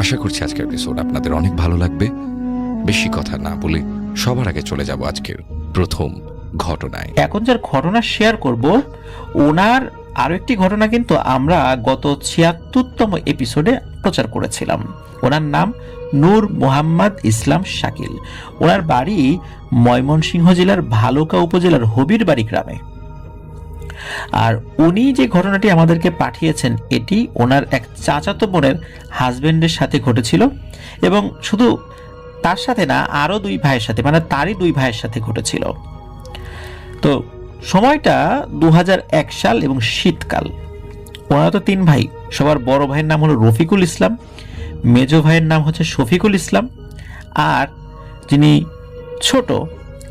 আশা করছি আজকের এপিসোড আপনাদের অনেক ভালো লাগবে। বেশি কথা না বলে সবার আগে চলে যাব আজকের প্রথম ঘটনায়। এখন যার ঘটনা শেয়ার করব, ওনার আরো একটি ঘটনা কিন্তু আমরা গত ৭৬তম এপিসোডে প্রচার করেছিলাম। ওনার নাম নূর মোহাম্মদ ইসলাম শাকিল। ওনার বাড়ি ময়মনসিংহ জেলার ভালুকা উপজেলার হবিরবাড়ি গ্রামে। আর উনি যে ঘটনাটি আমাদেরকে পাঠিয়েছেন এটি ওনার এক চাচাতো বোনের হাজবেন্ডের সাথে ঘটেছিল, এবং শুধু তার সাথে না, আরো দুই ভাইয়ের সাথে, মানে তারই দুই ভাইয়ের সাথে ঘটেছিল। তো সময়টা ২০০১ সাল এবং শীতকাল। ওনারা তো তিন ভাই। সবার বড় ভাইয়ের নাম হলো রফিকুল ইসলাম, মেজো ভাইয়ের নাম হচ্ছে শফিকুল ইসলাম, আর যিনি ছোট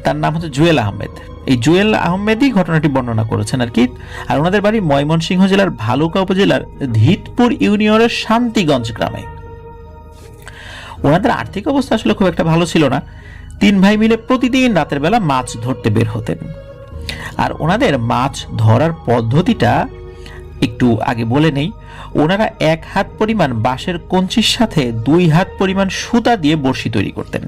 তার নাম হচ্ছে জুয়েল আহমেদ। এই জুয়েল আহমেদই ঘটনাটি বর্ণনা করেছেন আর কি। আর ওনাদের বাড়ি ময়মনসিংহ জেলার ভালুকা উপজেলার ধিতপুর ইউনিয়নের শান্তিগঞ্জ গ্রামে। ওনাদের আর্থিক অবস্থা আসলে খুব একটা ভালো ছিল না। তিন ভাই মিলে প্রতিদিন রাতের বেলা মাছ ধরতে বের হতেন। আর ওনাদের মাছ ধরার পদ্ধতিটা একটু আগে বলে নেই। ওনারা ১ হাত পরিমাণ বাঁশের কঞ্চির সাথে ২ হাত পরিমাণ সুতা দিয়ে বড়শি তৈরি করতেন।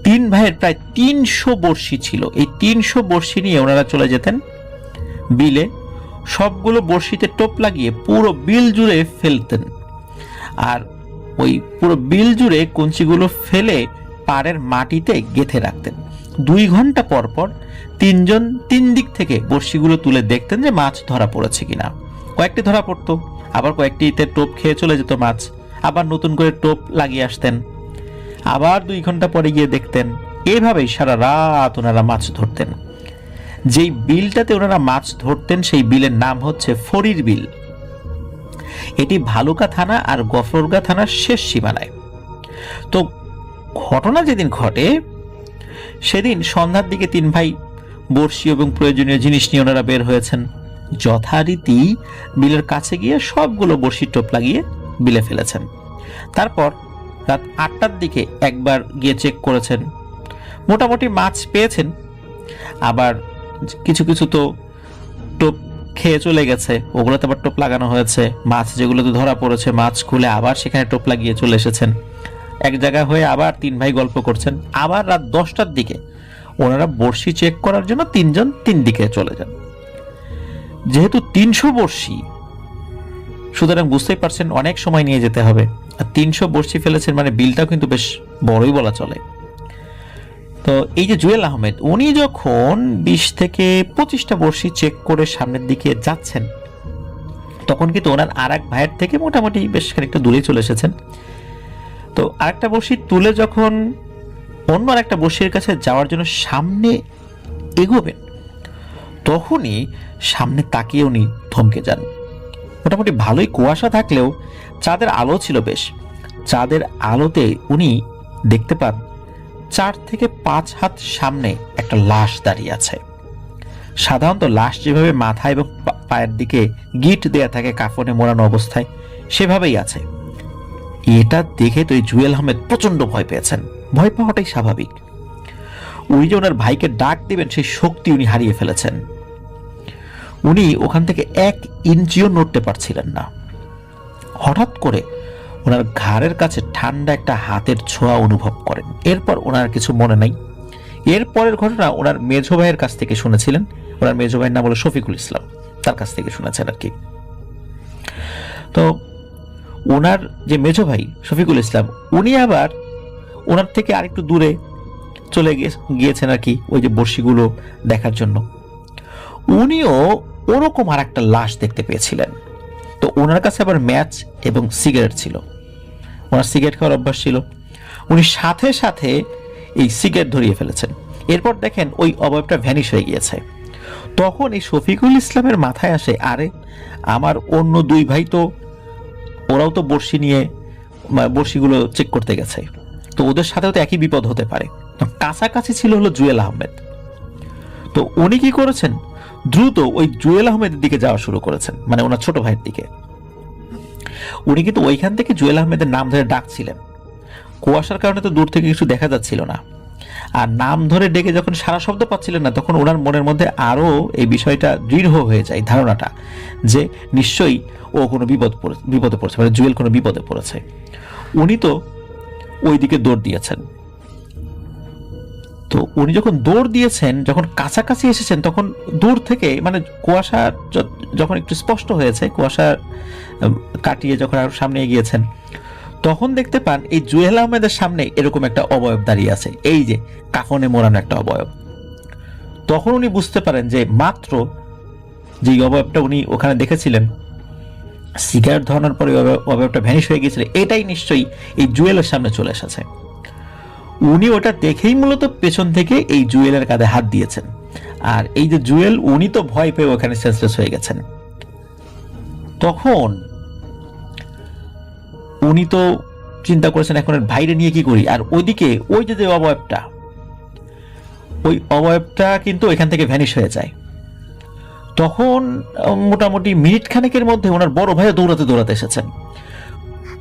তিন ভাইয়ের প্রায় ৩০০ বড়শি ছিল। এই ৩০০ বড়শি নিয়ে ওনারা চলে যেতেন বিলে। সবগুলো বড়শিতে টোপ লাগিয়ে পুরো বিল জুড়ে ফেলতেন। আর ওই পুরো বিল জুড়ে কঞ্চিগুলো ফেলে পাড়ের মাটিতে গেঁথে রাখতেন। ২ ঘন্টা পর পর তিনজন তিন দিক থেকে বড়শিগুলো তুলে দেখতেন যে মাছ ধরা পড়েছে কিনা। কয়েকটি ধরা পড়তো, আবার কয়েকটিতে টোপ খেয়ে চলে যেত মাছ। আবার নতুন করে টোপ লাগিয়ে আসতেন, আবার ২ ঘন্টা পরে গিয়ে দেখতেন। এভাবেই সারা রাত ওনারা মাছ ধরতেন। যেই বিলটাতে ওনারা মাছ ধরতেন সেই বিলের নাম হচ্ছে ফরির বিল। এটি ভালুকা থানা আর গফরগাঁ থানার শেষ সীমানায়। তো ঘটনা যেদিন ঘটে সেদিন সন্ধ্যার দিকে তিন ভাই বড়শি এবং প্রয়োজনীয় জিনিস নিয়ে ওনারা বের হয়েছেন। যথারীতি বিলের কাছে গিয়ে সবগুলো বড়শির টোপ লাগিয়ে বিলে ফেলেছেন। তারপর রাত ৮টার দিকে একবার গিয়ে চেক করেছেন, মোটামুটি মাছ পেয়েছেন। আবার কিছু কিছু তো টোপ খেয়ে চলে গেছে, ওগুলোতে আবার টোপ লাগানো হয়েছে। মাছ যেগুলোতে ধরা পড়েছে মাছ খুলে আবার সেখানে টোপ লাগিয়ে চলে এসেছেন। এক জায়গায় হয়ে আবার তিন ভাই গল্প করছেন। আবার রাত ১০টার দিকে ওনারা বড়শি চেক করার জন্য তিনজন তিন দিকে চলে যান। যেহেতু ৩০০ বড়শি, সুতরাং বুঝতেই পারছেন অনেক সময় নিয়ে যেতে হবে। আর ৩০০ বড়শি ফেলেছেন মানে বিলটাও কিন্তু বেশ বড়ই বলা চলে। তো এই যে জুয়েল আহমেদ, উনি যখন ২০ থেকে ২৫টা বড়শি চেক করে সামনের দিকে যাচ্ছেন, তখন কিন্তু ওনার আর এক ভাইয়ের থেকে মোটামুটি বেশ খানিকটা দূরে চলে এসেছেন। তো আরেকটা বড়শি তুলে যখন অন্য আরেকটা বড়শির কাছে যাওয়ার জন্য সামনে এগোবেন, তখনই সামনে তাকিয়ে উনি থমকে যান। মোটামুটি ভালোই কুয়াশা থাকলেও চাঁদের আলো ছিল বেশ। চাঁদের আলোতে উনি দেখতে পান ৪ থেকে ৫ হাত সামনে একটা লাশ দাঁড়িয়ে আছে। সাধারণত লাশ যেভাবে মাথা এবং পায়ের দিকে গিট দেয়া থাকে কাফনে মোড়ানো অবস্থায়, সেভাবেই আছে। এটা দেখে তো এই জুয়েল আহমেদ প্রচন্ড ভয় পেয়েছেন। ভয় পাওয়াটাই স্বাভাবিক। উনি যে ওনার ভাইকে ডাক দিবেন সেই শক্তি উনি হারিয়ে ফেলেছেন। উনি ওখান থেকে ১ ইঞ্চিও নড়তে পারছিলেন না। হঠাৎ করে ওনার ঘাড়ের কাছে ঠান্ডা একটা হাতের ছোঁয়া অনুভব করেন। এরপর ওনার কিছু মনে নাই। এরপরের ঘটনা ওনার মেজো ভাইয়ের কাছ থেকে শুনেছিলেন। ওনার মেজো ভাইয়ের নাম হলো শফিকুল ইসলাম, তার কাছ থেকে শুনেছেন আর কি। তো ওনার যে মেজো ভাই শফিকুল ইসলাম, উনি আবার ওনার থেকে আরেকটু দূরে চলে গিয়েছেন আর কি, ওই যে বড়শিগুলো দেখার জন্য। উনিও ওরকম আর একটা লাশ দেখতে পেয়েছিলেন। তো ওনার কাছে আবার ম্যাচ এবং সিগারেট ছিল। ওনার সিগারেট খাওয়ার অভ্যাস ছিল। উনি সাথে সাথে এই সিগারেট ধরিয়ে ফেলেছেন। এরপর দেখেন ওই অবয়বটা ভ্যানিশ হয়ে গিয়েছে। তখন এই শফিকুল ইসলামের মাথায় আসে, আরে আমার অন্য দুই ভাই তো, ওরাও তো বড়শি নিয়ে বড়শিগুলো চেক করতে গেছে, তো ওদের সাথেও তো একই বিপদ হতে পারে। কাছাকাছি ছিল হলো জুয়েল আহমেদ। তো উনি কি করেছেন, দ্রুত ওই জুয়েল আহমেদের দিকে যাওয়া শুরু করেছেন, মানে ওনার ছোট ভাইয়ের দিকে। উনি কিন্তু ওইখান থেকে জুয়েল আহমেদের নাম ধরে ডাকছিলেন। কুয়াশার কারণে তো দূর থেকে কিছু দেখা যাচ্ছিল না। আর নাম ধরে ডেকে যখন সারা শব্দ পাচ্ছিলেন না, তখন ওনার মনের মধ্যে আরো এই বিষয়টা দৃঢ় হয়ে যায়, ধারণাটা যে নিশ্চয়ই ও কোনো বিপদে পড়েছে, মানে জুয়েল কোনো বিপদে পড়েছে। উনি তো ওইদিকে দৌড় দিয়েছেন। তো উনি যখন দৌড় দিয়েছেন, যখন কাছাকাছি এসেছেন, তখন দূর থেকে মানে কুয়াশা যখন একটু স্পষ্ট হয়েছে, কুয়াশা কাটিয়ে যখন আরো সামনে এগিয়েছেন, তখন দেখতে পান এই জুয়েল আহমেদের সামনে এরকম একটা অবয়ব দাঁড়িয়ে আছে, এই যে কাফনে মোড়ানো একটা অবয়ব। তখন উনি বুঝতে পারেন যে মাত্র যে অবয়বটা উনি ওখানে দেখেছিলেন, সিগারেট ধরানোর পরে অবয়বটা ভ্যানিশ হয়ে গিয়েছিল, এটাই নিশ্চয়ই এই জুয়েলের সামনে চলে এসেছে। উনি ওটা দেখেই মূলত পেছন থেকে এই জুয়েলের কাঁধে হাত দিয়েছেন। আর এই যে জুয়েল, উনি তো ভয় পেয়ে ওখানে সেন্সলেস হয়ে গেছেন। তখন উনি তো চিন্তা করেছেন এখন ভাইরে নিয়ে কি করি। আর ওইদিকে ওই যে অবয়বটা, ওই অবয়বটা কিন্তু এখান থেকে ভ্যানিশ হয়ে যায়। তখন মোটামুটি মিনিট খানেকের মধ্যে ওনার বড় ভাইও দৌড়াতে দৌড়াতে এসেছেন।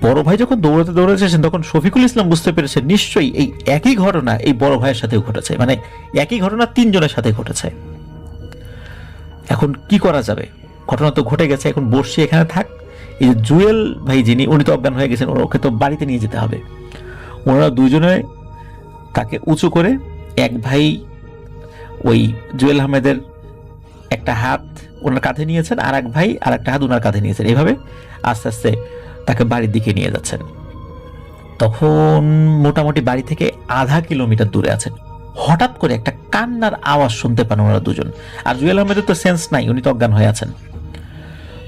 বড় ভাই যখন দৌড়াতে দৌড়াতে এসেছেন, তখন শফিকুল ইসলাম বুঝতে পেরেছেন নিশ্চয়ই এই একই ঘটনা এই বড় ভাইয়ের সাথেও ঘটেছে, মানে একই ঘটনা তিনজনের সাথে ঘটেছে। এখন কি করা যাবে, ঘটনা তো ঘটে গেছে, এখন বসে এখানে থাক। এই যে জুয়েল ভাই যিনি, উনি তো অজ্ঞান হয়ে গেছেন, ওকে তো বাড়িতে নিয়ে যেতে হবে। ওনারা দুজনে তাকে উঁচু করে, এক ভাই ওই জুয়েল আহমেদের একটা হাত ওনার কাঁধে নিয়েছেন, আর এক ভাই আর একটা হাত ওনার কাঁধে নিয়েছেন, এইভাবে আস্তে আস্তে তাকে বাড়ির দিকে নিয়ে যাচ্ছেন। তখন মোটামুটি বাড়ি থেকে আধা কিলোমিটার দূরে আছেন। হঠাৎ করে একটা কান্নার আওয়াজ শুনতে পান ওনারা দুজন। আর জুয়েল আহমেদের তো সেন্স নাই, উনি তো অজ্ঞান হয়ে আছেন।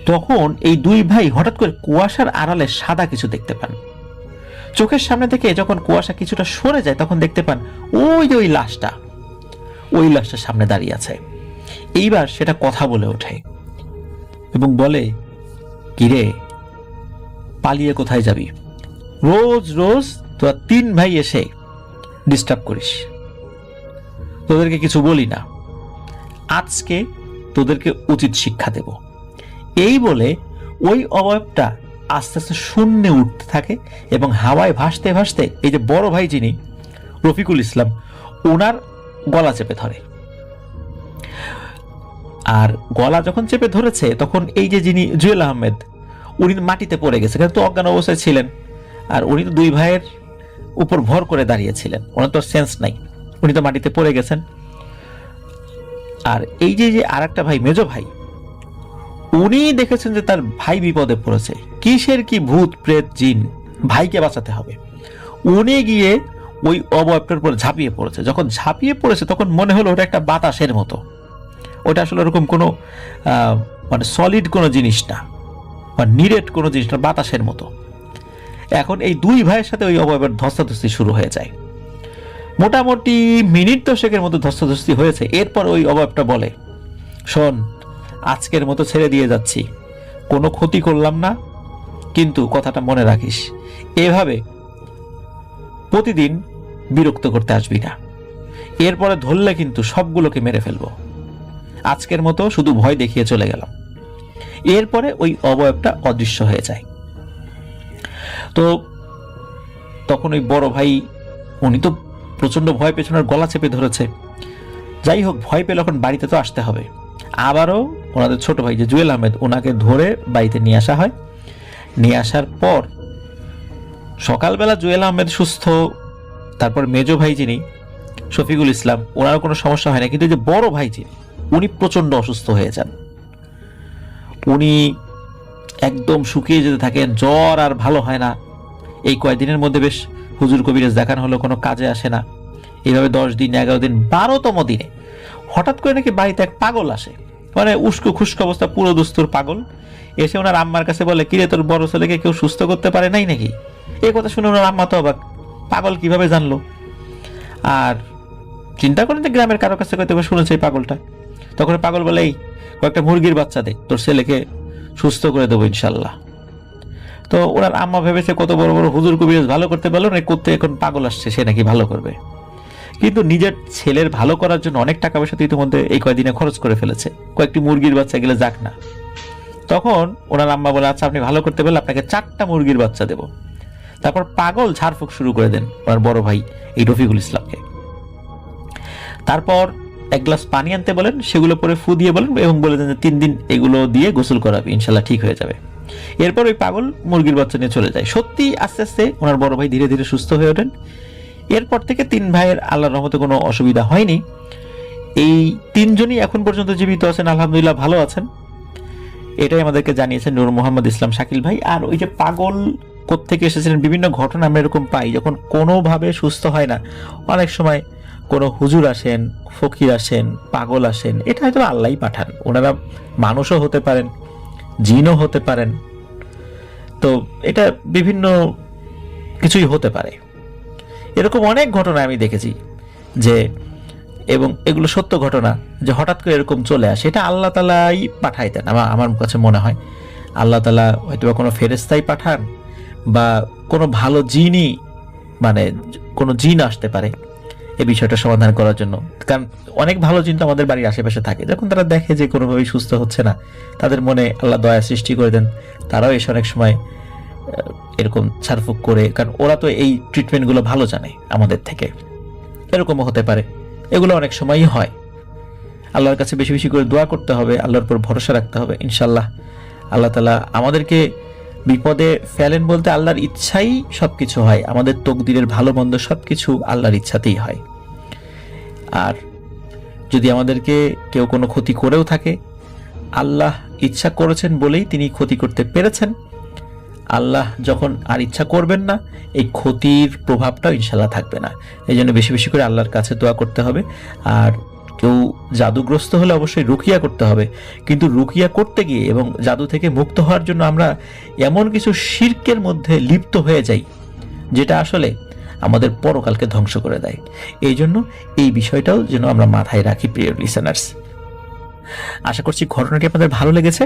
তখন এই দুই ভাই হঠাৎ করে কুয়াশার আড়ালে সাদা কিছু দেখতে পান। চোখের সামনে থেকে যখন কুয়াশা কিছুটা সরে যায়, তখন দেখতে পান ওই যে ওই লাশটা সামনে দাঁড়িয়ে আছে। এইবার সেটা কথা বলে ওঠে এবং বলে, কিরে, পালিয়ে কোথায় যাবি? রোজ রোজ তোরা তিন ভাই এসে ডিস্টার্ব করিস, তোদেরকে কিছু বলি না, আজকে তোদেরকে উচিত শিক্ষা দেব। এই বলে ওই অবয়বটা আস্তে আস্তে শূন্যে উঠতে থাকে এবং হাওয়ায় ভাসতে ভাসতে এই যে বড় ভাই যিনি রফিকুল ইসলাম, ওনার গলা চেপে ধরে। আর গলা যখন চেপে ধরেছে, তখন এই যে যিনি জুয়েল আহমেদ, উনি মাটিতে পড়ে গেছে, কিন্তু অজ্ঞান অবস্থায় ছিলেন। আর উনি তো দুই ভাইয়ের উপর ভর করে দাঁড়িয়েছিলেন, ওনার তো সেন্স নাই, উনি তো মাটিতে পড়ে গেছেন। আর এই যে আর একটা ভাই, মেজো ভাই, উনি দেখেছেন যে তার ভাই বিপদে পড়েছে, কিসের কি ভূত প্রেত জিন, ভাইকে বাঁচাতে হবে। উনি গিয়ে ওই অবয়বটার উপর ঝাঁপিয়ে পড়েছে। যখন ঝাঁপিয়ে পড়েছে, তখন মনে হলো ওটা একটা বাতাসের মতো, ওটা আসলে ওরকম কোনো মানে সলিড কোনো জিনিস না, বা নিরেট কোনো জিনিস না, বাতাসের মতো। এখন এই দুই ভাইয়ের সাথে ওই অবয়বের ধস্তাধস্তি শুরু হয়ে যায়। মোটামুটি মিনিট দশেকের মতো ধস্তাধস্তি হয়েছে। এরপর ওই অবয়বটা বলে, শোন, আজকের মতো ছেড়ে দিয়ে যাচ্ছি, কোনো ক্ষতি করলাম না, কিন্তু কথাটা মনে রাখিস, এভাবে প্রতিদিন বিরক্ত করতে আসবি না, এরপরে ধরলে কিন্তু সবগুলোকে মেরে ফেলবো। আজকের মতো শুধু ভয় দেখিয়ে চলে গেলাম। এরপরে ওই অবয়বটা অদৃশ্য হয়ে যায়। তো তখন ওই বড় ভাই, উনি তো প্রচন্ড ভয় পেছনের গলা চেপে ধরেছে। যাই হোক, ভয় পেলে এখন বাড়িতে তো আসতে হবে। আবারও ওনাদের ছোট ভাই যে জুয়েল আহমেদ, ওনাকে ধরে বাড়িতে নিয়ে আসা হয়। নিয়ে আসার পর সকালবেলা জুয়েল আহমেদ সুস্থ, তারপর মেজো ভাই যিনি শফিকুল ইসলাম, ওনারও কোনো সমস্যা হয় না, কিন্তু যে বড় ভাই যিনি, উনি প্রচন্ড অসুস্থ হয়ে যান। উনি একদম শুকিয়ে যেতে থাকেন, জ্বর আর ভালো হয় না। এই কয়েকদিনের মধ্যে বেশ হুজুর কবিরাজ দেখানো হলো, কোনো কাজে আসে না। এইভাবে 10 দিন, 11 দিন, 12তম দিনে হঠাৎ করে নাকি বাড়িতে এক পাগল আসে, মানে উস্কো খুস্কো অবস্থা, পুরো দুস্তুর পাগল। এসে ওনার আম্মার কাছে বলে, কিরে, তোর বড় ছেলেকে কেউ সুস্থ করতে পারে নাই নাকি? এই কথা শুনে ওনার আম্মা তো অবাক, পাগল কিভাবে জানলো? আর চিন্তা করেন যে গ্রামের কারো কাছে হয়তো শুনেছে এই পাগলটা। তখন পাগল বলে, এই কয়েকটা মুরগির বাচ্চা দে, তোর ছেলেকে সুস্থ করে দেবো ইনশাল্লাহ। তো ওনার আম্মা ভেবেছে কত বড় বড় হুজুর কবিরাজ ভালো করতে পারলো না, করতে এখন পাগল আসছে, সে নাকি ভালো করবে। কিন্তু নিজের ছেলের ভালো করার জন্য অনেক টাকা পয়সা তো ইতিমধ্যে এই কয়েকদিনে খরচ করে ফেলেছে, কয়েকটি মুরগির বাচ্চা গেলে যাক না। তখন ওনার আম্মা বলে, আচ্ছা আপনি ভালো করতে পারলে আপনাকে 4টা মুরগির বাচ্চা দেবো। তারপর পাগল ঝাড়ফুঁক শুরু করে দেন ওনার বড় ভাই এই রফিকুল ইসলামকে। তারপর এক গ্লাস পানি আনতে বলেন, সেগুলো পরে ফু দিয়ে বলেন এবং বলে দেন যে 3 দিন এগুলো দিয়ে গোসল করাবে, ইনশাল্লাহ ঠিক হয়ে যাবে। এরপর ওই পাগল মুরগির বাচ্চা নিয়ে চলে যায়। সত্যি আস্তে আস্তে ওনার বড় ভাই ধীরে ধীরে সুস্থ হয়ে ওঠেন। এরপর থেকে 3 ভাইয়ের আল্লাহর রহমতে কোনো অসুবিধা হয়নি। এই 3 জনই এখন পর্যন্ত জীবিত আছেন, আলহামদুলিল্লাহ ভালো আছেন। এটাই আমাদেরকে জানিয়েছেন নূর মোহাম্মদ ইসলাম শাকিল ভাই। আর ওই যে পাগল কোত্থেকে এসেছিলেন, বিভিন্ন ঘটনা আমরা এরকম পাই, যখন কোনোভাবে সুস্থ হয় না, অনেক সময় কোনো হুজুর আসেন, ফকির আসেন, পাগল আসেন, এটা হয়তো আল্লাহই পাঠান। ওনারা মানুষও হতে পারেন, জিনও হতে পারেন, তো এটা বিভিন্ন কিছুই হতে পারে। এরকম অনেক ঘটনা আমি দেখেছি যে, এবং এগুলো সত্য ঘটনা, যে হঠাৎ করে এরকম চলে আসে। এটা আল্লাহ তালাই পাঠাই দেন, আমার কাছে মনে হয় আল্লাহ তালা হয়তো বা কোনো ফেরেস্তাই পাঠান, বা কোনো ভালো জিনই, মানে কোনো জিন আসতে পারে এই বিষয়টা সমাধান করার জন্য। কারণ অনেক ভালো জিন তো আমাদের বাড়ির আশেপাশে থাকে, যখন তারা দেখে যে কোনোভাবেই সুস্থ হচ্ছে না, তাদের মনে আল্লাহ দয়া সৃষ্টি করে দেন, তারাও এসে অনেক সময় এরকম ছাড়ফুক করে, কারণ ওরা তো এই ট্রিটমেন্টগুলো ভালো জানে আমাদের থেকে। এরকমও হতে পারে, এগুলো অনেক সময়ই হয়। আল্লাহর কাছে বেশি বেশি করে দোয়া করতে হবে, আল্লাহর উপর ভরসা রাখতে হবে। ইনশাল্লাহ আল্লাহ তালা আমাদেরকে বিপদে ফেলেন বলতে আল্লাহর ইচ্ছাই সবকিছু হয়, আমাদের তকদিরের ভালো মন্দ সবকিছু আল্লাহর ইচ্ছাতেই হয়। আর যদি আমাদেরকে কেউ কোনো ক্ষতি করেও থাকে, আল্লাহ ইচ্ছা করেছেন বলেই তিনি ক্ষতি করতে পেরেছেন। আল্লাহ যখন আর ইচ্ছা করবেন না, এই ক্ষতির প্রভাবটাও ইনশাল্লাহ থাকবে না। এই জন্য বেশি বেশি করে আল্লাহর কাছে দোয়া করতে হবে। আর কেউ জাদুগ্রস্ত হলে অবশ্যই রুকিয়া করতে হবে, কিন্তু রুকিয়া করতে গিয়ে এবং জাদু থেকে মুক্ত হওয়ার জন্য আমরা এমন কিছু শিরকের মধ্যে লিপ্ত হয়ে যাই যেটা আসলে আমাদের পরকালকে ধ্বংস করে দেয়। এই জন্য এই বিষয়টাও যেন আমরা মাথায় রাখি, প্রিয় লিসেনার্স। আশা করছি ঘটনাটি আপনাদের ভালো লেগেছে।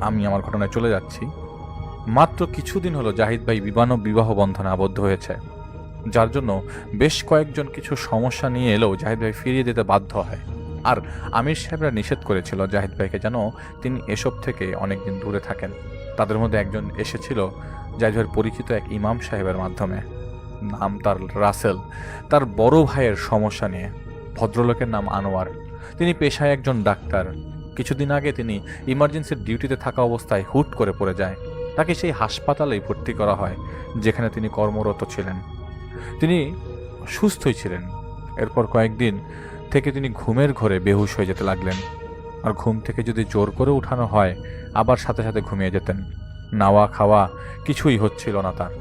আমি আমার ঘটনায় চলে যাচ্ছি। মাত্র কিছুদিন হলো জাহিদ ভাই বিবাহ বন্ধনে আবদ্ধ হয়েছে, যার জন্য বেশ কয়েকজন কিছু সমস্যা নিয়ে এলেও জাহিদ ভাই ফিরিয়ে দিতে বাধ্য হয়। আর আমির সাহেবরা নিষেধ করেছিল জাহিদ ভাইকে যেন তিনি এসব থেকে অনেকদিন দূরে থাকেন। তাদের মধ্যে একজন এসেছিল জাহিদ ভাইয়ের পরিচিত এক ইমাম সাহেবের মাধ্যমে, নাম তার রাসেল। তার বড় ভাইয়ের সমস্যা নিয়ে। ভদ্রলোকের নাম আনোয়ার, তিনি পেশায় একজন ডাক্তার। কিছুদিন আগে তিনি ইমার্জেন্সির ডিউটিতে থাকা অবস্থায় হুট করে পড়ে যায়। তাকে সেই হাসপাতালেই ভর্তি করা হয় যেখানে তিনি কর্মরত ছিলেন। তিনি সুস্থই ছিলেন। এরপর কয়েকদিন থেকে তিনি ঘুমের ঘোরে বেহুশ হয়ে যেতে লাগলেন। আর ঘুম থেকে যদি জোর করে উঠানো হয়, আবার সাথে সাথে ঘুমিয়ে যেতেন। নাওয়া খাওয়া কিছুই হচ্ছিল না তার,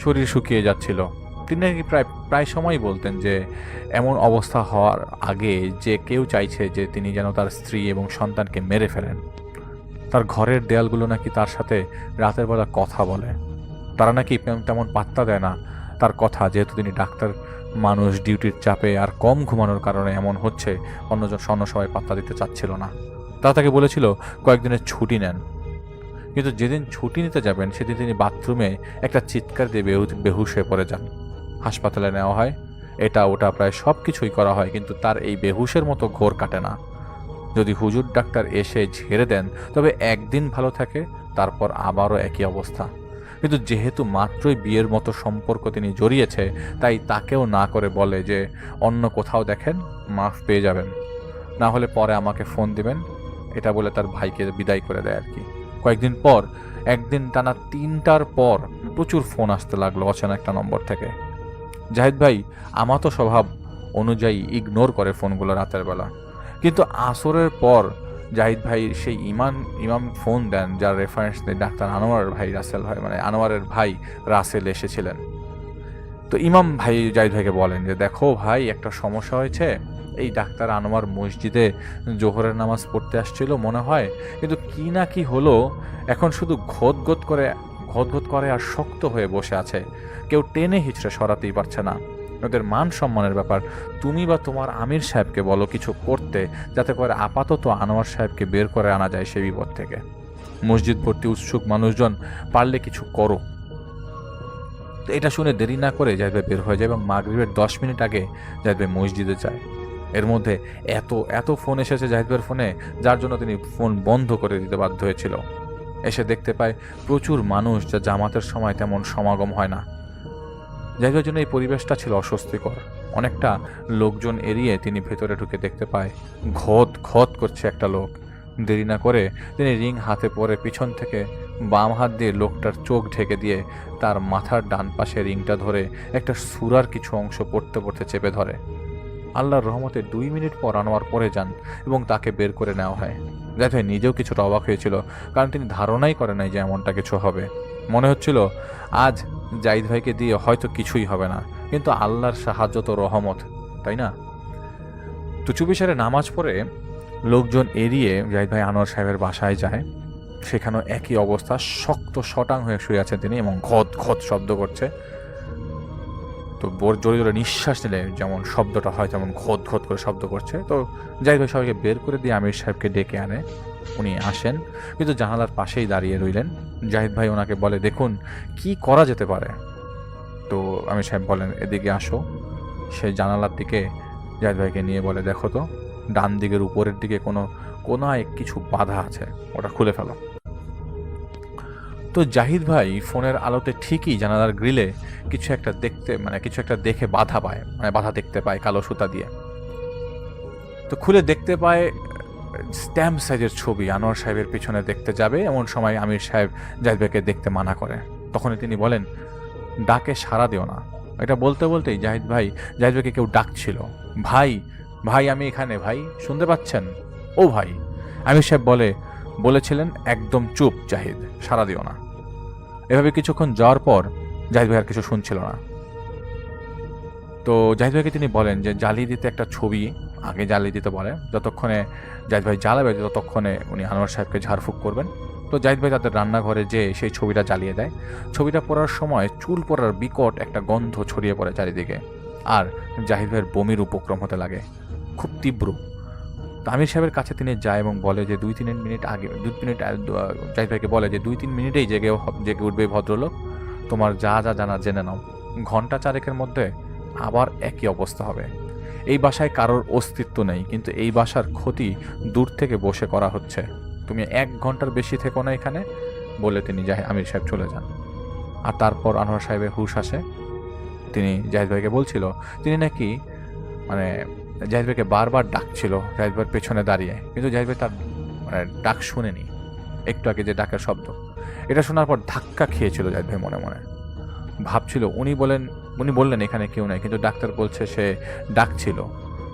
শরীর শুকিয়ে যাচ্ছিল। তিনি নাকি প্রায় সময়ই বলতেন যে এমন অবস্থা হওয়ার আগে যে কেউ চাইছে যে তিনি যেন তার স্ত্রী এবং সন্তানকে মেরে ফেলেন। তার ঘরের দেয়ালগুলো নাকি তার সাথে রাতের বেলা কথা বলে। তারা নাকি তেমন পাত্তা দেয় না তার কথা, যেহেতু তিনি ডাক্তার মানুষ, ডিউটির চাপে আর কম ঘুমানোর কারণে এমন হচ্ছে, অন্য সবাই পাত্তা দিতে চাচ্ছিল না। তারা তাকে বলেছিল কয়েকদিনের ছুটি নেন। কিন্তু যেদিন ছুটি নিতে যাবেন সেদিন তিনি বাথরুমে একটা চিৎকার দিয়ে বেহুশ হয়ে পড়ে যান। হাসপাতালে নেওয়া হয়, এটা ওটা প্রায় সব কিছুই করা হয়, কিন্তু তার এই বেহুশের মতো ঘোর কাটে না। যদি হুজুর ডাক্তার এসে ঝেড়ে দেন তবে একদিন ভালো থাকে, তারপর আবারও একই অবস্থা। কিন্তু যেহেতু মাত্রই বিয়ের মতো সম্পর্ক তিনি জড়িয়েছে, তাই তাকেও না করে বলে যে অন্য কোথাও দেখেন, মাফ পেয়ে যাবেন, না হলে পরে আমাকে ফোন দিবেন। এটা বলে তার ভাইকে বিদায় করে দেয় আর কি। কয়েকদিন পর একদিন টানা 3টার পর প্রচুর ফোন আসতে লাগলো অচেনা একটা নম্বর থেকে। জাহিদ ভাই আমাতো স্বভাব অনুযায়ী ইগনোর করে ফোনগুলো রাতের বেলা, কিন্তু আসরের পর জাহিদ ভাই সেই ইমাম ফোন দেন, যার রেফারেন্স দিয়ে ডাক্তার আনোয়ারের ভাই রাসেল হয়, মানে আনোয়ারের ভাই রাসেল এসেছিলেন। তো ইমাম ভাই জাহিদ ভাইকে বলেন যে দেখো ভাই, একটা সমস্যা হয়েছে। এই ডাক্তার আনোয়ার মসজিদে জোহরের নামাজ পড়তে আসছিল মনে হয়, কিন্তু কি না কি হলো, এখন শুধু ঘোতঘোত করে আর শক্ত হয়ে বসে আছে। কেউ টেনে হিচড়ে সরাতেই পারছে না। ওদের মান সম্মানের ব্যাপার, তুমি বা তোমার আমির সাহেবকে বলো কিছু করতে, যাতে করে আপাতত আনোয়ার সাহেবকে বের করে আনা যায় সেই বিপদ থেকে। মসজিদ ভর্তি উৎসুক মানুষজন, পারলে কিছু করো। তো এটা শুনে দেরি না করে জাহিদ ভাই বের হয়ে যায় এবং মাগরিবের 10 মিনিট আগে জাহিদ ভাই মসজিদে যায়। এর মধ্যে এত ফোন এসেছে জাহিদ ভাইয়ের ফোনে, যার জন্য তিনি ফোন বন্ধ করে দিতে বাধ্য হয়েছিল। এসে দেখতে পায় প্রচুর মানুষ, যা জামাতের সময় তেমন সমাগম হয় না। জাহিদ ভাইয়ের জন্য এই পরিবেশটা ছিল অস্বস্তিকর। অনেকটা লোকজন এড়িয়ে তিনি ভেতরে ঢুকে দেখতে পায় ঘট ঘট করছে একটা লোক। দেরি না করে তিনি রিং হাতে পরে পিছন থেকে বাম হাত দিয়ে লোকটার চোখ ঢেকে দিয়ে তার মাথার ডান পাশে রিংটা ধরে একটা সূরার কিছু অংশ পড়তে পড়তে চেপে ধরে। আল্লাহর রহমতে 2 মিনিট পর আনোয়ার পরে যান এবং তাকে বের করে নেওয়া হয়। জাহিদ ভাই নিজেও কিছুটা অবাক হয়েছিল, কারণ তিনি ধারণাই করে নাই যে এমনটা কিছু হবে। মনে হচ্ছিল আজ জাহিদ ভাইকে দিয়ে হয়তো কিছুই হবে না, কিন্তু আল্লাহর সাহায্য তো রহমত, তাই না? তো চুপিসারে নামাজ পড়ে লোকজন এড়িয়ে জাহিদ ভাই আনোয়ার সাহেবের বাসায় যায়। সেখানেও একই অবস্থা, শক্ত শটাং হয়ে শুয়ে আছেন তিনি এবং ঘট ঘট শব্দ করছে। তো জোরে জোরে নিঃশ্বাস নিলে যেমন শব্দটা হয় তেমন ঘট ঘট করে শব্দ করছে। তো জাহিদ ভাই সবাইকে বের করে দিয়ে আমির সাহেবকে ডেকে আনে। উনি আসেন, কিন্তু জানালার পাশেই দাঁড়িয়ে রইলেন। জাহিদ ভাই ওনাকে বলে, দেখুন কি করা যেতে পারে। তো আমির সাহেব বলেন, এদিকে আসো। সেই জানালার দিকে জাহিদ ভাইকে নিয়ে বলে, দেখো তো ডান দিকের উপরের দিকে কোনায় কিছু বাধা আছে, ওটা খুলে ফেলো। তো জাহিদ ভাই ফোনের আলোতে ঠিকই জানালার গ্রিলে কিছু একটা দেখে বাধা দেখতে পায় কালো সুতা দিয়ে। তো খুলে দেখতে পায় স্ট্যাম্প সাইজের ছবি। আনোয়ার সাহেবের পিছনে দেখতে যাবে এমন সময় আমির সাহেব জাহিদ ভাইকে দেখতে মানা করে। তখনই তিনি বলেন, ডাকে সাড়া দিও না। এটা বলতে বলতেই জাহিদ ভাইকে কেউ ডাকছিল, ভাই ভাই আমি এখানে, ভাই শুনতে পাচ্ছেন? ও ভাই। আমির সাহেব বলেছিলেন, একদম চুপ জাহিদ, সাড়া দিও না। এভাবে কিছুক্ষণ যাওয়ার পর জাহিদ ভাই আর কিছু শুনছিল না। তো জাহিদ ভাইকে তিনি বলেন যে জ্বালিয়ে দিতে একটা ছবি আগে জ্বালিয়ে দিতে বলে, যতক্ষণে জাহিদ ভাই জ্বালাবে ততক্ষণে উনি আনোয়ার সাহেবকে ঝাড়ফুঁক করবেন। তো জাহিদ ভাই তাদের রান্নাঘরে যেয়ে সেই ছবিটা জ্বালিয়ে দেয়। ছবিটা পড়ার সময় চুল পড়ার বিকট একটা গন্ধ ছড়িয়ে পড়ে চারিদিকে, আর জাহিদ ভাইয়ের বমির উপক্রম হতে লাগে, খুব তীব্র। তো আমির সাহেবের কাছে তিনি যায় এবং বলে যে 2-3 মিনিট জাহিদ ভাইকে বলে যে 2-3 মিনিটেই জেগে উঠবে ভদ্রলোক, তোমার যা যা জানা জেনে নাও, ঘন্টা 4 মধ্যে আবার একই অবস্থা হবে। এই বাসায় কারোর অস্তিত্ব নেই, কিন্তু এই বাসার ক্ষতি দূর থেকে বসে করা হচ্ছে। তুমি 1 ঘন্টার বেশি থেকো না এখানে, বলে তিনি আমির সাহেব চলে যান। আর তারপর আনোয়ার সাহেবের হুঁশ আসে। তিনি জাহিদ ভাইকে বলছিল, তিনি নাকি জাহিদ ভাইকে বারবার ডাকছিল জাহিদ ভাইয়ের পেছনে দাঁড়িয়ে, কিন্তু জাহিদ ভাই তার ডাক শুনেনি। একটু আগে যে ডাকের শব্দ, এটা শোনার পর ধাক্কা খেয়েছিল জাহিদ ভাই মনে মনে। ভাবছিল উনি বললেন এখানে কেউ নাই, কিন্তু ডাক্তার বলছে সে ডাকছিল।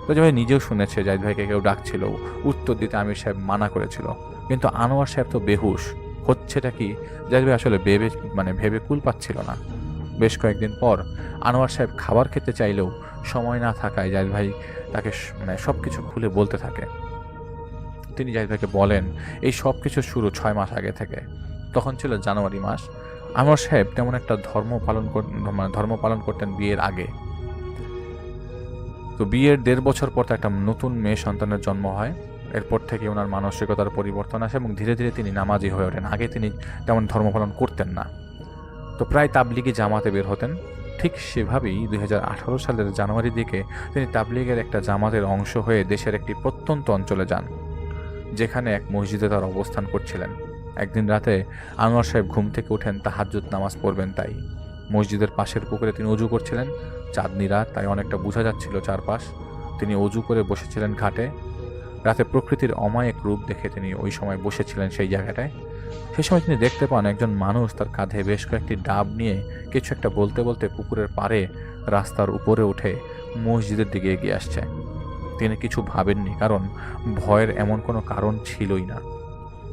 তো জাহিদ ভাই নিজেও শুনেছে জাহিদ ভাইকে কেউ ডাকছিল, উত্তর দিতে আমির সাহেব মানা করেছিল। কিন্তু আনোয়ার সাহেব তো বেহুশ, হচ্ছেটা কি জাহিদ ভাই আসলে ভেবে কুল পাচ্ছিল না। বেশ কয়েকদিন পর আনোয়ার সাহেব খাবার খেতে চাইলেও সময় না থাকায় জাহিদ ভাই তাকে সব কিছু খুলে বলতে থাকে। তিনি জাহিদ ভাইকে বলেন, এই সব কিছু শুরু 6 মাস আগে থেকে। তখন ছিল জানুয়ারি মাস। আনোয়ার সাহেব তেমন একটা ধর্ম পালন করতেন বিয়ের আগে। তো বিয়ের 1.5 বছর পর একটা নতুন মেয়ে সন্তানের জন্ম হয়। এরপর থেকে ওনার মানসিকতার পরিবর্তন আসে এবং ধীরে ধীরে তিনি নামাজি হয়ে ওঠেন। আগে তিনি তেমন ধর্ম পালন করতেন না। তো প্রায় তাবলিগি জামাতে বের হতেন। ঠিক সেভাবেই 2018 সালের জানুয়ারির দিকে তিনি তাবলিগের একটা জামাতের অংশ হয়ে দেশের একটি প্রত্যন্ত অঞ্চলে যান, যেখানে এক মসজিদে তার অবস্থান করছিলেন। একদিন রাতে আনোয়ার সাহেব ঘুম থেকে ওঠেন তাহাজ্জুদ নামাজ পড়বেন তাই। মসজিদের পাশের পুকুরে তিনি অজু করছিলেন। চাঁদনি রাত, তাই অনেকটা বোঝা যাচ্ছিল চারপাশ। তিনি অজু করে বসেছিলেন ঘাটে। রাতে প্রকৃতির অমায়িক রূপ দেখে তিনি ওই সময় বসেছিলেন সেই জায়গাটায়। সেই সময় তিনি দেখতে পান একজন মানুষ তার কাঁধে বেশ কয়েকটি ডাব নিয়ে কিছু একটা বলতে বলতে পুকুরের পাড়ে রাস্তার উপরে উঠে মসজিদের দিকে এগিয়ে আসছে। তিনি কিছু ভাবেননি, কারণ ভয়ের এমন কোনো কারণ ছিলই না।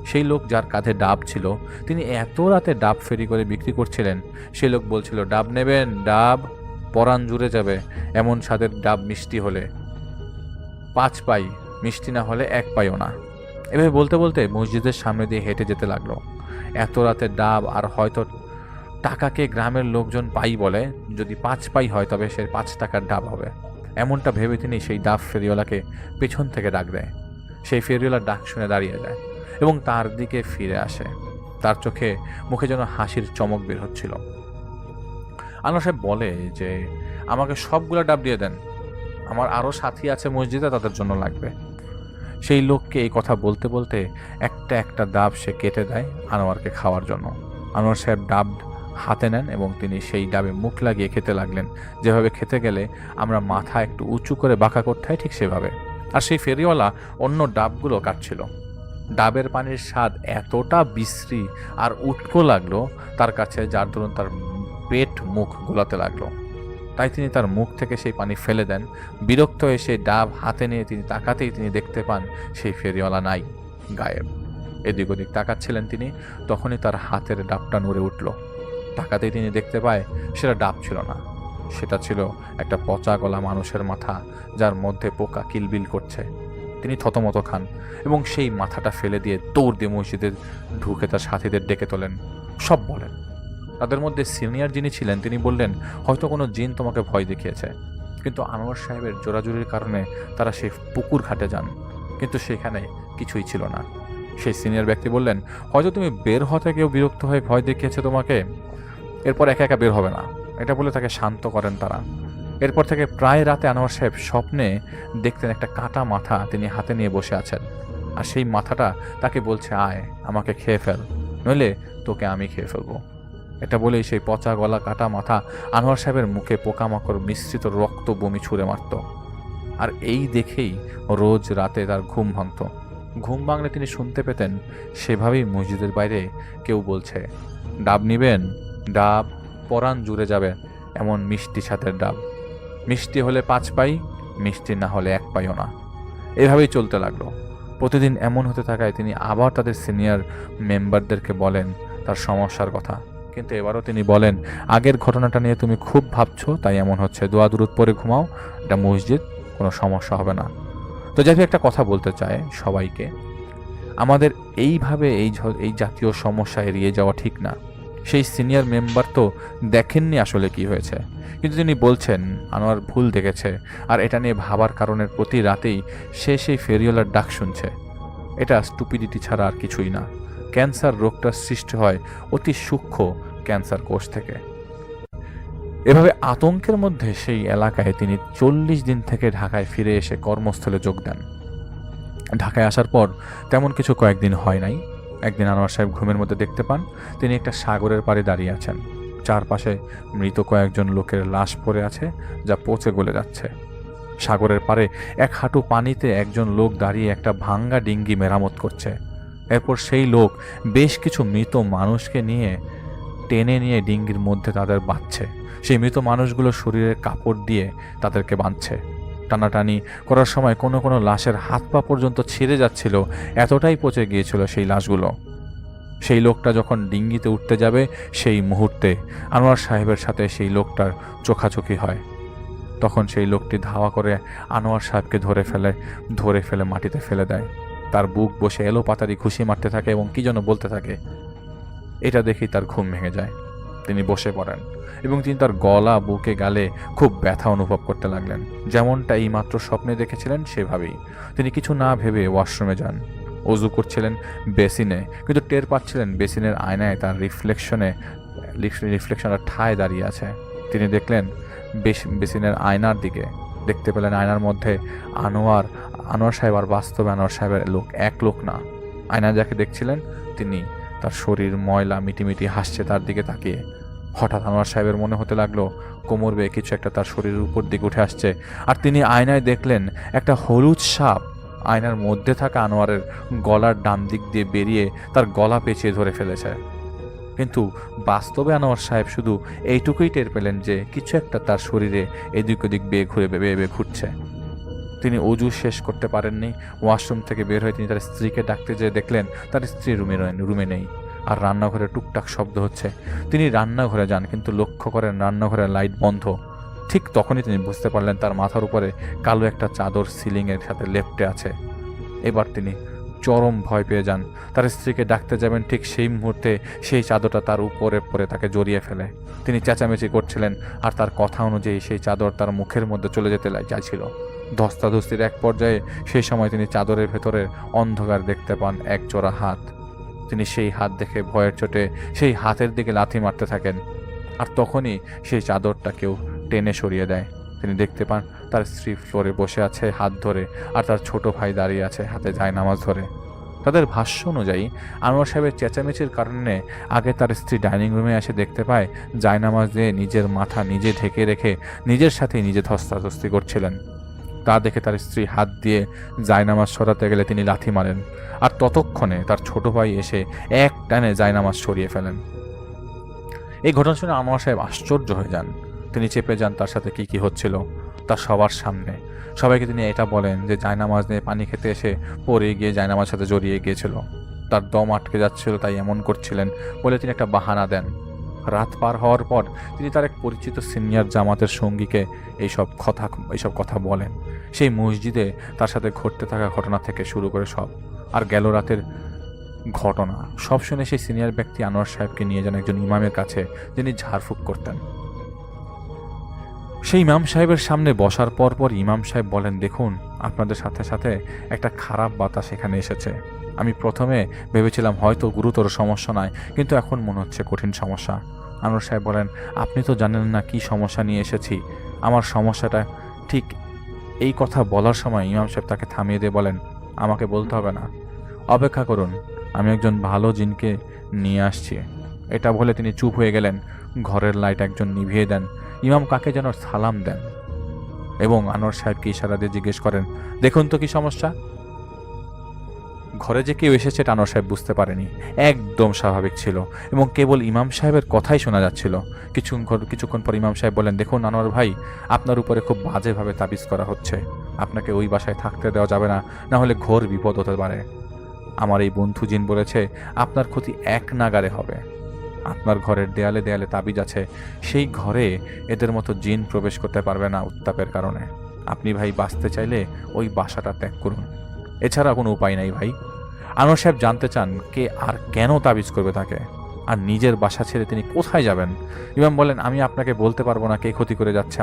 সেই লোক যার কাঁধে ডাব ছিল, তিনি এত রাতে ডাব ফেরি করে বিক্রি করছিলেন। সেই লোক বলছিল, ডাব নেবেন? ডাব পরাণ জুড়ে যাবে, এমন স্বাদের ডাব মিষ্টি হলে 5 পাই, মিষ্টি না হলে 1 পাইও না। এভাবে বলতে বলতে মসজিদের সামনে দিয়ে হেঁটে যেতে লাগলো। এত রাতে ডাব, আর হয়তো টাকাকে গ্রামের লোকজন পাই বলে, যদি 5 পাই হয় তবে সে 5 টাকার ডাব হবে, এমনটা ভেবে তিনি সেই ডাব ফেরিওয়ালাকে পেছন থেকে ডাক দেয়। সেই ফেরিওয়ালার ডাক শুনে দাঁড়িয়ে যায় এবং তার দিকে ফিরে আসে। তার মুখে যেন হাসির চমক বের হচ্ছিল। আনোয়ার সাহেব বলে যে, আমাকে সবগুলো ডাব দিয়ে দেন, আমার আরও সাথী আছে মসজিদে, তাদের জন্য লাগবে। সেই লোককে এই কথা বলতে বলতে একটা ডাব সে কেটে দেয় আনোয়ারকে খাওয়ার জন্য। আনোয়ার সাহেব ডাব হাতে নেন এবং তিনি সেই ডাবে মুখ লাগিয়ে খেতে লাগলেন। যেভাবে খেতে গেলে আমরা মাথা একটু উঁচু করে বাঁকা করতে হয়, ঠিক সেভাবে। আর সেই ফেরিওয়ালা অন্য ডাবগুলো কাটছিল। ডাবের পানির স্বাদ এতটা বিশ্রী আর উটকো লাগলো তার কাছে, যার দরুন তার পেট মুখ গোলাতে লাগলো। তাই তিনি তার মুখ থেকে সেই পানি ফেলে দেন। বিরক্ত হয়ে সেই ডাব হাতে নিয়ে তিনি তাকাতেই তিনি দেখতে পান সেই ফেরিওয়ালা নাই, গায়েব। এদিক ওদিক তাকাচ্ছিলেন তিনি, তখনই তার হাতের ডাবটা নড়ে উঠল। তাকাতেই তিনি দেখতে পায় সেটা ডাব ছিল না, সেটা ছিল একটা পচা গলা মানুষের মাথা, যার মধ্যে পোকা কিলবিল করছে। তিনি থতমত খান এবং সেই মাথাটা ফেলে দিয়ে দৌড় দিয়ে মসজিদে ঢুকে তার সাথীদের ডেকে তোলেন, সব বলেন। তাদের মধ্যে সিনিয়র যিনি ছিলেন তিনি বললেন, হয়তো কোনো জিন তোমাকে ভয় দেখিয়েছে। কিন্তু আনোয়ার সাহেবের জোরাজুরির কারণে তারা সেই পুকুর ঘাটে যান, কিন্তু সেখানে কিছুই ছিল না। সেই সিনিয়র ব্যক্তি বললেন, হয়তো তুমি বের হতে কেউ বিরক্ত হয়ে ভয় দেখিয়েছে তোমাকে, এরপর একা একা বের হবে না, এটা বলে তাকে শান্ত করেন তারা। এরপর থেকে প্রায় রাতে আনোয়ার সাহেব স্বপ্নে দেখতেন একটা কাটা মাথা তিনি হাতে নিয়ে বসে আছেন, আর সেই মাথাটা তাকে বলছে, আয় আমাকে খেয়ে ফেল, নইলে তোকে আমি খেয়ে ফেলবো। এটা বলেই সেই পচা গলা কাটা মাথা আনোয়ার সাহেবের মুখে পোকামাকড় মিশ্রিত রক্ত বমি ছুঁড়ে মারত। আর এই দেখেই রোজ রাতে তার ঘুম ভাঙত। ঘুম ভাঙলে তিনি শুনতে পেতেন সেভাবেই মসজিদের বাইরে কেউ বলছে, ডাব নিবেন? ডাব পরাণ জুড়ে যাবে এমন মিষ্টি ছাতের ডাব, মিষ্টি হলে 5 পাই, মিষ্টি না হলে 1 পাইও না। এভাবেই চলতে লাগলো। প্রতিদিন এমন হতে থাকায় তিনি আবার তাদের সিনিয়র মেম্বারদেরকে বলেন তার সমস্যার কথা। কিন্তু এবারও তিনি বলেন, আগের ঘটনাটা নিয়ে তুমি খুব ভাবছো, তাই এমন হচ্ছে। দোয়া দুরুদ পরে ঘুমাও, এটা মসজিদ, কোনো সমস্যা হবে না। তো যাই একটা কথা বলতে চায় সবাইকে, আমাদের এইভাবে এই জাতীয় সমস্যা এড়িয়ে যাওয়া ঠিক না। সেই সিনিয়র মেম্বার তো দেখেননি আসলে কি হয়েছে, কিন্তু তিনি বলছেন আনোয়ার ভুল দেখেছে, আর এটা নিয়ে ভাবার কারণের প্রতি রাতেই সে সেই ফেরিওয়ালার ডাক শুনছে। এটা স্টুপিডিটি ছাড়া আর কিছুই না। ক্যান্সার রোগটা সৃষ্টি হয় অতি সূক্ষ্ম ক্যান্সার কোষ থেকে। এভাবে আতঙ্কের মধ্যে সেই এলাকায় তিনি 40 দিন থেকে ঢাকায় ফিরে এসে কর্মস্থলে যোগ দেন। ঢাকায় আসার পর তেমন কিছু কয়েকদিন হয় নাই। একদিন আনোয়ার সাহেব ঘুমের মধ্যে দেখতে পান তিনি একটা সাগরের পাড়ে দাঁড়িয়ে আছেন। চারপাশে মৃত কয়েকজন লোকের লাশ পড়ে আছে, যা পচে গলে যাচ্ছে। সাগরের পাড়ে 1 হাঁটু পানিতে একজন লোক দাঁড়িয়ে একটা ভাঙ্গা ডিঙ্গি মেরামত করছে। এরপর সেই লোক বেশ কিছু মৃত মানুষকে নিয়ে টেনে নিয়ে ডিঙ্গির মধ্যে তাদের বাঁধছে। সেই মৃত মানুষগুলো শরীরের কাপড় দিয়ে তাদেরকে বাঁধছে। টানাটানি করার সময় কোনো কোনো লাশের হাত পা পর্যন্ত ছিঁড়ে যাচ্ছিল, এতটাই পচে গিয়েছিল সেই লাশগুলো। সেই লোকটা যখন ডিঙ্গিতে উঠতে যাবে সেই মুহূর্তে আনোয়ার সাহেবের সাথে সেই লোকটার চোখাচোখি হয়। তখন সেই লোকটি ধাওয়া করে আনোয়ার সাহেবকে ধরে ফেলে মাটিতে ফেলে দেয়। তার বুক বসে এলো পাতারি ঘুষি মারতে থাকে এবং কি যেন বলতে থাকে। এটা দেখেই তার ঘুম ভেঙে যায়। তিনি বসে পড়েন এবং তিনি তার গলা, বুকে, গালে খুব ব্যথা অনুভব করতে লাগলেন। যেমনটা এইমাত্র স্বপ্নে দেখেছিলেন সেভাবেই তিনি কিছু না ভেবে ওয়াশরুমে যান। অজু করছিলেন বেসিনে, কিন্তু টের পাচ্ছিলেন বেসিনের আয়নায় তার রিফ্লেকশনটা ঠায় দাঁড়িয়ে আছে। তিনি দেখলেন বেসিনের আয়নার দিকে, দেখতে পেলেন আয়নার মধ্যে আনোয়ার সাহেব, আর বাস্তবে আনোয়ার সাহেবের এক লোক না। আয়না যাকে দেখছিলেন তিনি তার শরীর ময়লা, মিটিমিটি হাসছে তার দিকে তাকিয়ে। হঠাৎ আনোয়ার সাহেবের মনে হতে লাগলো কোমর বেয়ে কিছু একটা তার শরীরের উপর দিকে উঠে আসছে, আর তিনি আয়নায় দেখলেন একটা হলুদ সাপ আয়নার মধ্যে থাকা আনোয়ারের গলার ডান দিক দিয়ে বেরিয়ে তার গলা পেঁচিয়ে ধরে ফেলেছে। কিন্তু বাস্তবে আনোয়ার সাহেব শুধু এইটুকুই টের পেলেন যে কিছু একটা তার শরীরে এদিক ওদিক বেয়ে ঘুরছে। তিনি অজু শেষ করতে পারেননি। ওয়াশরুম থেকে বের হয়ে তিনি তার স্ত্রীকে ডাকতে যেয়ে দেখলেন তার স্ত্রী রুমে নেই, আর রান্নাঘরে টুকটাক শব্দ হচ্ছে। তিনি রান্নাঘরে যান, কিন্তু লক্ষ্য করেন রান্নাঘরের লাইট বন্ধ। ঠিক তখনই তিনি বুঝতে পারলেন তার মাথার উপরে কালো একটা চাদর সিলিংয়ের সাথে লেপ্টে আছে। এবার তিনি চরম ভয় পেয়ে যান। তার স্ত্রীকে ডাকতে যাবেন, ঠিক সেই মুহূর্তে সেই চাদরটা তার উপরে পরে তাকে জড়িয়ে ফেলে। তিনি চেঁচামেচি করছিলেন, আর তার কথা অনুযায়ী সেই চাদর তার মুখের মধ্যে চলে যেতে চাইছিল। ধস্তাধস্তির এক পর্যায়ে সেই সময় তিনি চাদরের ভেতরের অন্ধকার দেখতে পান এক জোড়া হাত। তিনি সেই হাত দেখে ভয়ের চোটে সেই হাতের দিকে লাথি মারতে থাকেন, আর তখনই সেই চাদরটা কেউ টেনে সরিয়ে দেয়। তিনি দেখতে পান তার স্ত্রী ফ্লোরে বসে আছে হাত ধরে, আর তার ছোট ভাই দাঁড়িয়ে আছে হাতে জায়নামাজ ধরে। তাদের ভাষ্য অনুযায়ী আনোয়ার সাহেবের চেঁচামেচির কারণে আগে তার স্ত্রী ডাইনিং রুমে এসে দেখতে পায় জায়নামাজ দিয়ে নিজের মাথা নিজে ঢেকে রেখে নিজের সাথে নিজে ধস্তাধস্তি করছিলেন। তা দেখে তার স্ত্রী হাত দিয়ে জায়নামাজ সরাতে গেলে তিনি লাথি মারেন, আর ততক্ষণে তার ছোট ভাই এসে এক টানে জায়নামাজ সরিয়ে ফেলেন। এই ঘটনা শুনে আনোয়ার সাহেব আশ্চর্য হয়ে যান। তিনি চেপে যান তার সাথে কি হচ্ছিল তার সবার সামনে। সবাইকে তিনি এটা বলেন যে জায়নামাজ নিয়ে পানি খেতে এসে পড়ে গিয়ে জায়নামাজ সাথে জড়িয়ে গিয়েছিল, তার দম আটকে যাচ্ছিল তাই এমন করছিলেন বলে তিনি একটা বাহানা দেন। রাত পার হওয়ার পর তিনি তার এক পরিচিত সিনিয়র জামাতের সঙ্গীকে এইসব কথা বলেন। সেই মসজিদে তার সাথে ঘটতে থাকা ঘটনা থেকে শুরু করে সব, আর গেল রাতের ঘটনা সব শুনে সেই সিনিয়র ব্যক্তি আনোয়ার সাহেবকে নিয়ে যান একজন ইমামের কাছে, যিনি ঝাড়ফুঁক করতেন। সেই ইমাম সাহেবের সামনে বসার পর ইমাম সাহেব বলেন, দেখুন আপনাদের সাথে সাথে একটা খারাপ বাতাস এখানে এসেছে। আমি প্রথমে ভেবেছিলাম হয়তো গুরুতর সমস্যা নয়, কিন্তু এখন মনে হচ্ছে কঠিন সমস্যা। আনোয়ার সাহেব বলেন, আপনি তো জানেন না কি সমস্যা নিয়ে এসেছি। আমার সমস্যাটা ঠিক এই কথা বলার সময় ইমাম সাহেব তাকে থামিয়ে দিয়ে বলেন, আমাকে বলতে হবে না, অপেক্ষা করুন, আমি একজন ভালো জিনকে নিয়ে আসছি। এটা বলে তিনি চুপ হয়ে গেলেন। ঘরের লাইট একজন নিভিয়ে দেন। ইমাম কাকে যেন সালাম দেন এবং আনোয়ার সাহেবকে ইশারা দিয়ে জিজ্ঞেস করেন, দেখুন তো কি সমস্যা। ঘরে যে কেউ এসেছে এটা আনোয়ার সাহেব বুঝতে পারেনি, একদম স্বাভাবিক ছিল এবং কেবল ইমাম সাহেবের কথাই শোনা যাচ্ছিল। কিছুক্ষণ পর ইমাম সাহেব বলেন, দেখুন আনোয়ার ভাই, আপনার উপরে খুব বাজেভাবে তাবিজ করা হচ্ছে। আপনাকে ওই বাসায় থাকতে দেওয়া যাবে না, না হলে ঘোর বিপদ হতে পারে। আমার এই বন্ধু জিন বলেছে আপনার ক্ষতি এক নাগারে হবে। আপনার ঘরের দেয়ালে দেয়ালে তাবিজ আছে, সেই ঘরে এদের মতো জিন প্রবেশ করতে পারবে না উত্তাপের কারণে। আপনি ভাই বাঁচতে চাইলে ওই বাসাটা ত্যাগ করুন, এছাড়া কোনো উপায় নাই ভাই। আনোয়ার সাহেব জানতে চান কে আর কেন তাবিজ করবে তাকে, আর নিজের বাসা ছেড়ে তিনি কোথায় যাবেন। ইমাম বলেন, আমি আপনাকে বলতে পারবো না কে ক্ষতি করে যাচ্ছে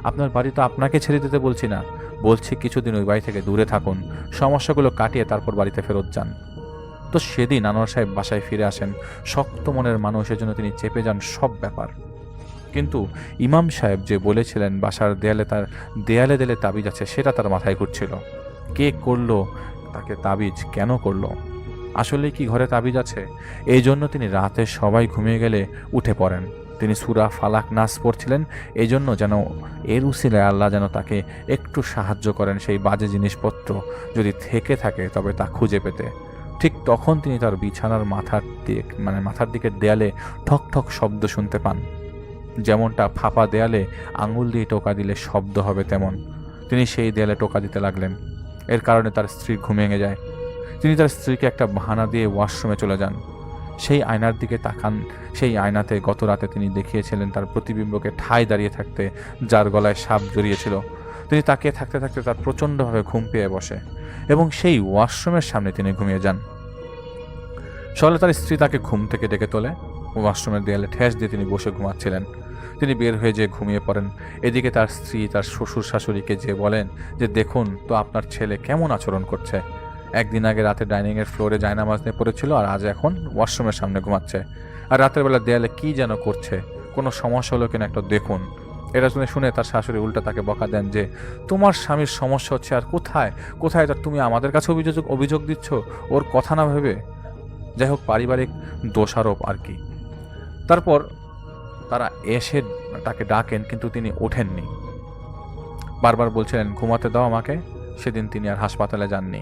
আপনার বাড়ি তো আপনাকে ছেড়ে দিতে বলছি না, বলছি কিছুদিন ওই বাড়ি থেকে দূরে থাকুন, সমস্যাগুলো কাটিয়ে তারপর বাড়িতে ফেরত যান। তো সেদিন আনোয়ার সাহেব বাসায় ফিরে আসেন। শক্ত মনের মানুষের জন্য তিনি চেপে যান সব ব্যাপার। কিন্তু ইমাম সাহেব যে বলেছিলেন বাসার দেয়ালে দেয়ালে তাবিজ আছে, সেটা তার মাথায় ঘুরছিল। কে করলো তাকে তাবিজ, কেন করলো, আসলে কি ঘরে তাবিজ আছে? এই জন্য তিনি রাতে সবাই ঘুমিয়ে গেলে উঠে পড়েন। তিনি সূরা ফালাক নাস পড়ছিলেন, এই জন্য যেন এর উসিলায় আল্লাহ যেন তাকে একটু সাহায্য করেন সেই বাজে জিনিসপত্র যদি থেকে থাকে তবে তা খুঁজে পেতে। ঠিক তখন তিনি তার বিছানার মাথার দিকের দেয়ালে ঠক ঠক শব্দ শুনতে পান। যেমনটা ফাঁপা দেয়ালে আঙুল দিয়ে টোকা দিলে শব্দ হবে, তেমন তিনি সেই দেয়ালে টোকা দিতে লাগলেন। এর কারণে তার স্ত্রী ঘুম ভেঙে যায়। তিনি তার স্ত্রীকে একটা বাহানা দিয়ে ওয়াশরুমে চলে যান। সেই আয়নার দিকে তাকান। সেই আয়নাতে গত রাতে তিনি দেখিয়েছিলেন তার প্রতিবিম্বকে ঠায় দাঁড়িয়ে থাকতে, যার গলায় সাপ জড়িয়েছিল। তিনি তাকিয়ে থাকতে থাকতে তার প্রচণ্ডভাবে ঘুম পেয়ে বসে এবং সেই ওয়াশরুমের সামনে তিনি ঘুমিয়ে যান। সকালে তার স্ত্রী তাকে ঘুম থেকে ডেকে তোলে। ওয়াশরুমের দেয়ালে ঠেস দিয়ে তিনি বসে ঘুমাচ্ছিলেন। তিনি বের হয়ে যেয়ে ঘুমিয়ে পড়েন। এদিকে তার স্ত্রী তার শ্বশুর শাশুড়িকে যে বলেন যে, দেখুন তো আপনার ছেলে কেমন আচরণ করছে। একদিন আগে রাতে ডাইনিংয়ের ফ্লোরে জায়নামাজ নিয়ে পড়েছিল, আর আজ এখন ওয়াশরুমের সামনে ঘুমাচ্ছে। আর রাতের বেলা দেয়ালে কি যেন করছে, কোনো সমস্যা হলো কিনা একটা দেখুন। এটা শুনে তার শাশুড়ি উল্টা তাকে বকা দেন যে, তোমার স্বামীর সমস্যা হচ্ছে আর কোথায় তার তুমি আমাদের কাছে অভিযোগ দিচ্ছ ওর কথা না ভেবে। যাই হোক, পারিবারিক দোষারোপ আর কি। তারপর তারা এসে তাকে ডাকেন, কিন্তু তিনি ওঠেননি। বারবার বলছিলেন ঘুমাতে দাও আমাকে। সেদিন তিনি আর হাসপাতালে যাননি।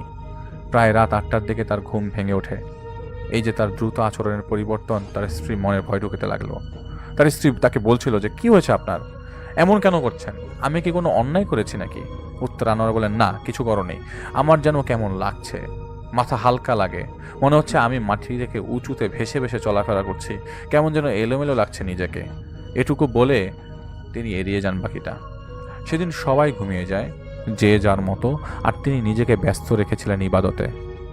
প্রায় রাত 8টার দিকে তার ঘুম ভেঙে ওঠে। এই যে তার দ্রুত আচরণের পরিবর্তন, তার স্ত্রী মনে ভয় ঢুকতে লাগলো। তার স্ত্রী তাকে বলছিল যে, কি হয়েছে আপনার, এমন কেন করছেন, আমি কি কোনো অন্যায় করেছি নাকি? উত্তর আনোয়ার বলেন, না কিছু করোনি, আমার যেন কেমন লাগছে, মাথা হালকা লাগে, মনে হচ্ছে আমি মাটি থেকে উঁচুতে ভেসে ভেসে চলাফেরা করছি, কেমন যেন এলোমেলো লাগছে নিজেকে। এটুকু বলে তিনি এড়িয়ে যান বাকিটা। সেদিন সবাই ঘুমিয়ে যায় যে যার মতো, আর তিনি নিজেকে ব্যস্ত রেখেছিলেন ইবাদতে।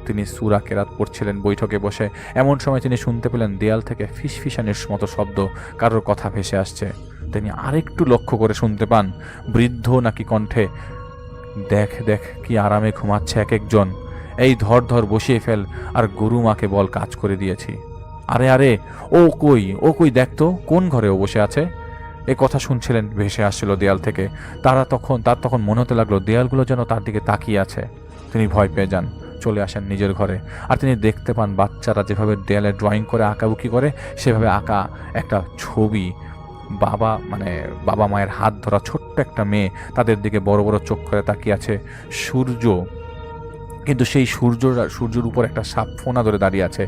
তিনি সূরা কেরাত পড়ছিলেন বৈঠকে বসে। এমন সময় তিনি শুনতে পেলেন দেয়াল থেকে ফিসফিসানির মতো শব্দ, কারোর কথা ভেসে আসছে। তিনি আরেকটু লক্ষ্য করে শুনতে পান বৃদ্ধ নাকি কণ্ঠে, দেখ দেখ কি আরামে ঘুমাচ্ছে এক একজন, এই ধর বসিয়ে ফেল, আর গরু মাকে বল কাজ করে দিয়েছি। আরে ও কই দেখ তো কোন ঘরে ও বসে আছে। এ কথা শুনছিলেন ভেসে আসছিল দেয়াল থেকে। তার তখন মনে হতে লাগলো দেয়ালগুলো যেন তার দিকে তাকিয়ে আছে। তিনি ভয় পেয়ে যান। চলে আসেন নিজের ঘরে। আর তিনি দেখতে পান বাচ্চারা যেভাবে দেয়ালে ড্রয়িং করে আঁকাবুকি করে সেভাবে আঁকা একটা ছবি, বাবা মায়ের হাত ধরা ছোট্ট একটা মেয়ে, তাদের দিকে বড় বড় চোখ করে তাকিয়ে আছে। সূর্য, কিন্তু সেই সূর্যের উপর একটা সাপ ফোনা ধরে দাঁড়িয়ে আছে।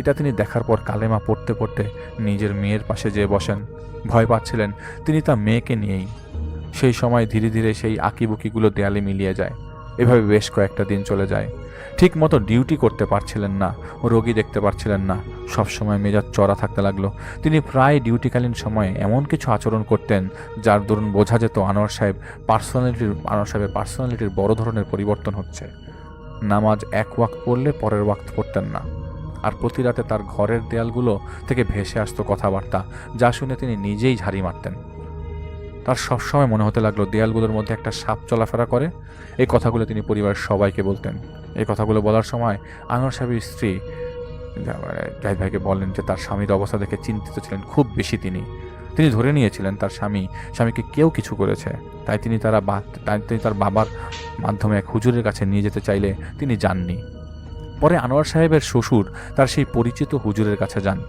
এটা তিনি দেখার পর কালেমা পড়তে পড়তে নিজের মেয়ের পাশে যেয়ে বসেন। ভয় পাচ্ছিলেন তিনি তার মেয়েকে নিয়েই। সেই সময় ধীরে ধীরে সেই আঁকিবুকিগুলো দেয়ালে মিলিয়ে যায়। এভাবে বেশ কয়েকটা দিন চলে যায়। ঠিক মতো ডিউটি করতে পারছিলেন না, রোগী দেখতে পারছিলেন না, সবসময় মেজাজ চড়া থাকতে লাগলো। তিনি প্রায় ডিউটিকালীন সময়ে এমন কিছু আচরণ করতেন যার দরুন বোঝা যেত আনোয়ার সাহেবের পার্সোনালিটির বড় ধরনের পরিবর্তন হচ্ছে। নামাজ এক ওয়াক্ত পড়লে পরের ওয়াক্ত পড়তেন না। আর প্রতি রাতে তার ঘরের দেয়ালগুলো থেকে ভেসে আসতো কথাবার্তা, যা শুনে তিনি নিজেই ঝাড়ি মারতেন। তার সবসময় মনে হতে লাগলো দেয়ালগুলোর মধ্যে একটা সাপ চলাফেরা করে। এই কথাগুলো তিনি পরিবারের সবাইকে বলতেন। এই কথাগুলো বলার সময় আনোয়ার সাহেবের স্ত্রী জাহিদ ভাইকে বলেন যে তার স্বামীর অবস্থা দেখে চিন্তিত ছিলেন খুব বেশি। তিনি ধরে নিয়েছিলেন তার স্বামীকে কেউ কিছু করেছে। তাই তিনি তার বাবার মাধ্যমে এক হুজুরের কাছে নিয়ে যেতে চাইলে তিনি যাননি। পরে আনোয়ার সাহেবের শ্বশুর তার সেই পরিচিত হুজুরের কাছে যান।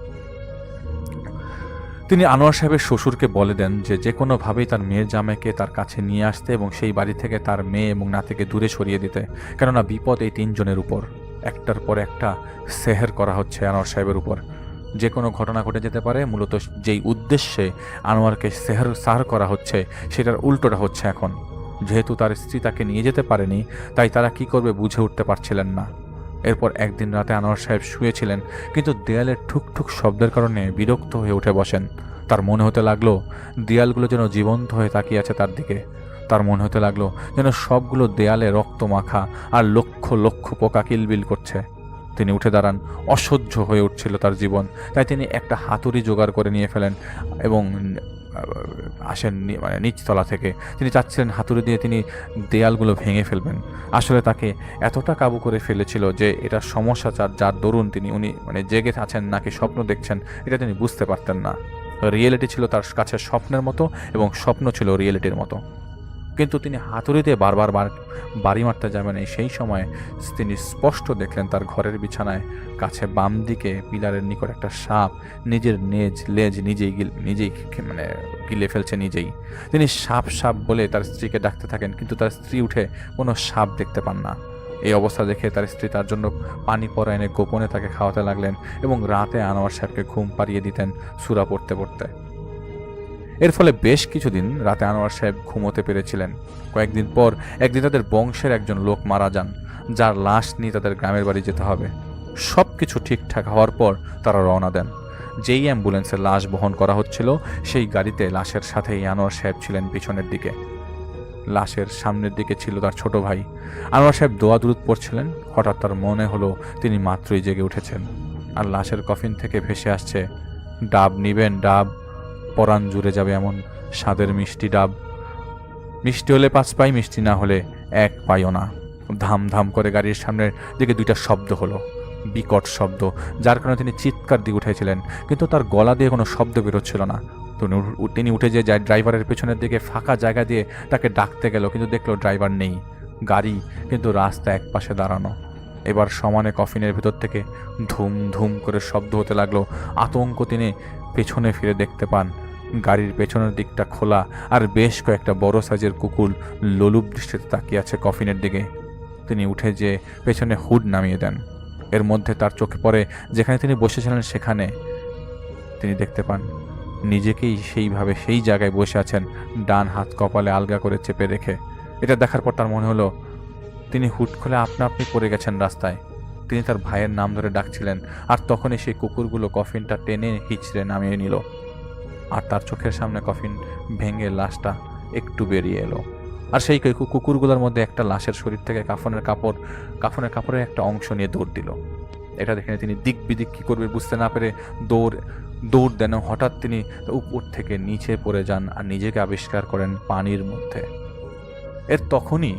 তিনি আনোয়ার সাহেবের শ্বশুরকে বলে দেন যে কোনোভাবেই তার মেয়ের জামাইকে তার কাছে নিয়ে আসতে এবং সেই বাড়ি থেকে তার মেয়ে এবং নাতিকে দূরে সরিয়ে দিতে, কেননা বিপদ এই তিনজনের উপর। একটার পর একটা সেহের করা হচ্ছে আনোয়ার সাহেবের উপর। যে কোনো ঘটনা ঘটে যেতে পারে। মূলত যেই উদ্দেশ্যে আনোয়ারকে সার করা হচ্ছে সেটার উল্টোটা হচ্ছে এখন। যেহেতু তার স্ত্রী তাকে নিয়ে যেতে পারেনি, তাই তারা কি করবে বুঝে উঠতে পারছিলেন না। এরপর একদিন রাতে আনোয়ার সাহেব শুয়েছিলেন, কিন্তু দেয়ালের ঠুকঠুক শব্দের কারণে বিরক্ত হয়ে উঠে বসেন। তার মনে হতে লাগলো দেয়ালগুলো যেন জীবন্ত হয়ে তাকিয়ে আছে তার দিকে। তার মনে হতে লাগলো যেন সবগুলো দেয়ালে রক্ত মাখা আর লক্ষ লক্ষ পোকা কিলবিল করছে। তিনি উঠে দাঁড়ান। অসহ্য হয়ে উঠছিল তার জীবন। তাই তিনি একটা হাতুড়ি জোগাড় করে নিয়ে ফেলেন এবং আসেন নিচতলা থেকে। তিনি চাচ্ছিলেন হাতুড়ি দিয়ে তিনি দেয়ালগুলো ভেঙে ফেলবেন। আসলে তাকে এতটা কাবু করে ফেলেছিল যে এটা সমস্যা, যার দরুন উনি জেগে আছেন নাকি স্বপ্ন দেখছেন এটা তিনি বুঝতে পারতেন না। রিয়েলিটি ছিল তার কাছে স্বপ্নের মতো এবং স্বপ্ন ছিল রিয়েলিটির মতো। কিন্তু তিনি হাতুড়ি দিয়ে বারবার বাড়ি মারতে যাবেন। সেই সময় তিনি স্পষ্ট দেখলেন তার ঘরের বিছানায় কাছে বাম দিকে পিলারের নিকট একটা সাপ নিজের লেজ নিজেই গিলে ফেলছে নিজেই। তিনি সাপ বলে তার স্ত্রীকে ডাকতে থাকেন, কিন্তু তার স্ত্রী উঠে কোনো সাপ দেখতে পান না। এই অবস্থা দেখে তার স্ত্রী তার জন্য পানি পরা এনে গোপনে তাকে খাওয়াতে লাগলেন এবং রাতে আনোয়ার সাহেবকে ঘুম পাড়িয়ে দিতেন সূরা পড়তে পড়তে। এর ফলে বেশ কিছুদিন রাতে আনোয়ার সাহেব ঘুমোতে পেরেছিলেন। কয়েকদিন পর একদিন তাদের বংশের একজন লোক মারা যান, যার লাশ নিয়ে তাদের গ্রামের বাড়ি যেতে হবে। সব কিছু ঠিকঠাক হওয়ার পর তারা রওনা দেন। যেই অ্যাম্বুলেন্সের লাশ বহন করা হচ্ছিল সেই গাড়িতে লাশের সাথেই আনোয়ার সাহেব ছিলেন পিছনের দিকে। লাশের সামনের দিকে ছিল তার ছোট ভাই। আনোয়ার সাহেব দোয়া দুরুদ পড়ছিলেন। হঠাৎ তার মনে হলো তিনি মাত্রই জেগে উঠেছেন আর লাশের কফিন থেকে ভেসে আসছে, ডাব নিবেন, ডাব পরাণ জুড়ে যাবে এমন স্বাদের মিষ্টি ডাব। মিষ্টি হলে 5 পাই, মিষ্টি না হলে 1 পাইও না। ধাম ধাম করে গাড়ির সামনের দিকে 2টা শব্দ হলো, বিকট শব্দ, যার কারণে তিনি চিৎকার দিয়ে উঠেছিলেন, কিন্তু তার গলা দিয়ে কোনো শব্দ বেরোচ্ছিল না। তিনি উঠে যে ড্রাইভারের পেছনের দিকে ফাঁকা জায়গা দিয়ে তাকে ডাকতে গেল, কিন্তু দেখলো ড্রাইভার নেই, গাড়ি কিন্তু রাস্তা এক পাশে দাঁড়ানো। এবার সমানে কফিনের ভেতর থেকে ধুম ধুম করে শব্দ হতে লাগলো। আতঙ্ক তিনি পেছনে ফিরে দেখতে পান গাড়ির পেছনের দিকটা খোলা আর বেশ কয়েকটা বড় সাইজের কুকুর লোলুপ দৃষ্টিতে তাকিয়ে আছে কফিনের দিকে। তিনি উঠে যে পেছনে হুড নামিয়ে দেন। এর মধ্যে তার চোখে পড়ে যেখানে তিনি বসেছিলেন সেখানে তিনি দেখতে পান নিজেকেই সেইভাবে সেই জায়গায় বসে আছেন, ডান হাত কপালে আলগা করে চেপে রেখে। এটা দেখার পর তার মনে হলো তিনি হুট খুলে আপনা আপনি পড়ে গেছেন রাস্তায়। তিনি তার ভাইয়ের নাম ধরে ডাকছিলেন আর তখনই সেই কুকুরগুলো কফিনটা টেনে হিঁচড়ে নামিয়ে নিল আর তার চোখের সামনে কফিন ভেঙে লাশটা একটু বেরিয়ে এলো। আর সেই কুকুরগুলোর মধ্যে একটা লাশের শরীর থেকে কাফনের কাপড়ের একটা অংশ নিয়ে দৌড় দিল। এটা দেখে তিনি দিক বিদিক কী করবে বুঝতে না পেরে দৌড় দেন। হঠাৎ তিনি উপর থেকে নিচে পড়ে যান আর নিজেকে আবিষ্কার করেন পানির মধ্যে। এর তখনই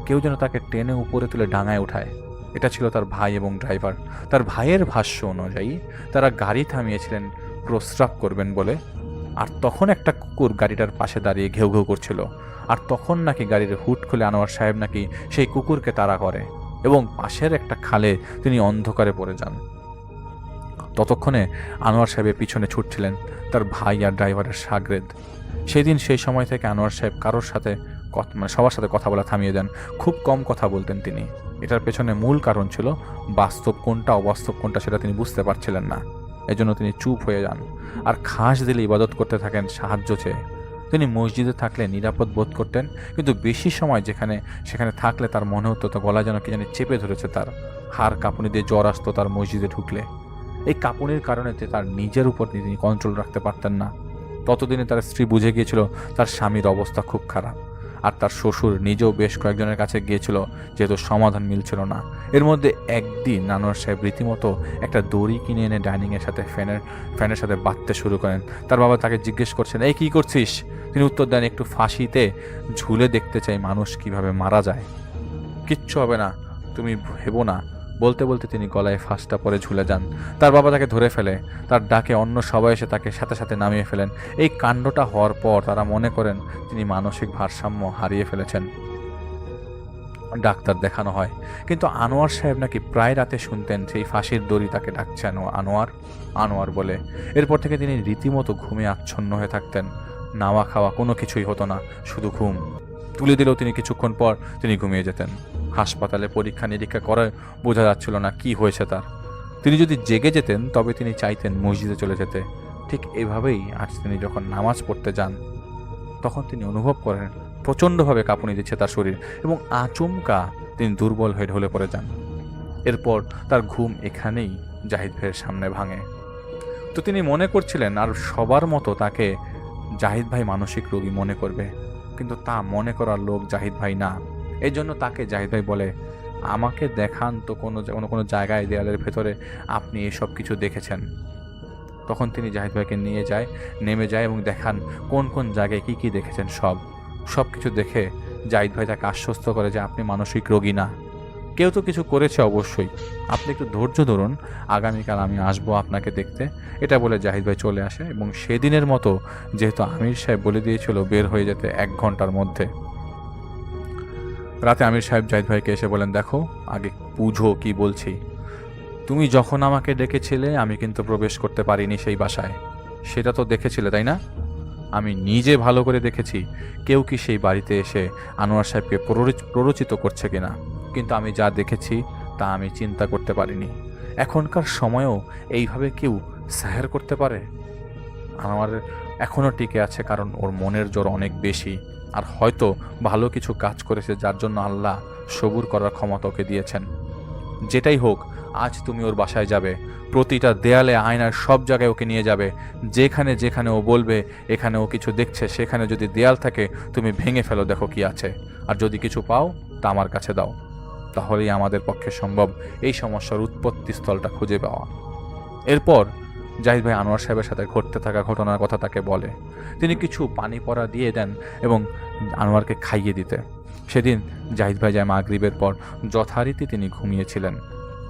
কেউ যেন তাকে টেনে উপরে তুলে ডাঙায় উঠায়। এটা ছিল তার ভাই এবং ড্রাইভার। তার ভাইয়ের ভাষ্য অনুযায়ী তারা গাড়ি থামিয়েছিলেন প্রস্রাব করবেন বলে, আর তখন একটা কুকুর গাড়িটার পাশে দাঁড়িয়ে ঘেউ ঘেউ করছিল। আর তখন নাকি গাড়ির হুড খুলে আনোয়ার সাহেব নাকি সেই কুকুরকে তাড়া করে এবং পাশের একটা খালে তিনি অন্ধকারে পড়ে যান। ততক্ষণে আনোয়ার সাহেবের পিছনে ছুটছিলেন তার ভাই আর ড্রাইভারের শাগরেদ। সেদিন সেই সময় থেকে আনোয়ার সাহেব কারোর সাথে সবার সাথে কথা বলা থামিয়ে দেন। খুব কম কথা বলতেন তিনি। এটার পেছনে মূল কারণ ছিল বাস্তব কোনটা অবাস্তব কোনটা সেটা তিনি বুঝতে পারছিলেন না। এজন্য তিনি চুপ হয়ে যান আর খাস দিলে ইবাদত করতে থাকেন সাহায্য চেয়ে। তিনি মসজিদে থাকলে নিরাপদ বোধ করতেন, কিন্তু বেশি সময় সেখানে থাকলে তার মনে হতো তো গলা যেন কি জানি চেপে ধরেছে, তার হাড় কাঁপুনি দিয়ে জ্বর আসতো তার মসজিদে ঢুকলে। এই কাঁপুনির কারণে তার নিজের উপর তিনি কন্ট্রোল রাখতে পারতেন না। ততদিনে তার স্ত্রী বুঝে গিয়েছিল তার স্বামীর অবস্থা খুব খারাপ, আর তার শ্বশুর নিজেও বেশ কয়েকজনের কাছে গিয়েছিল, যেহেতু সমাধান মিলছিল না। এর মধ্যে একদিন আনোয়ার সাহেব রীতিমতো একটা দড়ি কিনে এনে ডাইনিংয়ের সাথে ফ্যানের সাথে বাঁধতে শুরু করেন। তার বাবা তাকে জিজ্ঞেস করছেন, এই কী করছিস? তিনি উত্তর দেন, একটু ফাঁসিতে ঝুলে দেখতে চাই মানুষ কিভাবে মারা যায়। কিচ্ছু হবে না, তুমি ভেবো না। বলতে বলতে তিনি গলায় ফাঁসটা পরে ঝুলে যান। তার বাবা তাকে ধরে ফেলে, তার ডাকে অন্য সবাই এসে তাকে সাথে সাথে নামিয়ে ফেলেন। এই কাণ্ডটা হওয়ার পর তারা মনে করেন তিনি মানসিক ভারসাম্য হারিয়ে ফেলেছেন। ডাক্তার দেখানো হয়, কিন্তু আনোয়ার সাহেব নাকি প্রায় রাতে শুনতেন সেই ফাঁসির দড়ি তাকে ডাকছে আনোয়ার আনোয়ার বলে। এরপর থেকে তিনি রীতিমতো ঘুমে আচ্ছন্ন হয়ে থাকতেন। নাওয়া খাওয়া কোনো কিছুই হতো না, শুধু ঘুম। তুলে দিলেও তিনি কিছুক্ষণ পর তিনি ঘুমিয়ে যেতেন। হাসপাতালে পরীক্ষা নিরীক্ষা করে বোঝা যাচ্ছিল না কি হয়েছে তার। তিনি যদি জেগে যেতেন তবে তিনি চাইতেন মসজিদে চলে যেতে। ঠিক এভাবেই আজ তিনি যখন নামাজ পড়তে যান তখন তিনি অনুভব করেন প্রচণ্ডভাবে কাঁপুনি দিচ্ছে তার শরীর, এবং আচমকা তিনি দুর্বল হয়ে ঢলে পড়ে যান। এরপর তার ঘুম এখানেই জাহিদ ভাইয়ের সামনে ভাঙে। তো তিনি মনে করছিলেন আর সবার মতো তাকে জাহিদ ভাই মানসিক রোগী মনে করবে, কিন্তু তা মনে করার লোক জাহিদ ভাই না। এই জন্য তাকে জাহিদ ভাই বলে, আমাকে দেখান তো কোনো জায়গায় দেয়ালের ভেতরে আপনি এসব কিছু দেখেছেন। তখন তিনি জাহিদ ভাইকে নেমে যায় এবং দেখান কোন কোন জায়গায় কি কি দেখেছেন। সব কিছু দেখে জাহিদ ভাই তাকে আশ্বস্ত করে যে আপনি মানসিক রোগী না, কেউ তো কিছু করেছে অবশ্যই, আপনি একটু ধৈর্য ধরুন, আগামীকাল আমি আসবো আপনাকে দেখতে। এটা বলে জাহিদ ভাই চলে আসে, এবং সেদিনের মতো যেহেতু আমির সাহেব বলে দিয়েছিল বের হয়ে যেতে 1 ঘন্টার মধ্যে, রাতে আমির সাহেব জাহিদ ভাইকে এসে বলেন, দেখো আগে বুঝো কি বলছি। তুমি যখন আমাকে ডেকেছিলে আমি কিন্তু প্রবেশ করতে পারিনি সেই বাসায়, সেটা তো দেখেছিলে তাই না? আমি নিজে ভালো করে দেখেছি কেউ কি সেই বাড়িতে এসে আনোয়ার সাহেবকে প্ররোচিত করছে কিনা, কিন্তু আমি যা দেখেছি তা আমি চিন্তা করতে পারিনি। এখনকার সময়েও এইভাবে কেউ সাহের করতে পারে? আনোয়ার এখনও টিকে আছে কারণ ওর মনের জোর অনেক বেশি, আর হয়তো ভালো কিছু কাজ করেছে যার জন্য আল্লাহ সবুর করার ক্ষমতা ওকে দিয়েছেন। যেটাই হোক, আজ তুমি ওর বাসায় যাবে, প্রতিটা দেয়ালে আয়নার সব জায়গায় ওকে নিয়ে যাবে। যেখানে যেখানে ও বলবে এখানে ও কিছু দেখছে, সেখানে যদি দেয়াল থাকে তুমি ভেঙে ফেলো, দেখো কি আছে, আর যদি কিছু পাও তা আমার কাছে দাও। তাহলেই আমাদের পক্ষে সম্ভব এই সমস্যার উৎপত্তি স্থলটা খুঁজে পাওয়া। এরপর জাহিদ ভাই আনোয়ার সাহেবের সাথে ঘটতে থাকা ঘটনার কথা তাকে বলে। তিনি কিছু পানি পড়া দিয়ে দেন এবং আনোয়ারকে খাইয়ে দিতে। সেদিন জাহিদ ভাই যায় মাগরিবের পর, যথারীতি তিনি ঘুমিয়েছিলেন।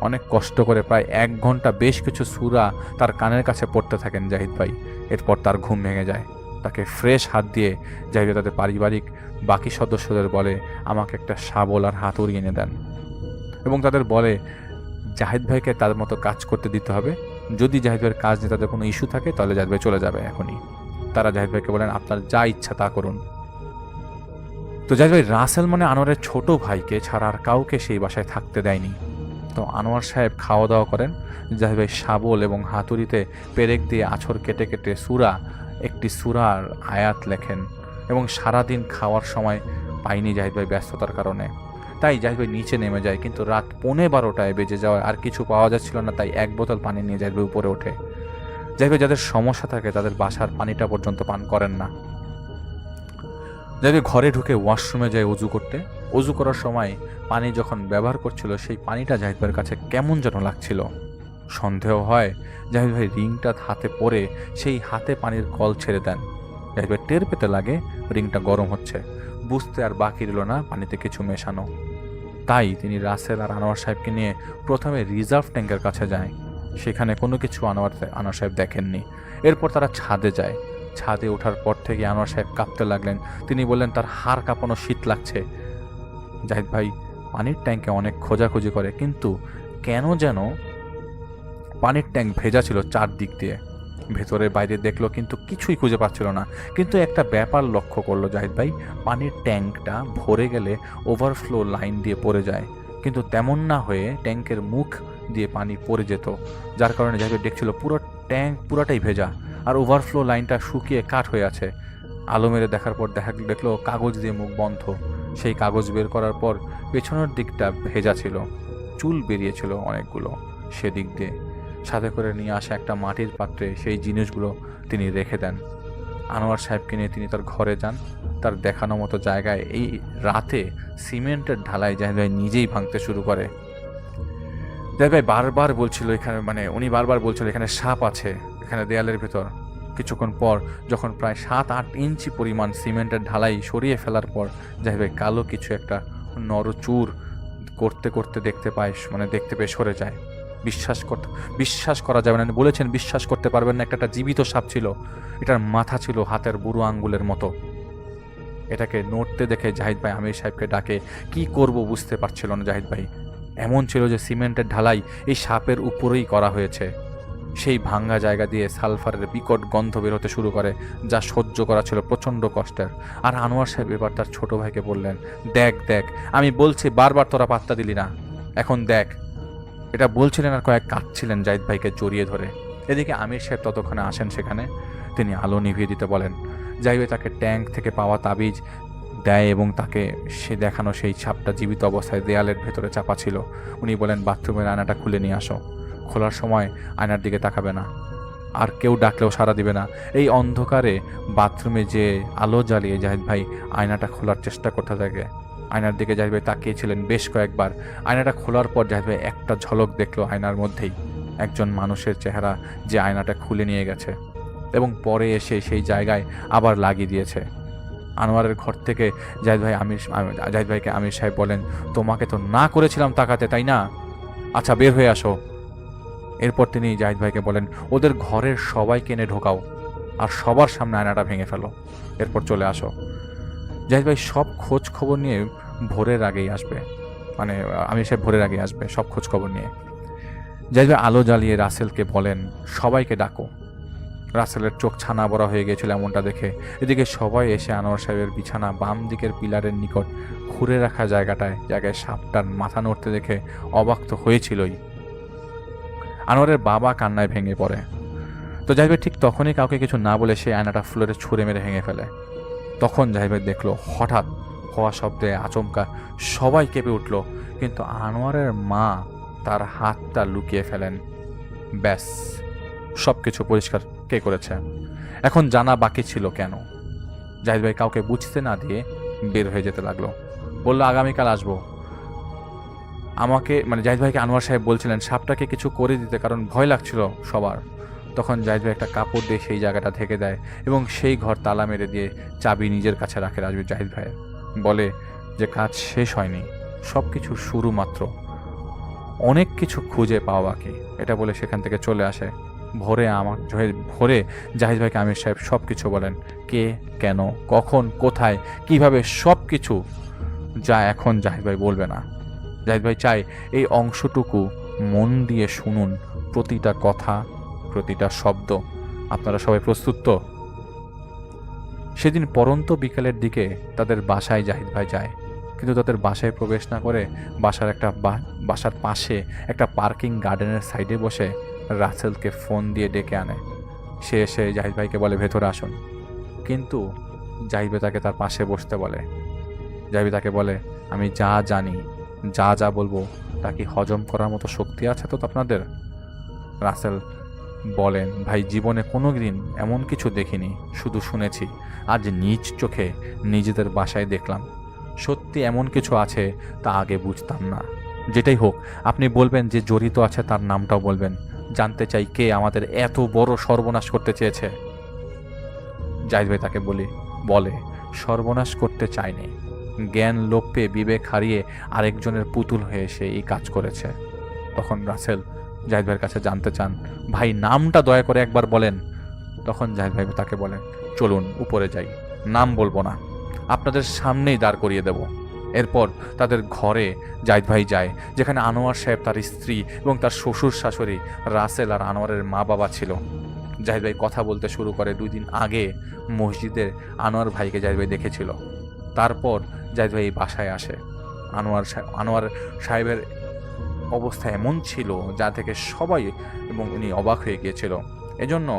অনেক কষ্ট করে প্রায় 1 ঘন্টা বেশ কিছু সূরা তার কানের কাছে পড়তে থাকেন জাহিদ ভাই। এরপর তার ঘুম ভেঙে যায়। তাকে ফ্রেশ হাত দিয়ে জাহিদ ভাই তাদের পারিবারিক বাকি সদস্যদের বলে, আমাকে একটা শাবল আর হাতুড়ি এনে দেন, এবং তাদের বলে জাহিদ ভাইকে তার মতো কাজ করতে দিতে হবে। যদি জাহিদ ভাইয়ের কাজ নিয়ে তাদের কোনো ইস্যু থাকে তাহলে জাহিদ ভাই চলে যাবে এখনই। তারা জাহিদ ভাইকে বলেন, আপনার যা ইচ্ছা তা করুন। তো জাহিদ ভাই রাসেল মানে আনোয়ারের ছোট ভাইকে ছাড়া আর কাউকে সেই বাসায় থাকতে দেয়নি। তো আনোয়ার সাহেব খাওয়া দাওয়া করেন। জাহিদ ভাই শাবল এবং হাতুড়িতে পেরেক দিয়ে আছর কেটে কেটে একটি সূরার আয়াত লেখেন, এবং সারাদিন খাওয়ার সময় পাইনি জাহিদ ভাই ব্যস্ততার কারণে। তাই জাহিদ ভাই নিচে নেমে যায়, কিন্তু রাত 12:15 বেজে যাওয়ায় আর কিছু পাওয়া যাচ্ছিল না। তাই 1 বোতল পানি নিয়ে জাহিদ ভাই উপরে ওঠে। জাহিদ ভাই যাদের সমস্যা থাকে তাদের বাসার পানিটা পর্যন্ত পান করেন না। জাহিদ ভাই ঘরে ঢুকে ওয়াশরুমে যায় অজু করতে। অজু করার সময় পানি যখন ব্যবহার করছিল সেই পানিটা জাহিদ ভাইয়ের কাছে কেমন যেন লাগছিল। সন্দেহ হয় জাহিদ ভাই রিংটা হাতে পরে সেই হাতে পানির কল ছেড়ে দেন। জাহিদ ভাই টের পেতে লাগে রিংটা গরম হচ্ছে। বুঝতে আর বাকি রইল না পানিতে কিছু মেশানো। তাই তিনি রাসেল আর আনোয়ার সাহেবকে নিয়ে প্রথমে রিজার্ভ ট্যাঙ্কের কাছে যায়। সেখানে কোনো কিছু আনোয়ার সাহেব দেখেননি। এরপর তারা ছাদে যায়। ছাদে ওঠার পর থেকে আনোয়ার সাহেব কাঁপতে লাগলেন। তিনি বললেন তার হাড় কাঁপানো শীত লাগছে। জাহিদ ভাই পানির ট্যাঙ্কে অনেক খোঁজাখুঁজি করে, কিন্তু কেন যেন পানির ট্যাঙ্ক ভেজা ছিল চারদিক দিয়ে। ভেতরে বাইরে দেখলো কিন্তু কিছুই খুঁজে পাচ্ছিল না। কিন্তু একটা ব্যাপার লক্ষ্য করলো জাহিদ ভাই, পানির ট্যাঙ্কটা ভরে গেলে ওভারফ্লো লাইন দিয়ে পড়ে যায়, কিন্তু তেমন না হয়ে ট্যাঙ্কের মুখ দিয়ে পানি পড়ে যেত, যার কারণে জাহিদ ভাই দেখছিল পুরো ট্যাঙ্ক পুরাটাই ভেজা আর ওভারফ্লো লাইনটা শুকিয়ে কাঠ হয়ে আছে। আলো মেরে দেখার পর দেখলো কাগজ দিয়ে মুখ বন্ধ। সেই কাগজ বের করার পর পেছনের দিকটা ভেজা ছিল, চুল বেরিয়েছিল অনেকগুলো সেদিক দিয়ে। সাথে করে নিয়ে আসা একটা মাটির পাত্রে সেই জিনিসগুলো তিনি রেখে দেন। আনোয়ার সাহেবকে নিয়ে তিনি তার ঘরে যান। তার দেখানো মতো জায়গায় এই রাতে সিমেন্টের ঢালাই জাহিদ ভাই নিজেই ভাঙতে শুরু করে। জাহিদ ভাই বারবার বলছিল এখানে, উনি বারবার বলছিল এখানে সাপ আছে, এখানে দেয়ালের ভেতর। কিছুক্ষণ পর যখন প্রায় 7-8 ইঞ্চি পরিমাণ সিমেন্টের ঢালাই সরিয়ে ফেলার পর জাহিদ ভাই কালো কিছু একটা নরচুর করতে করতে দেখতে পেয়ে সরে যায়। বিশ্বাস করা যাবে না, বলেছেন বিশ্বাস করতে পারবেন না, একটা জীবিত সাপ ছিল। এটার মাথা ছিল হাতের বুড়ো আঙ্গুলের মতো। এটাকে নড়তে দেখে জাহিদ ভাই আমির সাহেবকে ডাকে। কি করব বুঝতে পারছিল না জাহিদ ভাই। এমন ছিল যে সিমেন্টের ঢালাই এই সাপের উপরেই করা হয়েছে। সেই ভাঙ্গা জায়গা দিয়ে সালফারের বিকট গন্ধ বেরোতে শুরু করে, যা সহ্য করা ছিল প্রচণ্ড কষ্টের। আর আনোয়ার সাহেব এবার তার ছোট ভাইকে বললেন, দেখ আমি বলছি, বারবার তোরা পাত্তা দিলি না, এখন দেখ। এটা বলছিলেন আর কয়েক কাঁদছিলেন জাহিদ ভাইকে জড়িয়ে ধরে। এদিকে আমির সাহেব ততক্ষণে আসেন সেখানে। তিনি আলো নিভিয়ে দিতে বলেন। জাহিদ ভাই তাকে ট্যাঙ্ক থেকে পাওয়া তাবিজ দেয় এবং তাকে সে দেখানো সেই ছাপটা জীবিত অবস্থায় দেয়ালের ভেতরে চাপা ছিল। উনি বলেন, বাথরুমের আয়নাটা খুলে নিয়ে আসো। খোলার সময় আয়নার দিকে তাকাবে না, আর কেউ ডাকলেও সাড়া দিবে না। এই অন্ধকারে বাথরুমে যে আলো জ্বালিয়ে জাহিদ ভাই আয়নাটা খোলার চেষ্টা করতে থাকে। আয়নার দিকে জাহিদ ভাই তাকিয়েছিলেন বেশ কয়েকবার। আয়নাটা খোলার পর জাহিদ ভাই একটা ঝলক দেখলো আয়নার মধ্যেই একজন মানুষের চেহারা, যে আয়নাটা খুলে নিয়ে গেছে এবং পরে এসে সেই জায়গায় আবার লাগিয়ে দিয়েছে। আনোয়ারের ঘর থেকে জাহিদ ভাইকে আমির সাহেব বলেন, তোমাকে তো না করেছিলাম তাকাতে, তাই না? আচ্ছা, বের হয়ে আসো। এরপর তিনি জাহিদ ভাইকে বলেন, ওদের ঘরের সবাইকে এনে ঢোকাও আর সবার সামনে আয়নাটা ভেঙে ফেলো, এরপর চলে আসো। জাহিদ ভাই সব খোঁজ খবর নিয়ে ভোরের আগেই আসবে, আমির সাহেব ভোরের আগেই আসবে সব খোঁজ খবর নিয়ে। জাহিদ ভাই আলো জ্বালিয়ে রাসেলকে বলেন, সবাইকে ডাকো। রাসেলের চোখ ছানা বড়া হয়ে গিয়েছিল এমনটা দেখে। এদিকে সবাই এসে আনোয়ার সাহেবের বিছানা বাম দিকের পিলারের নিকট খুঁড়ে রাখা জায়গায় সাপটার মাথা নড়তে দেখে অবাক তো হয়েছিলই। আনোয়ারের বাবা কান্নায় ভেঙে পড়ে। তো জাহিদ ভাই ঠিক তখনই কাউকে কিছু না বলে সেই আয়নাটা ফ্লোরে ছুঁড়ে মেরে ভেঙে ফেলে। তখন জাহিদ ভাই দেখলো হঠাৎ হওয়া শব্দে আচমকা সবাই কেঁপে উঠল, কিন্তু আনোয়ারের মা তার হাতটা লুকিয়ে ফেলেন। ব্যাস, সব কিছু পরিষ্কার কে করেছে। এখন জানা বাকি ছিল কেন। জাহিদ ভাই কাউকে বুঝতে না দিয়ে বের হয়ে যেতে লাগলো। বললো, আগামীকাল আসবো। জাহিদ ভাইকে আনোয়ার সাহেব বলছিলেন সাপটাকে কিছু করে দিতে, কারণ ভয় লাগছিল সবার। তখন জাহিদ ভাই একটা কাপড় দিয়ে সেই জায়গাটা ঢেকে দেয় এবং সেই ঘর তালা মেরে দিয়ে চাবি নিজের কাছে রাখে জাহিদ ভাই। বলে যে কাজ শেষ হয়নি, সব কিছু শুরু মাত্র, অনেক কিছু খুঁজে পাওয়া বাকি। এটা বলে সেখান থেকে চলে আসে। ভোরে জাহিদ ভাইকে আমির সাহেব সব কিছু বলেন, কে, কেন, কখন, কোথায়, কিভাবে, সব কিছু, যা এখন জাহিদ ভাই বলবে না। জাহিদ ভাই চাই এই অংশটুকু মন দিয়ে শুনুন, প্রতিটা কথা, প্রতিটা শব্দ। আপনারা সবাই প্রস্তুত তো? সেদিন পরন্ত বিকেলের দিকে তাদের বাসায় জাহিদ ভাই যায়, কিন্তু তাদের বাসায় প্রবেশ না করে বাসার পাশে একটা পার্কিং গার্ডেনের সাইডে বসে রাসেলকে ফোন দিয়ে ডেকে আনে। সে এসে জাহিদ ভাইকে বলে, ভেতরে আসুন। কিন্তু জাহিদ ভাই তাকে তার পাশে বসতে বলে। জাহিদ তাকে বলে, আমি যা জানি, যা বলবো তা কি হজম করার মতো শক্তি আছে তো আপনাদের? রাসেল বলেন, ভাই, জীবনে কোনো দিন এমন কিছু দেখিনি, শুধু শুনেছি। আজ নিজ চোখে নিজেদের বাসায় দেখলাম। সত্যি এমন কিছু আছে তা আগে বুঝতাম না। যেটাই হোক, আপনি বলবেন যে জড়িত আছে, তার নামটাও বলবেন। জানতে চাই কে আমাদের এত বড় সর্বনাশ করতে চেয়েছে। জাহিদ ভাই তাকে বলে সর্বনাশ করতে চায়নি, জ্ঞান লোপ পেয়ে বিবেক হারিয়ে আরেকজনের পুতুল হয়ে সে এই কাজ করেছে। তখন রাসেল জাহিদ ভাইয়ের কাছে জানতে চান, ভাই, নামটা দয়া করে একবার বলেন। তখন জাহিদ ভাই তাকে বলেন, চলুন উপরে যাই, নাম বলবো না, আপনাদের সামনেই দাঁড় করিয়ে দেব। এরপর তাদের ঘরে জাহিদ ভাই যায়, যেখানে আনোয়ার সাহেব, তার স্ত্রী এবং তার শ্বশুর শাশুড়ি, রাসেল আর আনোয়ারের মা বাবা ছিল। জাহিদ ভাই কথা বলতে শুরু করে 2 দিন আগে মসজিদে আনোয়ার ভাইকে জাহিদ ভাই দেখেছিল। তারপর জাহিদ ভাই এই বাসায় আসে। আনোয়ার সাহেবের অবস্থা এমন ছিল যা থেকে সবাই এবং উনি অবাক হয়ে গিয়েছিল। এজন্য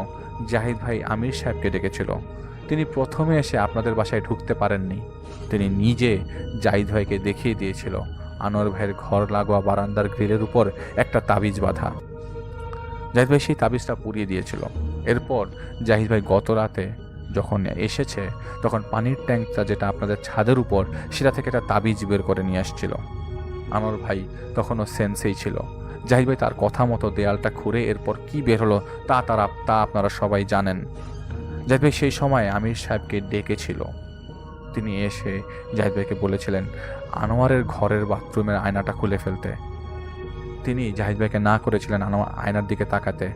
জাহিদ ভাই আমির সাহেবকে ডেকেছিল। তিনি প্রথমে এসে আপনাদের বাসায় ঢুকতে পারেননি। তিনি নিজে জাহিদ ভাইকে দেখিয়ে দিয়েছিল আনোয়ার ভাইয়ের ঘর লাগোয়া বারান্দার গ্রিলের উপর একটা তাবিজ বাঁধা। জাহিদ ভাই সেই তাবিজটা পুড়িয়ে দিয়েছিল। এরপর জাহিদ ভাই গত রাতে যখন এসেছে তখন পানির ট্যাঙ্কটা যেটা আপনাদের ছাদের উপর, সেটা থেকে একটা তাবিজ বের করে নিয়ে আসছিল। আনোয়ার ভাই তখনও সেন্সেই ছিল। জাহিদ ভাই তার কথা মতো দেয়ালটা খুঁড়ে এরপর কি বের হলো তা আপনারা সবাই জানেন। জাহিদ ভাই সেই সময় আমির সাহেবকে ডেকেছিল। তিনি এসে জাহিদ ভাইকে বলেছিলেন আনোয়ারের ঘরের বাথরুমের আয়নাটা খুলে ফেলতে। তিনি জাহিদ ভাইকে না করেছিলেন আয়নার দিকে তাকাতে।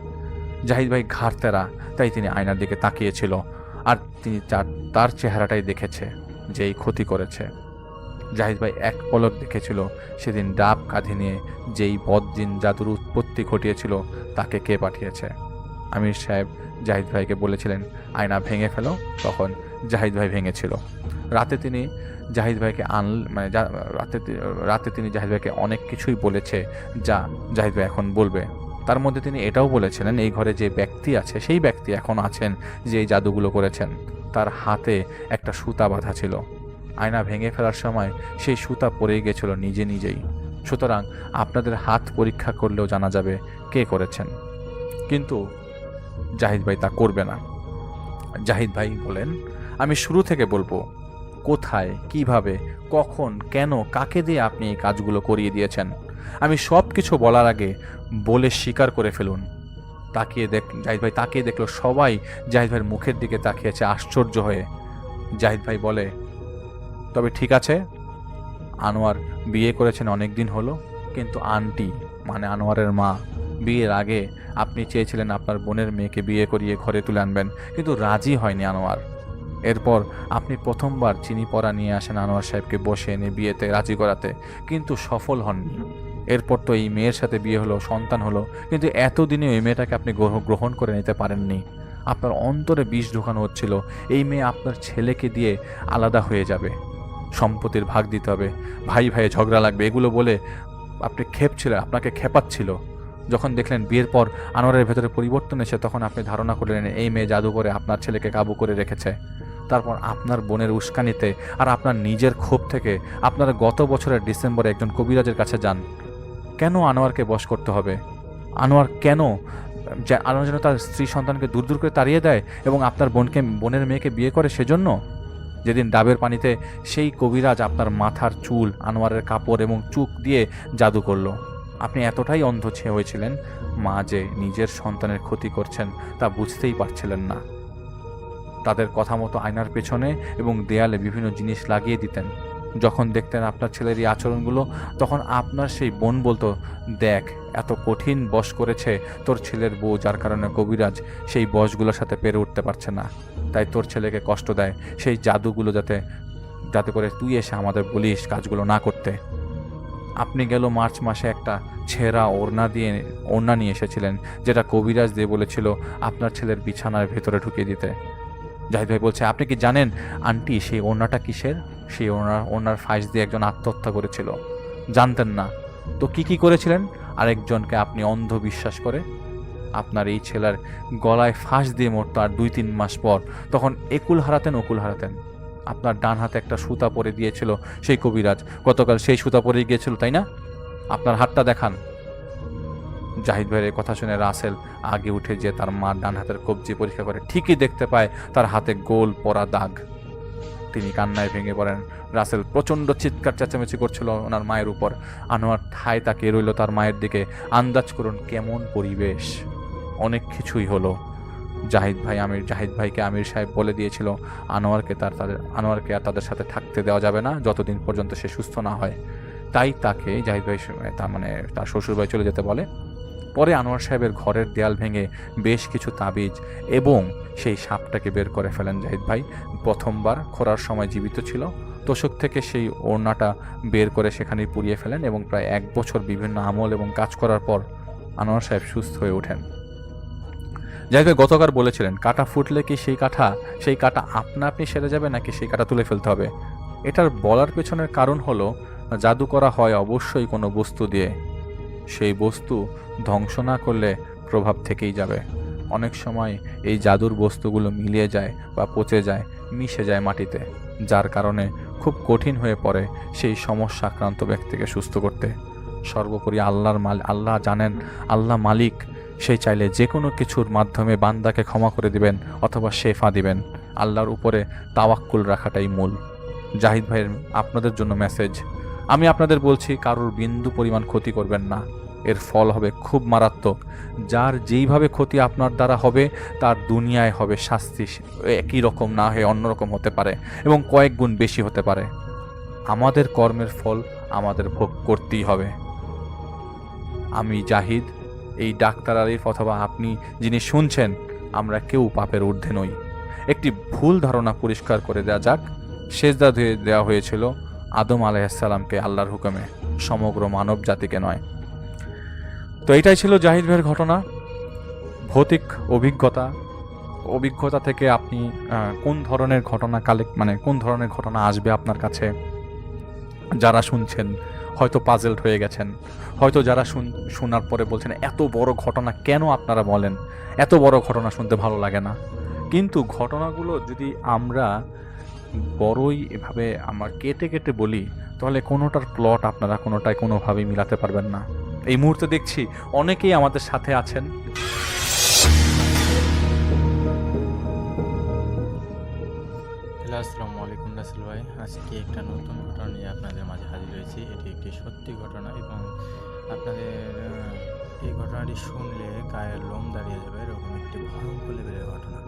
জাহিদ ভাই ঘাড় তেরা, তাই তিনি আয়নার দিকে তাকিয়েছিল আর তিনি তার চেহারাটাই দেখেছে যে এই ক্ষতি করেছে। জাহিদ ভাই এক পলক দেখেছিল সেদিন ডাব কাঁধে নিয়ে যেই বদজিন জাদুর উৎপত্তি ঘটিয়েছিল তাকে কে পাঠিয়েছে। আমির সাহেব জাহিদ ভাইকে বলেছিলেন আয়না ভেঙে ফেলো, তখন জাহিদ ভাই ভেঙেছিল। রাতে তিনি জাহিদ ভাইকে রাতে তিনি জাহিদ ভাইকে অনেক কিছুই বলেছে যা জাহিদ ভাই এখন বলবে। তার মধ্যে তিনি এটাও বলেছিলেন এই ঘরে যে ব্যক্তি আছে সেই ব্যক্তি এখন আছেন যে এই জাদুগুলো করেছেন, তার হাতে একটা সুতা বাঁধা ছিল। আয়না ভেঙে ফেলার সময় সেই সুতা পড়ে গিয়েছিল নিজেই। সুতরাং আপনাদের হাত পরীক্ষা করলেও জানা যাবে কে করেছেন। কিন্তু জাহিদ ভাই তা করবে না। জাহিদ ভাই বলেন আমি শুরু থেকে বলবো কোথায়, কিভাবে, কখন, কেন, কাকে দিয়ে আপনি এই কাজগুলো করিয়ে দিয়েছেন। আমি সব কিছু বলার আগে বলে স্বীকার করে ফেলুন। জাহিদ ভাই তাকিয়ে দেখলো সবাই জাহিদ ভাইয়ের মুখের দিকে তাকিয়েছে আশ্চর্য হয়ে। জাহিদ ভাই বলে তবে ঠিক আছে, আনোয়ার বিয়ে করেছেন অনেক দিন হলো, কিন্তু আন্টি মানে আনোয়ারের মা বিয়ের আগে আপনি চেয়েছিলেন আপনার বোনের মেয়েকে বিয়ে করিয়ে ঘরে তুলে আনবেন, কিন্তু রাজি হয়নি আনোয়ার। এরপর আপনি প্রথমবার চিনি পড়া নিয়ে আসেন আনোয়ার সাহেবকে বসে এনে বিয়েতে রাজি করাতে, কিন্তু সফল হননি। এরপর তো এই মেয়ের সাথে বিয়ে হলো, সন্তান হলো, কিন্তু এতদিনে এই মেয়েটাকে আপনি গ্রহণ করে নিতে পারেননি। আপনার অন্তরে বিষ ঢোকানো হচ্ছিল এই মেয়ে আপনার ছেলেকে দিয়ে আলাদা হয়ে যাবে, সম্পত্তির ভাগ দিতে হবে, ভাই ভাইয়ে ঝগড়া লাগবে, এগুলো বলে আপনি আপনাকে খেপাচ্ছিল। যখন দেখলেন বিয়ের পর আনোয়ারের ভেতরে পরিবর্তন এসে তখন আপনি ধারণা করলেন এই মেয়ে জাদু করে আপনার ছেলেকে কাবু করে রেখেছে। তারপর আপনার বোনের উস্কানিতে আর আপনার নিজের ক্ষোভ থেকে আপনারা গত বছরের ডিসেম্বরে একজন কবিরাজের কাছে যান। কেন আনোয়ারকে বশ করতে হবে? আনোয়ার যেন তার স্ত্রী সন্তানকে দূর দূর করে তাড়িয়ে দেয় এবং আপনার বোনের মেয়েকে বিয়ে করে সেজন্য? যেদিন ডাবের পানিতে সেই কবিরাজ আপনার মাথার চুল, আনোয়ারের কাপড় এবং চুক দিয়ে জাদু করলো, আপনি এতটাই অন্ধ হয়েছিলেন মা যে নিজের সন্তানের ক্ষতি করছেন তা বুঝতেই পারছিলেন না। তাদের কথা মতো আয়নার পেছনে এবং দেয়ালে বিভিন্ন জিনিস লাগিয়ে দিতেন। যখন দেখতেন আপনার ছেলের এই আচরণগুলো তখন আপনার সেই বোন বলতো দেখ এত কঠিন বশ করেছে তোর ছেলের বউ, যার কারণে কবিরাজ সেই বশগুলোর সাথে পেরে উঠতে পারছে না, তাই তোর ছেলেকে কষ্ট দেয় সেই জাদুগুলো যাতে করে তুই এসে আমাদের বলিস কাজগুলো না করতে। আপনি গেল মার্চ মাসে একটা ছেঁড়া ওড়না নিয়ে এসেছিলেন যেটা কবিরাজ দিয়ে বলেছিল আপনার ছেলের বিছানার ভেতরে ঢুকিয়ে দিতে। জাহিদ ভাই বলছে আপনি কি জানেন আন্টি সেই ওড়নাটা কিসের? সেই ওড়নার ফাঁস দিয়ে একজন আত্মহত্যা করেছিল। জানতেন না তো কি করেছিলেন? আরেকজনকে আপনি অন্ধ বিশ্বাস করে আপনার এই ছেলের গলায় ফাঁস দিয়ে মরতো, আর 2-3 মাস পর তখন ওকুল হারাতেন। আপনার ডান হাতে একটা সুতা পরে দিয়েছিল সেই কবিরাজ, গতকাল সেই সুতা পরে গিয়েছিল তাই না? আপনার হাতটা দেখান। জাহিদ ভাইয়ের কথা শুনে রাসেল আগে উঠে যে তার মার ডান হাতের কবজি পরীক্ষা করে ঠিকই দেখতে পায় তার হাতে গোল পরা দাগ। তিনি কান্নায় ভেঙে পড়েন। রাসেল প্রচণ্ড চিৎকার চেঁচামেচি করছিল ওনার মায়ের উপর। আনোয়ার ঠায় তাকিয়ে রইল তার মায়ের দিকে। আন্দাজ করুন কেমন পরিবেশ। অনেক কিছুই হলো। জাহিদ ভাইকে আমির সাহেব বলে দিয়েছিল আনোয়ারকে আর তাদের সাথে থাকতে দেওয়া যাবে না যতদিন পর্যন্ত সে সুস্থ না হয়। তাই তাকে জাহিদ ভাই তার শ্বশুর ভাই চলে যেতে বলে। পরে আনোয়ার সাহেবের ঘরের দেয়াল ভেঙে বেশ কিছু তাবিজ এবং সেই সাপটাকে বের করে ফেলেন জাহিদ ভাই। প্রথমবার খোঁড়ার সময় জীবিত ছিল, তোষক থেকে সেই ওড়নাটা বের করে সেখানেই পুড়িয়ে ফেলেন এবং প্রায় 1 বছর বিভিন্ন আমল এবং কাজ করার পর আনোয়ার সাহেব সুস্থ হয়ে ওঠেন। জাহিদ ভাই গতকাল বলেছিলেন কাঁটা ফুটলে কি সেই কাঁটা আপনা আপনি সেরে যাবে নাকি সেই কাঁটা তুলে ফেলতে হবে। এটার বলার পেছনের কারণ হলো জাদু করা হয় অবশ্যই কোনো বস্তু দিয়ে, সেই বস্তু ধ্বংস না করলে প্রভাব থেকেই যাবে। অনেক সময় এই জাদুর বস্তুগুলো মিলিয়ে যায় বা পচে যায়, মিশে যায় মাটিতে, যার কারণে খুব কঠিন হয়ে পড়ে সেই সমস্যা আক্রান্ত ব্যক্তিকে সুস্থ করতে। সর্বোপরি আল্লাহ জানেন, আল্লাহ মালিক, সেই চাইলে যে কোনো কিছুর মাধ্যমে বান্দাকে ক্ষমা করে দিবেন অথবা শেফা দিবেন। আল্লাহর উপরে তাওয়াক্কুল রাখাটাই মূল। জাহিদ ভাইয়ের আপনাদের জন্য মেসেজ, আমি আপনাদের বলছি কারোর বিন্দু পরিমাণ ক্ষতি করবেন না, এর ফল হবে খুব মারাত্মক। যার যেইভাবে ক্ষতি আপনার দ্বারা হবে তার দুনিয়ায় হবে শাস্তি একই রকম না হয়ে অন্যরকম হতে পারে এবং কয়েক গুণ বেশি হতে পারে। আমাদের কর্মের ফল আমাদের ভোগ করতেই হবে। আমি জাহিদ, এই ডাক্তার আরিফ অথবা আপনি যিনি শুনছেন, আমরা কেউ পাপের ঊর্ধ্বে নই। একটি ভুল ধারণা পরিষ্কার করে দেওয়া যাক, সেজদা দিয়ে দেওয়া হয়েছিল আদম আলাইহিসসালামকে আল্লাহর হুকুমে, সমগ্র মানব জাতিকে নয়। তো এটাই ছিল জাহিদ ভাইয়ের ঘটনা, ভৌতিক অভিজ্ঞতা থেকে আপনি কোন ধরনের ঘটনা কোন ধরনের ঘটনা আসবে আপনার কাছে। যারা শুনছেন হয়তো পাজেলড হয়ে গেছেন, হয়তো যারা শোনার পরে বলছেন এত বড় ঘটনা কেন আপনারা বলেন, এত বড় ঘটনা শুনতে ভালো লাগে না। কিন্তু ঘটনাগুলো যদি আমরা বড়ই এভাবে আমরা কেটে কেটে বলি তাহলে কোনোটার প্লট আপনারা কোনোভাবেই মিলাতে পারবেন না। এই মুহূর্তে দেখছি অনেকেই আমাদের সাথে আছেন। আসসালামু আলাইকুম রাসেল ভাই, আজকে একটা নতুন ঘটনা নিয়ে আপনাদের মাঝে হাজির হয়েছি। এটি একটি সত্যি ঘটনা এবং আপনাদের এই ঘটনাটি শুনলে গায়ের লোম দাঁড়িয়ে যাবে, এরকম একটি ভয়ঙ্কর লেভেলের ঘটনা।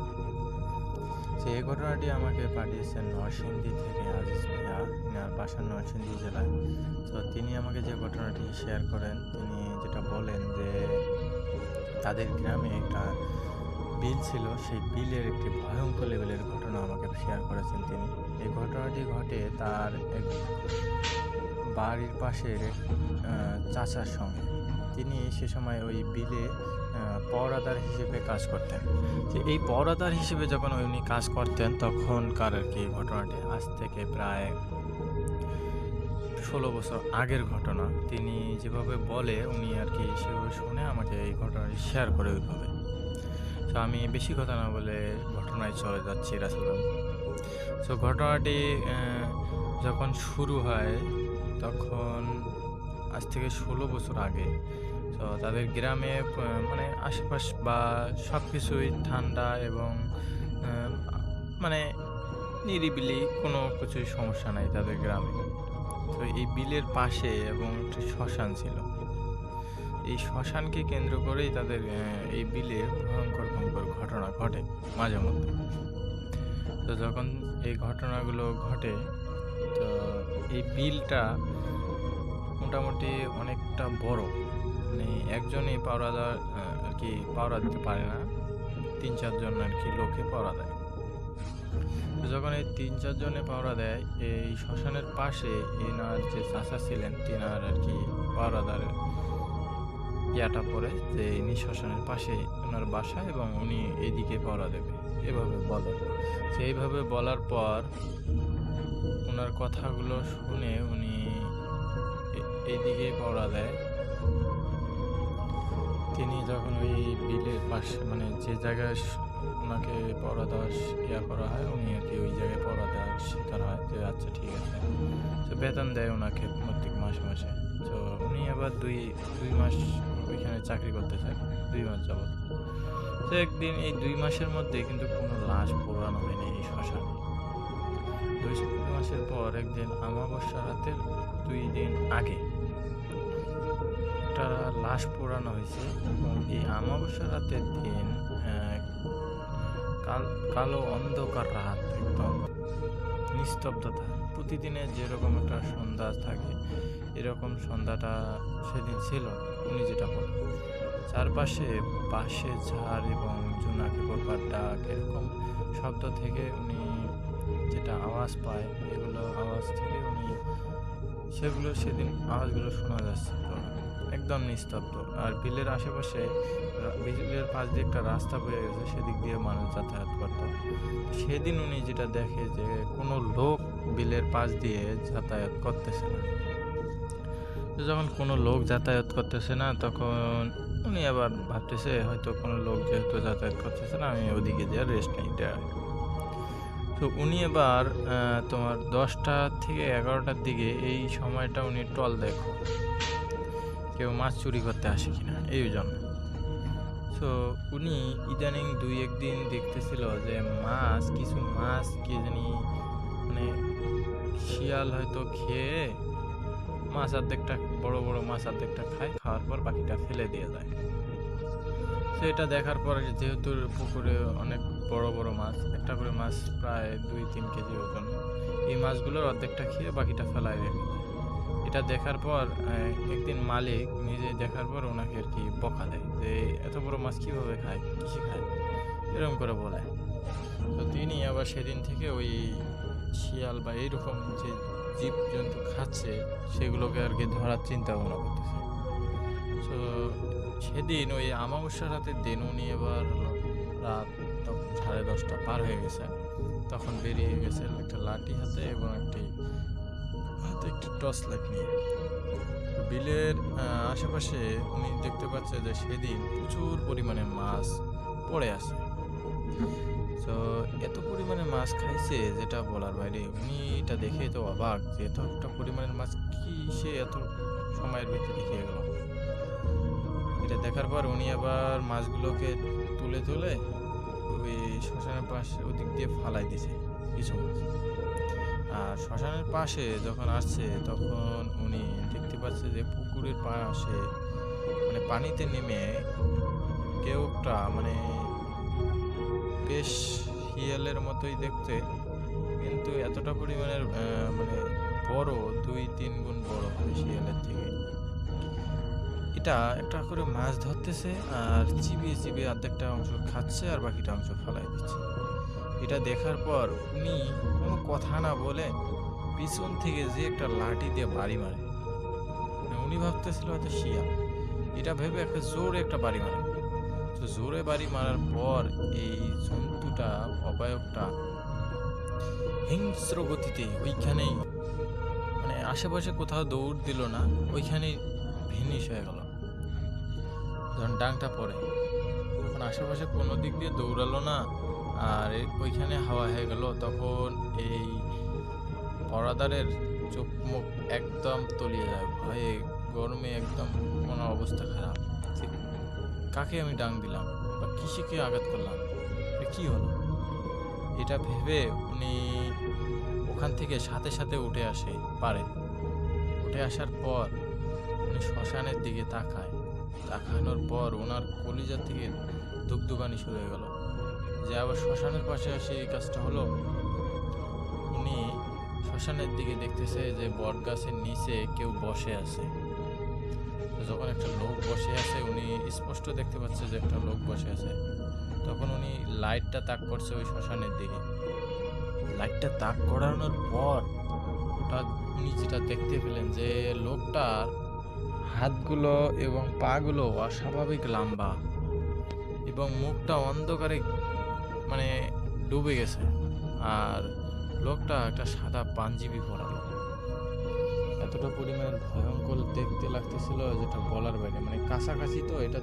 এই ঘটনাটি আমাকে পাঠিয়েছেন নরসিংদী থেকে আজিজ ভাইয়া, এনার বাসা নরসিংদী জেলায়। তো তিনি আমাকে যে ঘটনাটি শেয়ার করেন, তিনি যেটা বলেন যে তাদের গ্রামে একটা বিল ছিল, সেই বিলের একটি ভয়ঙ্কর লেভেলের ঘটনা আমাকে শেয়ার করেছেন তিনি। এই ঘটনাটি ঘটে তার এক বাড়ির পাশের চাচার সঙ্গে। তিনি সে সময় ওই বিলে পহরাদার হিসেবে কাজ করতেন। যে এই পহরাদার হিসেবে যখন উনি কাজ করতেন তখনকার আর কি ঘটনাটি, আজ থেকে প্রায় 16 বছর আগের ঘটনা। তিনি যেভাবে বলে উনি আর কি সেভাবে শুনে আমাকে এই ঘটনাটি শেয়ার করে ওইভাবে। তো আমি বেশি কথা না বলে ঘটনায় চলে যাচ্ছি রাসেল ভাই। তো ঘটনাটি যখন শুরু হয় তখন আজ থেকে 16 বছর আগে। তো তাদের গ্রামে মানে আশেপাশ বা সব কিছুই ঠান্ডা এবং মানে নিরিবিলি, কোনো কিছুই সমস্যা নাই তাদের গ্রামে। তো এই বিলের পাশে এবং একটা শ্মশান ছিল। এই শ্মশানকে কেন্দ্র করেই তাদের এই বিলে ভয়ঙ্কর ঘটনা ঘটে মাঝে মধ্যে। তো যখন এই ঘটনাগুলো ঘটে, তো এই বিলটা মোটামুটি অনেকটা বড়, মানে একজনই পাওরাদার আর কি পাওরা দিতে পারে না, 3-4 জন আর কি লোকে পাওরা দেয়। তো যখন এই 3-4 জনে পাওরা দেয়, এই শ্মশানের পাশে এনার যে চাচা ছিলেন তিনার আর কি পাওরাদার ইয়াটা পড়ে যে ইনি শ্মশানের পাশে ওনার বাসা এবং উনি এইদিকে পাওরা দেবে, এভাবে বলে। সেইভাবে বলার পর ওনার কথাগুলো শুনে উনি এইদিকে পাওরা দেয়। তিনি যখন ওই বিলের পাশে মানে যে জায়গায় ওনাকে পাওরা দেওয়ার ইয়া করা হয়, উনি আর কি ওই জায়গায় পাওরা দেওয়ার শিকার হয় যে আচ্ছা ঠিক আছে। তো বেতন দেয় ওনাকে প্রত্যেক মাসে মাসে। তো উনি আবার দুই মাস ওইখানে চাকরি করতে চায়, 2 মাস যাবত। তো একদিন এই 2 মাসের মধ্যে কিন্তু কোনো লাশ পোড়ানো হয়নি এই শ্মশানে। 2 মাসের পর একদিন আমাবস্যা রাতের 2 দিন আগে একটা লাশ পোড়ানো হয়েছে এবং এই আমাবস্যা রাতের দিন কালো অন্ধকার রাত, একদম নিস্তব্ধতা। প্রতিদিনের যেরকম একটা সন্ধ্যা থাকে এরকম সন্ধ্যাটা সেদিন ছিল। উনি যেটা বলেন, চারপাশে বাঁশে ঝাড় এবং জোনাকি পোকার ডাক, এরকম শব্দ থেকে উনি যেটা আওয়াজ পায় এগুলো ভালো আওয়াজ থেকে উনি সেগুলো সেদিন আওয়াজগুলো শোনা যাচ্ছিল না, একদম নিস্তব্ধ। আর বিলের আশেপাশে বিলের পাশ দিয়ে একটা রাস্তা বয়ে গেছে, সেদিক দিয়ে মানুষ যাতায়াত করত। সেদিন উনি যেটা দেখে যে কোনো লোক বিলের পাশ দিয়ে যাতায়াত করতেছে না। তো যখন কোনো লোক যাতায়াত করতেছে না, তখন উনি আবার ভাবতেছে হয়তো কোনো লোক যেহেতু যাতায়াত করতেছে না, আমি ওদিকে দিয়ে রেস্ট নিই দাঁড়াই। তো উনি এবার তোমার 10টা থেকে 11টার দিকে এই সময়টা উনি টল দেখো কেউ মাছ চুরি করতে আসে কিনা এই জন্য। তো উনি ইদানিং 2-1 দিন দেখতেছিল যে কিছু মাছ কি জানি মানে শিয়াল হয়তো খেয়ে মাছ অর্ধেকটা, বড় বড় মাছ অর্ধেকটা খায়, খাওয়ার পর বাকিটা ফেলে দিয়ে যায়। তো এটা দেখার পর যেহেতু পুকুরে অনেক বড় বড় মাছ, একটা করে মাছ প্রায় 2-3 কেজি ওজন, এই মাছগুলোর অর্ধেকটা খেয়ে বাকিটা ফেলায় রেখে দেয়। এটা দেখার পর একদিন মালিক নিজে দেখার পর ওনাকে আর কি বকা দেয় যে এত বড় মাছ কীভাবে খায়, কিসে খায়, এরকম করে বলে। তো তিনি আবার সেদিন থেকে ওই শিয়াল বা এইরকম যে জীবজন্তু খাচ্ছে সেগুলোকে আর কি ধরার চিন্তা ভাবনা করতেছে। তো সেদিন ওই অমাবস্যা রাতের দিন উনি এবার রাত তখন 10:30 পার হয়ে গেছে, তখন বেরিয়ে গেছে একটা লাঠি হাতে এবং একটি টর্চ লাইট নিয়ে। বিলের আশেপাশে উনি দেখতে পাচ্ছে যে সেদিন প্রচুর পরিমাণে মাছ পড়ে আছে। তো এত পরিমাণে মাছ খাইছে যেটা বলার বাইরে। উনি এটা দেখে তো অবাক যে এত একটা পরিমাণের মাছ কি সে এত সময়ের ভিতরে খেয়ে গেল। এটা দেখার পর উনি আবার মাছগুলোকে তুলে তুলে ওই শ্মশানের পাশে ওদিক দিয়ে ফালাই দিছে কিছু মাছ। আর শ্মশানের পাশে যখন আসছে তখন উনি দেখতে পাচ্ছে যে পুকুরের পাশে মানে পানিতে নেমে কেউ একটা মানে বেশ শিয়ালের মতোই দেখতে, কিন্তু এতটা পরিমাণের মানে বড়, 2-3 গুণ বড় হবে শিয়ালের থেকে। এটা একটা করে মাছ ধরতেছে আর চিবিয়ে চিবিয়ে অর্ধেকটা অংশ খাচ্ছে আর বাকিটা অংশ ফেলাই দিচ্ছে। এটা দেখার পর উনি কোনো কথা না বলে পিছন থেকে যে একটা লাঠি দিয়ে বাড়ি মারে। মানে উনি ভাবতেছিল হয়তো শিয়াল, এটা ভেবে একটা জোরে একটা বাড়ি মারে। তো জোরে বাড়ি মারার পর এই জন্তুটা অবায়কটা হিংস্র গতিতে ওইখানেই মানে আশেপাশে কোথাও দৌড় দিল না, ওইখানেই ভেনিশ হয়ে গেল। যখন ডাংটা পড়ে তখন আশেপাশে কোনো দিক দিয়ে দৌড়ালো না, আর ওইখানে হাওয়া হয়ে গেল। তখন এই পরাদারের চোখ মুখ একদম তলিয়ে যায়, ভয়ে গরমে একদম কোনো অবস্থা খারাপ। কাকে আমি ডাং দিলাম বা কিসেকে আঘাত করলাম, কি হলো, এটা ভেবে উনি ওখান থেকে সাথে সাথে উঠে আসে পারে। উঠে আসার পর উনি শ্মশানের দিকে তাকানোর পর ওনার কলিজা থেকে দুগদুগানি শুরু হয়ে গেল যে আবার শ্মশানের পাশে আসে এই কাজটা হলো। উনি শ্মশানের দিকে দেখতেছে যে বট গাছের নিচে কেউ বসে আছে। যখন একটা লোক বসে আছে উনি স্পষ্ট দেখতে পাচ্ছে যে একটা লোক বসে আছে। তখন উনি লাইটটা তাক করছে ওই শ্মশানের দিকে। লাইটটা তাক করানোর পর ওটা উনি যেটা দেখতে পেলেন যে লোকটার হাতগুলো এবং পাগুলো অস্বাভাবিক লম্বা এবং মুখটা অন্ধকারে মানে ডুবে গেছে। আর লোকটা একটা সাদা পাঞ্জাবি পরালো। এতটা পরিমাণের ভয়ঙ্কর দেখতে লাগতেছিল যেটা বলার বাইরে, মানে কাছাকাছি তো এটা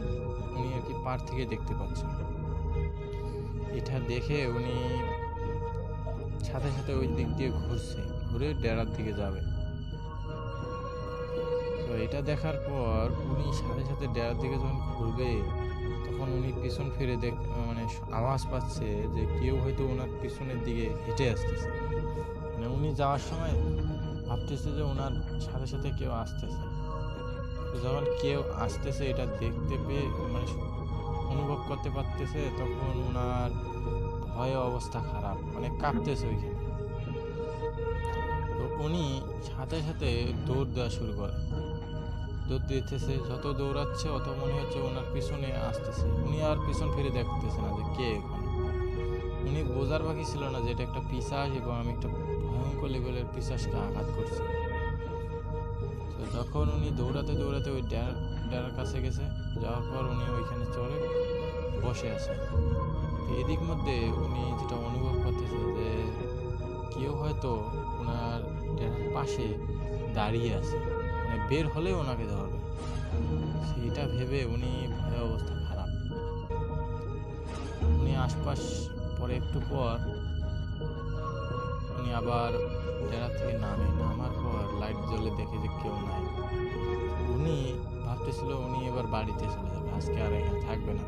উনি আর কি পার থেকে দেখতে পাচ্ছেন। এটা দেখে উনি সাথে সাথে ওই দিক দিয়ে ঘুরে ডেরার দিকে যাবে। তো এটা দেখার পর উনি সাথে সাথে ডেরার দিকে যখন ঘুরবে তখন উনি পিছন ফিরে মানে আওয়াজ পাচ্ছে যে কেউ হয়তো ওনার পিছনের দিকে হেঁটে আসতেছে। মানে উনি যাওয়ার সময় ভাবতেছে যে ওনার সাথে সাথে কেউ আসতেছে। তো যখন কেউ আসতেছে এটা দেখতে পেয়ে মানে অনুভব করতে পারতেছে, তখন ওনার ভয়ে অবস্থা খারাপ, মানে কাঁপতেছে ওইখানে। তো উনি সাথে সাথে দৌড় দেওয়া শুরু করে। দৌড় দিতেছে, যত দৌড়াচ্ছে অত মনে হচ্ছে ওনার পিছনে আসতেছে। উনি আর পিছন ফিরে দেখতেছে না যে কে এখানে। উনি বোঝার বাকি ছিল না যে এটা একটা পিশাচ এবং আমি একটা ভয়ঙ্কর লেভেলের পিশাচকে আঘাত করছে। তো যখন উনি দৌড়াতে দৌড়াতে ওই ডেরার কাছে গেছে, যাওয়ার পর উনি ওইখানে চড়ে বসে আছে। তো এদিক মধ্যে উনি যেটা অনুভব করতেছে যে কেউ হয়তো ওনার ডেরার পাশে দাঁড়িয়ে আছে, মানে বের হলে ওনাকে ধরবে। সেটা ভেবে উনি ভয়ে অবস্থা খারাপ। উনি আশপাশ পরে একটু পর উনি আবার ডেরা থেকে নামার পর লাইট জ্বলে দেখে যে কেউ নাই। উনি ভাবতেছিল উনি এবার বাড়িতে চলে যাবে, আজকে আর এখানে থাকবে না।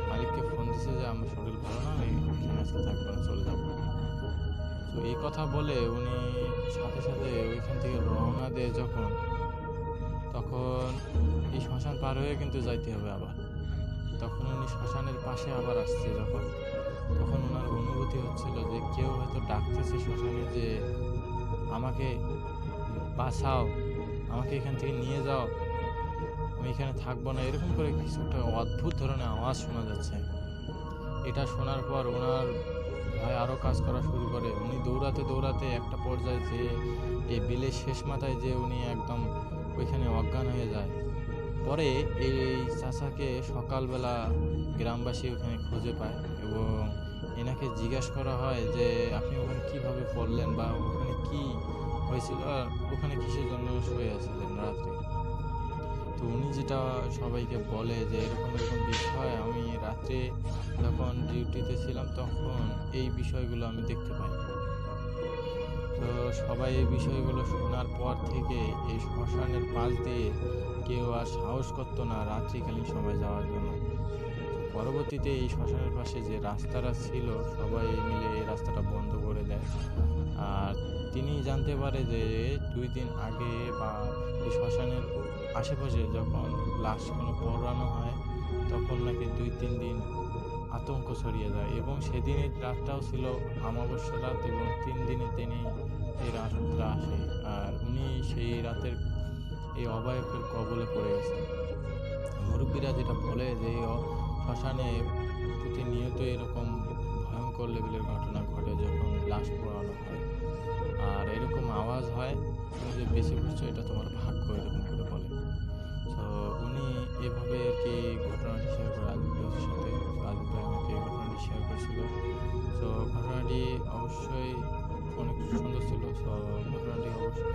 মালিককে ফোন দিছে যে আমার শরীর ভালো না, এখানে আজকে থাকবে না, চলে যাবো। তো এই কথা বলে উনি সাথে সাথে ওইখান থেকে রওনা দেয় যখন, তখন এই শ্মশান পার হয়ে কিন্তু যাইতে হবে আবার। তখন উনি শ্মশানের পাশে আবার আসছে যখন, তখন ওনার অনুভূতি হচ্ছিল যে কেউ হয়তো ডাকতেছে শ্মশানে যে আমাকে বাঁচাও, আমাকে এখান থেকে নিয়ে যাও, আমি এখানে থাকবো না, এরকম করে কিছু একটা অদ্ভুত ধরনের আওয়াজ শোনা যাচ্ছে। এটা শোনার পর ওনার ভয় আরও কাজ করা শুরু করে। উনি দৌড়াতে দৌড়াতে একটা পর্যায়ে যে এই বিলের শেষ মাথায় যে উনি একদম ওইখানে অজ্ঞান হয়ে যায়। পরে এই চাচাকে সকালবেলা গ্রামবাসী ওখানে খুঁজে পায় এবং এনাকে জিজ্ঞাসা করা হয় যে আপনি ওখানে কিভাবে পড়লেন বা ওখানে কি হয়েছিল, আর ওখানে কিসের জন্য শুয়ে আছিলেন রাত্রে। তো উনি যেটা সবাইকে বলে যে এরকম এরকম বিষয়, আমি রাত্রে যখন ডিউটিতে ছিলাম তখন এই বিষয়গুলো আমি দেখতে পাই। তো সবাই এই বিষয়গুলো শোনার পর থেকে এই শ্মশানের পাশ দিয়ে কেউ আর সাহস করতো না রাত্রিকালীন সময় যাওয়ার জন্য। পরবর্তীতে এই শ্মশানের পাশে যে রাস্তাটা ছিল সবাই মিলে এই রাস্তাটা বন্ধ করে দেয়। আর তিনি জানতে পারে যে 2 দিন আগে বা এই শ্মশানের আশেপাশে যখন লাশগুলো পোড়ানো হয় তখন নাকি 2-3 দিন আতঙ্ক ছড়িয়ে যায় এবং সেদিনের রাতটাও ছিল অমাবস্যা রাত এবং 3 দিনে তিনি এই রাতটা আসে। আর উনি সেই রাতের এই অবায়কের কবলে পড়ে গেছেন। মুরব্বীরা যেটা বলে যে শ্মশানে প্রতিনিয়ত এরকম ভয়ঙ্কর লেভেলের ঘটনা ঘটে যখন লাশ পোড়ানো হয় আর এরকম আওয়াজ হয়, তুমি যে বেঁচে পড়ছো এটা তোমার ভাগ্য, এরকম করে বলে। তো উনি এভাবে আর কি ঘটনাটি শেয়ার করে আজিজ ভাইয়ের সাথে। আজিজ ভাই আমাকে এই ঘটনাটি শেয়ার করেছিল। তো ঘটনাটি অবশ্যই অনেক সুন্দর ছিল। তো ঘটনাটি অবশ্যই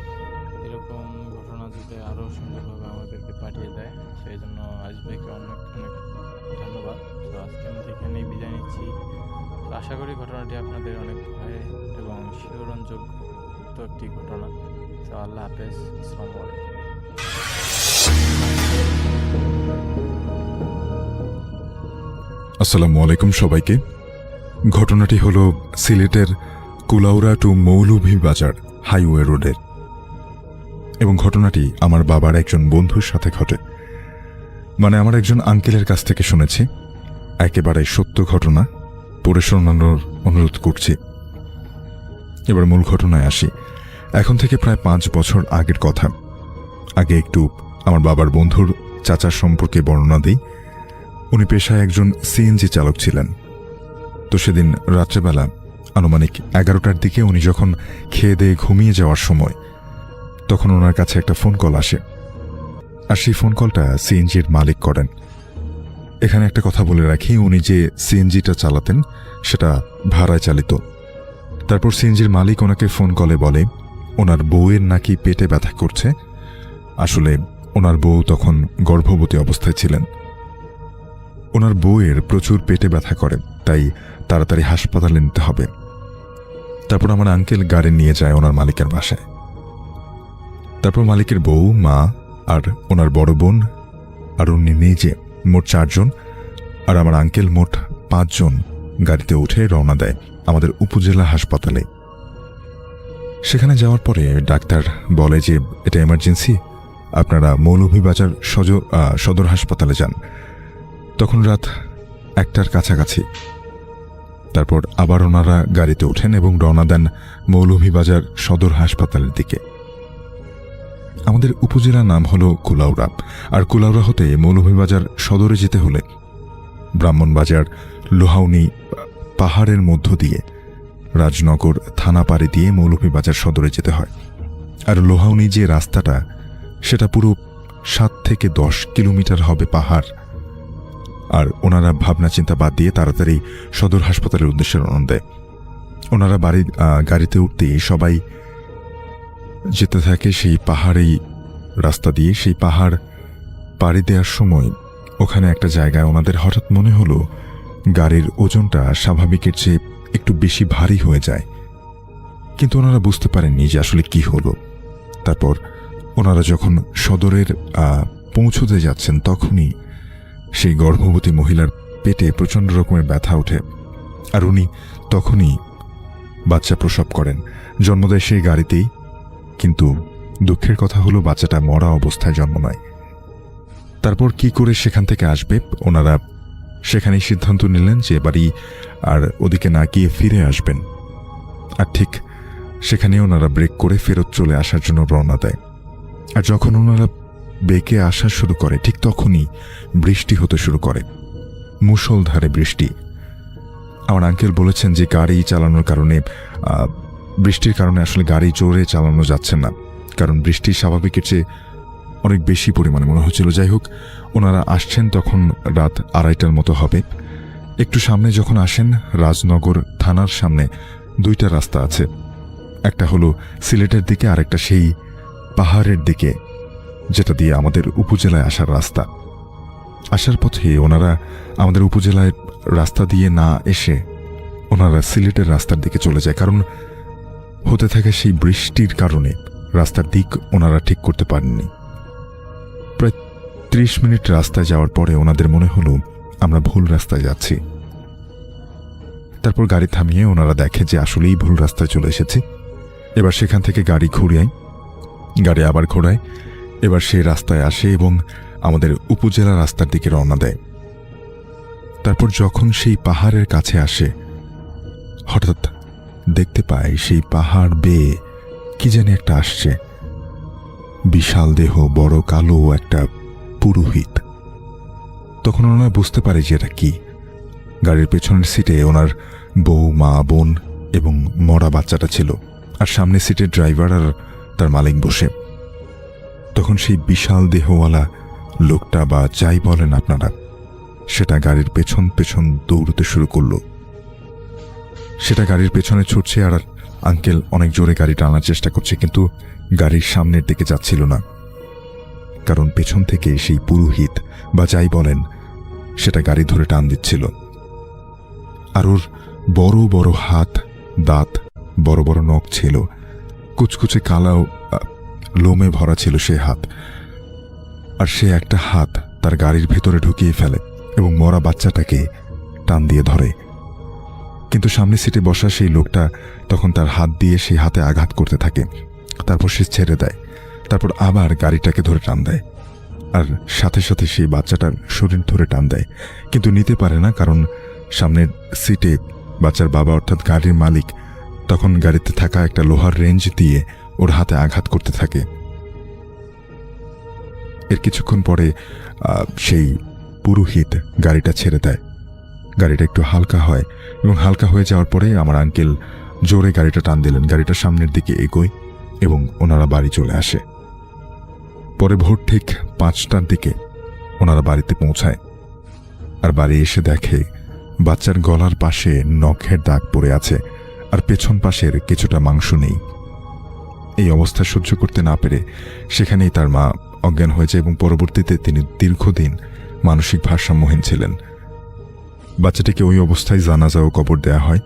এরকম ঘটনা যাতে আরও সুন্দরভাবে আমাদেরকে পাঠিয়ে দেয়, সেই জন্য আজিজ ভাইকে অনেক অনেক ধন্যবাদ। তো আজকের মধ্যে এখানেই বিদায় নিচ্ছি। তো আশা করি ঘটনাটি আপনাদের অনেক ভয় এবং শিহরণযোগ্য একটি ঘটনা। তো আল্লাহ হাফেজ, আসসালামু আলাইকুম। আসসালামু আলাইকুম সবাইকে। ঘটনাটি হলো সিলেটের কুলাউড়া টু মৌলভীবাজার হাইওয়ে রোডের এবং ঘটনাটি আমার বাবার একজন বন্ধুর সাথে ঘটে। মানে আমার একজন আঙ্কেলের কাছ থেকে শুনেছি। একেবারে সত্য ঘটনা, পড়ে শোনানোর অনুরোধ করছি। এবার মূল ঘটনায় আসি। এখন থেকে প্রায় 5 বছর আগের কথা। আগে একটু আমার বাবার বন্ধুর চাচার সম্পর্কে বর্ণনা দিই। উনি পেশায় একজন সিএনজি চালক ছিলেন। তো সেদিন রাত্রেবেলা আনুমানিক 11টার দিকে উনি যখন খেয়ে দিয়ে ঘুমিয়ে যাওয়ার সময় তখন ওনার কাছে একটা ফোন কল আসে। আর সেই ফোন কলটা সিএনজির মালিক করেন। এখানে একটা কথা বলে রাখি, উনি যে সিএনজিটা চালাতেন সেটা ভাড়ায় চালিত। তারপর সিএনজির মালিক ওনাকে ফোন কলে বলে ওনার বউয়ের নাকি পেটে ব্যথা করছে। আসলে ওনার বউ তখন গর্ভবতী অবস্থায় ছিলেন। ওনার বউয়ের প্রচুর পেটে ব্যথা করে, তাই তাড়াতাড়ি হাসপাতালে নিতে হবে। তারপর আমার আঙ্কেল গাড়ি নিয়ে যায় ওনার মালিকের বাসায়। তারপর মালিকের বউ, মা আর ওনার বড় বোন আর উনি নিজে, মোট 4 জন, আর আমার আঙ্কেল মোট 5 জন গাড়িতে উঠে রওনা দেয় আমাদের উপজেলা হাসপাতালে। সেখানে যাওয়ার পরে ডাক্তার বলে যে এটা এমার্জেন্সি, আপনারা মৌলভীবাজার সদর হাসপাতালে যান। তখন রাত 1টার কাছাকাছি। তারপর আবার ওনারা গাড়িতে ওঠেন এবং রওনা দেন মৌলভীবাজার সদর হাসপাতালের দিকে। আমাদের উপজেলার নাম হলো কুলাউড়া, আর কুলাউড়া হতে মৌলভীবাজার সদরে যেতে হলে ব্রাহ্মণবাজার লোহাউনি পাহাড়ের মধ্য দিয়ে রাজনগর থানা পাড়ি দিয়ে মৌলভীবাজার সদরে যেতে হয়। আর লোহাউনি যে রাস্তাটা, সেটা পুরো 7 থেকে 10 কিলোমিটার হবে পাহাড়। আর ওনারা ভাবনা চিন্তা বাদ দিয়ে তাড়াতাড়ি সদর হাসপাতালের উদ্দেশ্যে রওনা দেয়। ওনারা গাড়িতে উঠতেই সবাই যেতে থাকে সেই পাহাড়েই রাস্তা দিয়ে। সেই পাহাড় পাড়ি দেওয়ার সময় ওখানে একটা জায়গায় ওনাদের হঠাৎ মনে হলো গাড়ির ওজনটা স্বাভাবিকের চেয়ে একটু বেশি ভারী হয়ে যায়, কিন্তু ওনারা বুঝতে পারেননি যে আসলে কি হলো। তারপর ওনারা যখন সদরের পৌঁছতে যাচ্ছেন, তখনই সেই গর্ভবতী মহিলার পেটে প্রচণ্ড রকমের ব্যথা ওঠে, আর উনি তখনই বাচ্চা প্রসব করেন। জন্ম দেয় সেই গাড়িতেই, কিন্তু দুঃখের কথা হলো বাচ্চাটা মরা অবস্থায় জন্ম নেয়। তারপর কি করে সেখান থেকে আসবে, ওনারা সেখানেই সিদ্ধান্ত নিলেন যে বাড়ি আর ওদিকে না গিয়ে ফিরে আসবেন। আর ঠিক সেখানে ওনারা ব্রেক করে ফেরত চলে আসার জন্য রওনা দেয়। আর যখন ওনারা বেঁকে আসা শুরু করে, ঠিক তখনই বৃষ্টি হতে শুরু করে, মুষলধারে বৃষ্টি। আমার আঙ্কেল বলেছেন যে গাড়ি চালানোর কারণে, বৃষ্টির কারণে আসলে গাড়ি জোরে চালানো যাচ্ছে না, কারণ বৃষ্টি স্বাভাবিকের চেয়ে অনেক বেশি পরিমাণে মনে হচ্ছিল। যাই হোক, ওনারা আসছেন তখন রাত 2:30টার মতো হবে। একটু সামনে যখন আসেন, রাজনগর থানার সামনে 2টা রাস্তা আছে, একটা হলো সিলেটের দিকে, আর একটা সেই পাহাড়ের দিকে যেটা দিয়ে আমাদের উপজেলায় আসার রাস্তা। আসার পথে ওনারা আমাদের উপজেলায় রাস্তা দিয়ে না এসে ওনারা সিলেটের রাস্তার দিকে চলে যায়, কারণ হতে থাকে সেই বৃষ্টির কারণে রাস্তার দিক ওনারা ঠিক করতে পারেননি। প্রায় 30 মিনিট রাস্তায় যাওয়ার পরে ওনাদের মনে হলো আমরা ভুল রাস্তায় যাচ্ছি। তারপর গাড়ি থামিয়ে ওনারা দেখে যে আসলেই ভুল রাস্তায় চলে এসেছি। এবার সেখান থেকে গাড়ি ঘুরিয়ে, গাড়ি আবার ঘোরায়, এবার সেই রাস্তায় আসে এবং আমাদের উপজেলা রাস্তার দিকে রওনা দেয়। তারপর যখন সেই পাহাড়ের কাছে আসে, হঠাৎ দেখতে পায় সেই পাহাড় বেয়ে কি জানি একটা আসছে, বিশাল দেহ, বড় কালো একটা পুরোহিত। তখন ওনারা বুঝতে পারে যে এটা কি। গাড়ির পেছনের সিটে ওনার বউ, মা, বোন এবং মরা বাচ্চাটা ছিল, আর সামনে সিটে ড্রাইভার আর তার মালিক বসে। তখন সেই বিশাল দেহওয়ালা লোকটা, বা যাই বলেন আপনারা, সেটা গাড়ির পেছন পেছন দৌড়তে শুরু করলো। সেটা গাড়ির পেছনে ছুটছে, আর আঙ্কেল অনেক জোরে গাড়ি টানার চেষ্টা করছে, কিন্তু গাড়ির সামনের দিকে যাচ্ছিল না, কারণ পেছন থেকে সেই পুরোহিত বা যাই বলেন সেটা গাড়ি ধরে টান দিচ্ছিল। আর ওর বড় বড় হাত, দাঁত, বড় বড় নখ ছিল, কুচকুচে কালাও লোমে ভরা ছিল সে হাত। আর সে একটা হাত তার গাড়ির ভেতরে ঢুকিয়ে ফেলে এবং মরা বাচ্চাটাকে টান দিয়ে ধরে। কিন্তু সামনে সিটে বসা সেই লোকটা তখন তার হাত দিয়ে সেই হাতে আঘাত করতে থাকে। তারপর সে ছেড়ে দেয়, তারপর আবার গাড়িটাকে ধরে টান দেয়, আর সাথে সাথে সেই বাচ্চাটার শরীর ধরে টান দেয়, কিন্তু নিতে পারে না, কারণ সামনের সিটে বাচ্চার বাবা অর্থাৎ গাড়ির মালিক তখন গাড়িতে থাকা একটা লোহার রেঞ্জ দিয়ে ওর হাতে আঘাত করতে থাকে। এর কিছুক্ষণ পরে সেই পুরোহিত গাড়িটা ছেড়ে দেয়, গাড়িটা একটু হালকা হয়, এবং হালকা হয়ে যাওয়ার পরে আমার আঙ্কেল জোরে গাড়িটা টান দিলেন, গাড়িটা সামনের দিকে এগোয় এবং ওনারা বাড়ি চলে আসে। পরে ভোর ঠিক 5টার দিকে ওনারা বাড়িতে পৌঁছায়, আর বাড়ি এসে দেখে বাচ্চার গলার পাশে নখের দাগ পড়ে আছে, আর পেছন পাশের কিছুটা মাংস নেই। এই অবস্থা সহ্য করতে না পেরে সেখানেই তার মা অজ্ঞান হয়ে যায়, এবং পরবর্তীতে তিনি দীর্ঘদিন মানসিক ভারসাম্যহীন ছিলেন। বাচ্চাটিকে ওই অবস্থায় জানাজা ও কবর দেয়া হয়।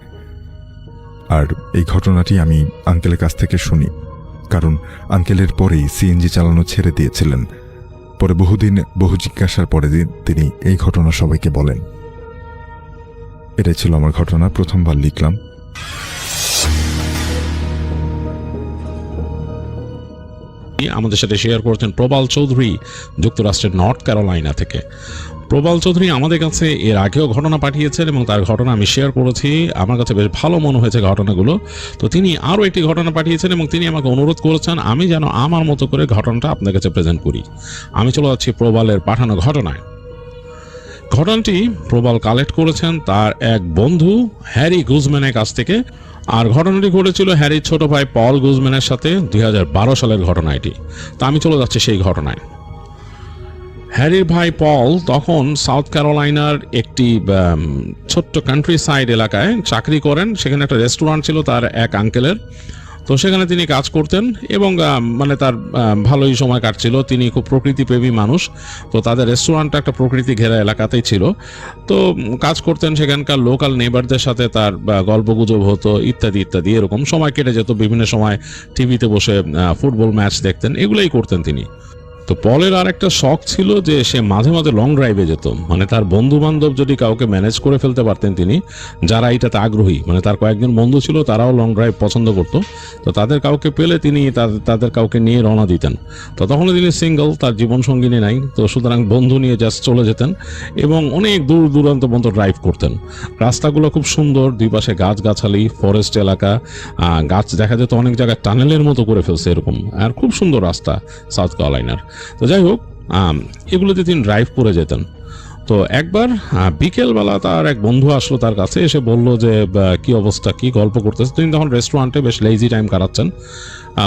আর এই ঘটনাটি আমি আঙ্কেলের কাছ থেকে শুনি, কারণ আঙ্কেলের পরেই সিএনজি চালানো ছেড়ে দিয়েছিলেন। পরে বহু জিজ্ঞাসার পরে তিনি এই ঘটনা সবাইকে বলেন। এটাই ছিল আমার ঘটনা, প্রথমবার লিখলাম। আমাদের সাথে শেয়ার করেছেন প্রবাল চৌধুরী যুক্তরাষ্ট্রের নর্থ ক্যারোলাইনা থেকে। প্রবাল চৌধুরী আমাদের কাছে এর আগেও ঘটনা পাঠিয়েছেন এবং তার ঘটনা আমি শেয়ার করেছি, আমার কাছে বেশ ভালো মনে হয়েছে ঘটনাগুলো। তো তিনি আরও একটি ঘটনা পাঠিয়েছেন এবং তিনি আমাকে অনুরোধ করেছেন আমি যেন আমার মতো করে ঘটনাটা আপনার কাছে প্রেজেন্ট করি। আমি চলে যাচ্ছি প্রবালের পাঠানো ঘটনায়। ঘটনাটি প্রবাল কালেক্ট করেছেন তার এক বন্ধু হ্যারি গুজম্যানের কাছ থেকে। আর ঘটনাটি ঘটেছিল হ্যারির ছোট ভাই পল গুজম্যানের সাথে 2012 সালের ঘটনা এটি। তা আমি চলে যাচ্ছি সেই ঘটনায়। হ্যারির ভাই পল তখন সাউথ ক্যারোলাইনার একটি ছোট্ট কান্ট্রি সাইড এলাকায় চাকরি করেন। সেখানে একটা রেস্টুরেন্ট ছিল তার এক আঙ্কেলের। তো সেখানে তিনি কাজ করতেন এবং মানে তার ভালোই সময় কাটছিল। তিনি খুব প্রকৃতিপ্রেমী মানুষ, তো তাদের রেস্টুরেন্টটা একটা প্রকৃতি ঘেরা এলাকাতেই ছিল। তো কাজ করতেন, সেখানকার লোকাল নেবারদের সাথে তার গল্পগুজব হতো ইত্যাদি ইত্যাদি, এরকম সময় কেটে যেত। বিভিন্ন সময় টিভিতে বসে ফুটবল ম্যাচ দেখতেন, এগুলোই করতেন তিনি। তো পলের আর একটা শখ ছিল যে সে মাঝে মাঝে লং ড্রাইভে যেত। মানে তার বন্ধু বান্ধব যদি কাউকে ম্যানেজ করে ফেলতে পারতেন তিনি, যারা এটাতে আগ্রহী, মানে তার কয়েকজন বন্ধু ছিল তারাও লং ড্রাইভ পছন্দ করতো, তো তাদের কাউকে পেলে তিনি তাদের কাউকে নিয়ে রওনা দিতেন। তো তখনও তিনি সিঙ্গল, তার জীবনসঙ্গিনী নাই, তো সুতরাং বন্ধু নিয়ে জাস্ট চলে যেতেন এবং অনেক দূর দূরান্ত পর্যন্ত ড্রাইভ করতেন। রাস্তাগুলো খুব সুন্দর, দুই পাশে গাছগাছালি, ফরেস্ট এলাকা, গাছ দেখা যেত অনেক জায়গায় টানেলের মতো করে ফেলছে এরকম, আর খুব সুন্দর রাস্তা সাউথ ক্যারোলাইনার। তো যাই হোক, এগুলোতে তিনি ড্রাইভ করে যেতেন। তো একবার বিকেলবেলা তার এক বন্ধু আসলো তার কাছে, এসে বলল যে কি অবস্থা, কি গল্প করতেছে। তিনি তখন রেস্টুরেন্টে বেশ লেজি টাইম কাটাচ্ছেন,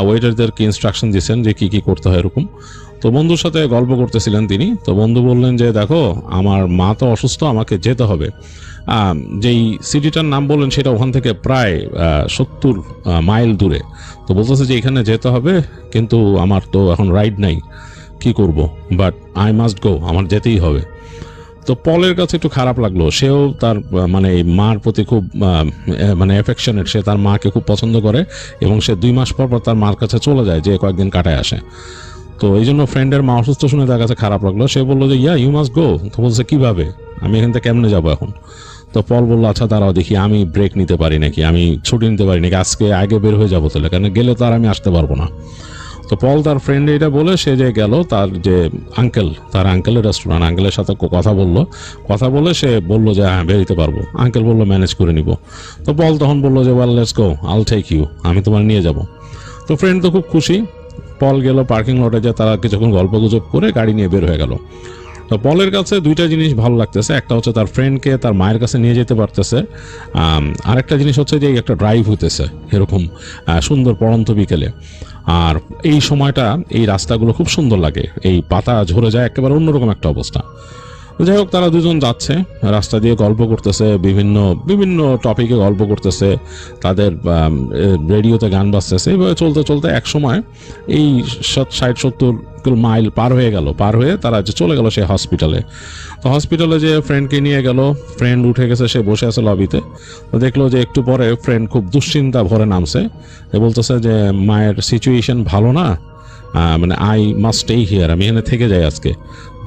ওয়েটারদেরকে ইনস্ট্রাকশন দিচ্ছেন যে কি কি করতে হয় এরকম। তো বন্ধুর সাথে গল্প করতেছিলেন তিনি। তো বন্ধু বললেন যে দেখো, আমার মা তো অসুস্থ, আমাকে যেতে হবে। যেই সিটিটার নাম বললেন সেটা ওখান থেকে প্রায় 70 মাইল দূরে। তো বলতেছে যে এখানে যেতে হবে, কিন্তু আমার তো এখন রাইড নাই, কি করব, বাট আই মাস্ট গো, আমার যেতেই হবে। তো পলের কাছে একটু খারাপ লাগলো। সেও তার মানে মার প্রতি খুব মানে অ্যাফেকশনেট, সে তার মাকে খুব পছন্দ করে এবং সে 2 মাস পর পর তার মার কাছে চলে যায়, যে কয়েকদিন কাটায় আসে। তো এই জন্য ফ্রেন্ডের মা অসুস্থ শুনে তার কাছে খারাপ লাগলো। সে বললো যে ইউ মাস্ট গো। তো বলছে কিভাবে, আমি এখান থেকে কেমনে যাবো এখন? তো পল বললো আচ্ছা দাঁড়াও দেখি, আমি ব্রেক নিতে পারি নাকি, আমি ছুটি নিতে পারি নাকি, আজকে আগে বের হয়ে যাবো তাহলে, কারণ গেলে তো আর আমি আসতে পারবো না। তো পল তার ফ্রেন্ড এটা বলে সে যে গেল তার যে আঙ্কেল, তার আঙ্কেলের রেস্টুরেন্ট, আঙ্কেলের সাথে কথা বলে সে বললো যে হ্যাঁ বেরোতে পারবো। আঙ্কেল বললো ম্যানেজ করে নিব। তো পল তখন বললো যে well let's go, I'll take you, আমি তোমার নিয়ে যাব। তো ফ্রেন্ড তো খুব খুশি। পল গেল পার্কিং লটে, যে তারা কিছুক্ষণ গল্পগুজব করে গাড়ি নিয়ে বের হয়ে গেল। তো পলের কাছে দুইটা জিনিস ভালো লাগতেছে, একটা হচ্ছে তার ফ্রেন্ডকে তার মায়ের কাছে নিয়ে যেতে পারতেছে, আরেকটা জিনিস হচ্ছে যে একটা ড্রাইভ হইতেছে এরকম সুন্দর পড়ন্ত বিকেলে। আর এই সময়টা এই রাস্তাগুলো খুব সুন্দর লাগে, এই পাতা ঝরে যায়, একেবারে অন্যরকম একটা অবস্থা। যাই হোক, তারা দুজন যাচ্ছে, রাস্তা দিয়ে গল্প করতেছে, বিভিন্ন টপিকে গল্প করতেছে, তাদের রেডিওতে গান বাজতেছে। এইভাবে চলতে চলতে এক সময় এই 60-70 মাইল পার হয়ে তারা যে চলে গেল সেই হসপিটালে। তো হসপিটালে যে ফ্রেন্ডকে নিয়ে গেল, ফ্রেন্ড উঠে গেছে, সে বসে আছে লবিতে। তো দেখলো যে একটু পরে ফ্রেন্ড খুব দুশ্চিন্তা ভরে নামছে, বলতেছে যে মায়ের সিচুয়েশন ভালো না, মানে আই মাস্ট স্টে হিয়ার, আমি এখানে থেকে যাই আজকে,